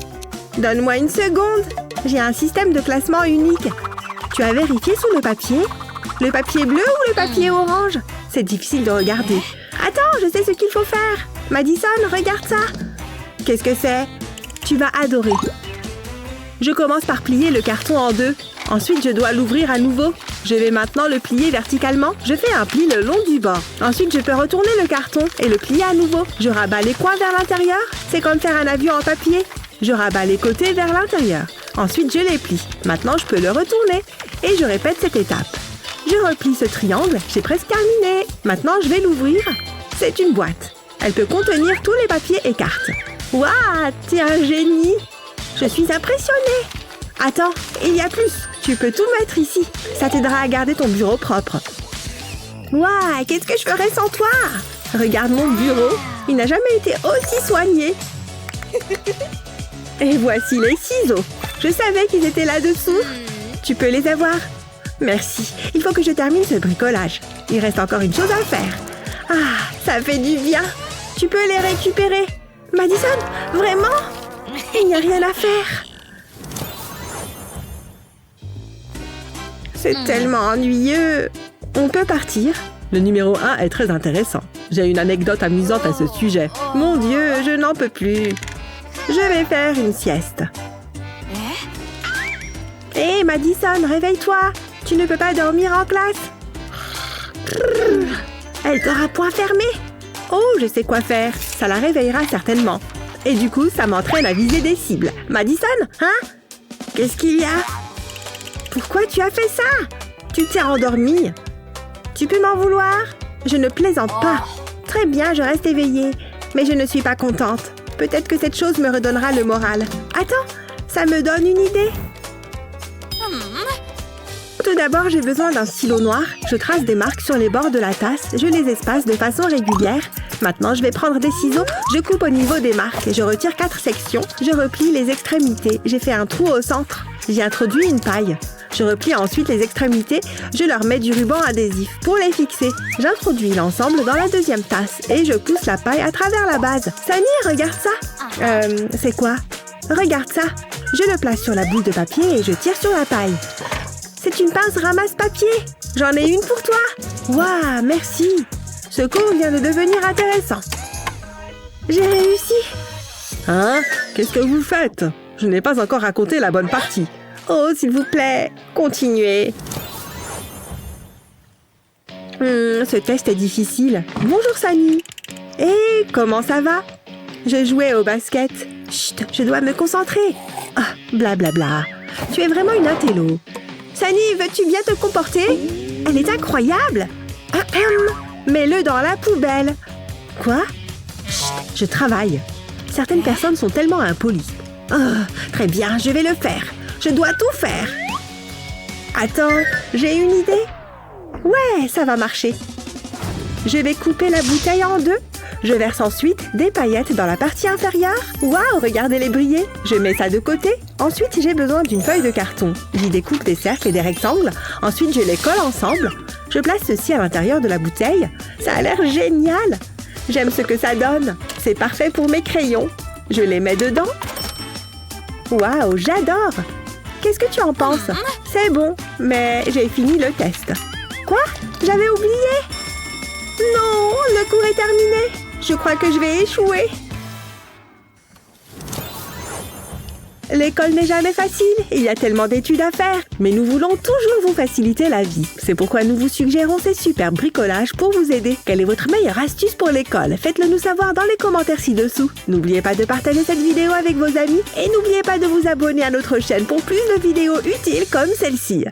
Donne-moi une seconde. J'ai un système de classement unique. Tu as vérifié sur le papier? Le papier bleu ou le papier orange? C'est difficile de regarder. Attends, je sais ce qu'il faut faire. Madison, regarde ça. Qu'est-ce que c'est? Tu vas adorer. Je commence par plier le carton en deux. Ensuite, je dois l'ouvrir à nouveau. Je vais maintenant le plier verticalement. Je fais un pli le long du bord. Ensuite, je peux retourner le carton et le plier à nouveau. Je rabats les coins vers l'intérieur. C'est comme faire un avion en papier. Je rabats les côtés vers l'intérieur. Ensuite, je les plie. Maintenant, je peux le retourner. Et je répète cette étape. Je replie ce triangle. J'ai presque terminé. Maintenant, je vais l'ouvrir. C'est une boîte. Elle peut contenir tous les papiers et cartes. Waouh, t'es un génie! Je suis impressionnée. Attends, il y a plus. Tu peux tout mettre ici. Ça t'aidera à garder ton bureau propre. Waouh, qu'est-ce que je ferais sans toi? Regarde mon bureau. Il n'a jamais été aussi soigné. Et voici les ciseaux. Je savais qu'ils étaient là-dessous. Tu peux les avoir. Merci. Il faut que je termine ce bricolage. Il reste encore une chose à faire. Ah, ça fait du bien. Tu peux les récupérer. Madison, vraiment? Il n'y a rien à faire. C'est tellement ennuyeux. On peut partir. Le numéro 1 est très intéressant. J'ai une anecdote amusante à ce sujet. Mon Dieu, je n'en peux plus. Je vais faire une sieste. Hé, Madison, réveille-toi. Tu ne peux pas dormir en classe. Elle t'aura point fermé. Oh, je sais quoi faire. Ça la réveillera certainement. Et du coup, ça m'entraîne à viser des cibles. Madison, hein? Qu'est-ce qu'il y a? Pourquoi tu as fait ça? Tu t'es endormie. Tu peux m'en vouloir? Je ne plaisante pas. Très bien, je reste éveillée. Mais je ne suis pas contente. Peut-être que cette chose me redonnera le moral. Attends, ça me donne une idée. Tout d'abord, j'ai besoin d'un stylo noir. Je trace des marques sur les bords de la tasse. Je les espace de façon régulière. Maintenant, je vais prendre des ciseaux. Je coupe au niveau des marques. Je retire 4 sections. Je replie les extrémités. J'ai fait un trou au centre. J'ai introduit une paille. Je replie ensuite les extrémités. Je leur mets du ruban adhésif pour les fixer. J'introduis l'ensemble dans la deuxième tasse et je pousse la paille à travers la base. Sani, regarde ça. C'est quoi? Regarde ça. Je le place sur la boule de papier et je tire sur la paille. C'est une pince ramasse-papier. J'en ai une pour toi. Waouh, merci. Ce cours vient de devenir intéressant. J'ai réussi. Hein? Qu'est-ce que vous faites? Je n'ai pas encore raconté la bonne partie. Oh, s'il vous plaît, continuez. Ce test est difficile. Bonjour, Sani. Et comment ça va? Je jouais au basket. Chut, je dois me concentrer. Ah, blablabla. Tu es vraiment une intello. Sani, veux-tu bien te comporter? Elle est incroyable. Mets-le dans la poubelle. Quoi? Chut, je travaille. Certaines personnes sont tellement impolies. Oh, très bien, je vais le faire. Je dois tout faire. Attends, j'ai une idée. Ouais, ça va marcher. Je vais couper la bouteille en deux. Je verse ensuite des paillettes dans la partie inférieure. Waouh, regardez-les briller. Je mets ça de côté. Ensuite, j'ai besoin d'une feuille de carton. J'y découpe des cercles et des rectangles. Ensuite, je les colle ensemble. Je place ceci à l'intérieur de la bouteille. Ça a l'air génial. J'aime ce que ça donne. C'est parfait pour mes crayons. Je les mets dedans. Waouh, j'adore. Qu'est-ce que tu en penses? C'est bon, mais j'ai fini le test. Quoi? J'avais oublié. Non, le cours est terminé. Je crois que je vais échouer. L'école n'est jamais facile, il y a tellement d'études à faire. Mais nous voulons toujours vous faciliter la vie. C'est pourquoi nous vous suggérons ces super bricolages pour vous aider. Quelle est votre meilleure astuce pour l'école? Faites-le nous savoir dans les commentaires ci-dessous. N'oubliez pas de partager cette vidéo avec vos amis et n'oubliez pas de vous abonner à notre chaîne pour plus de vidéos utiles comme celle-ci.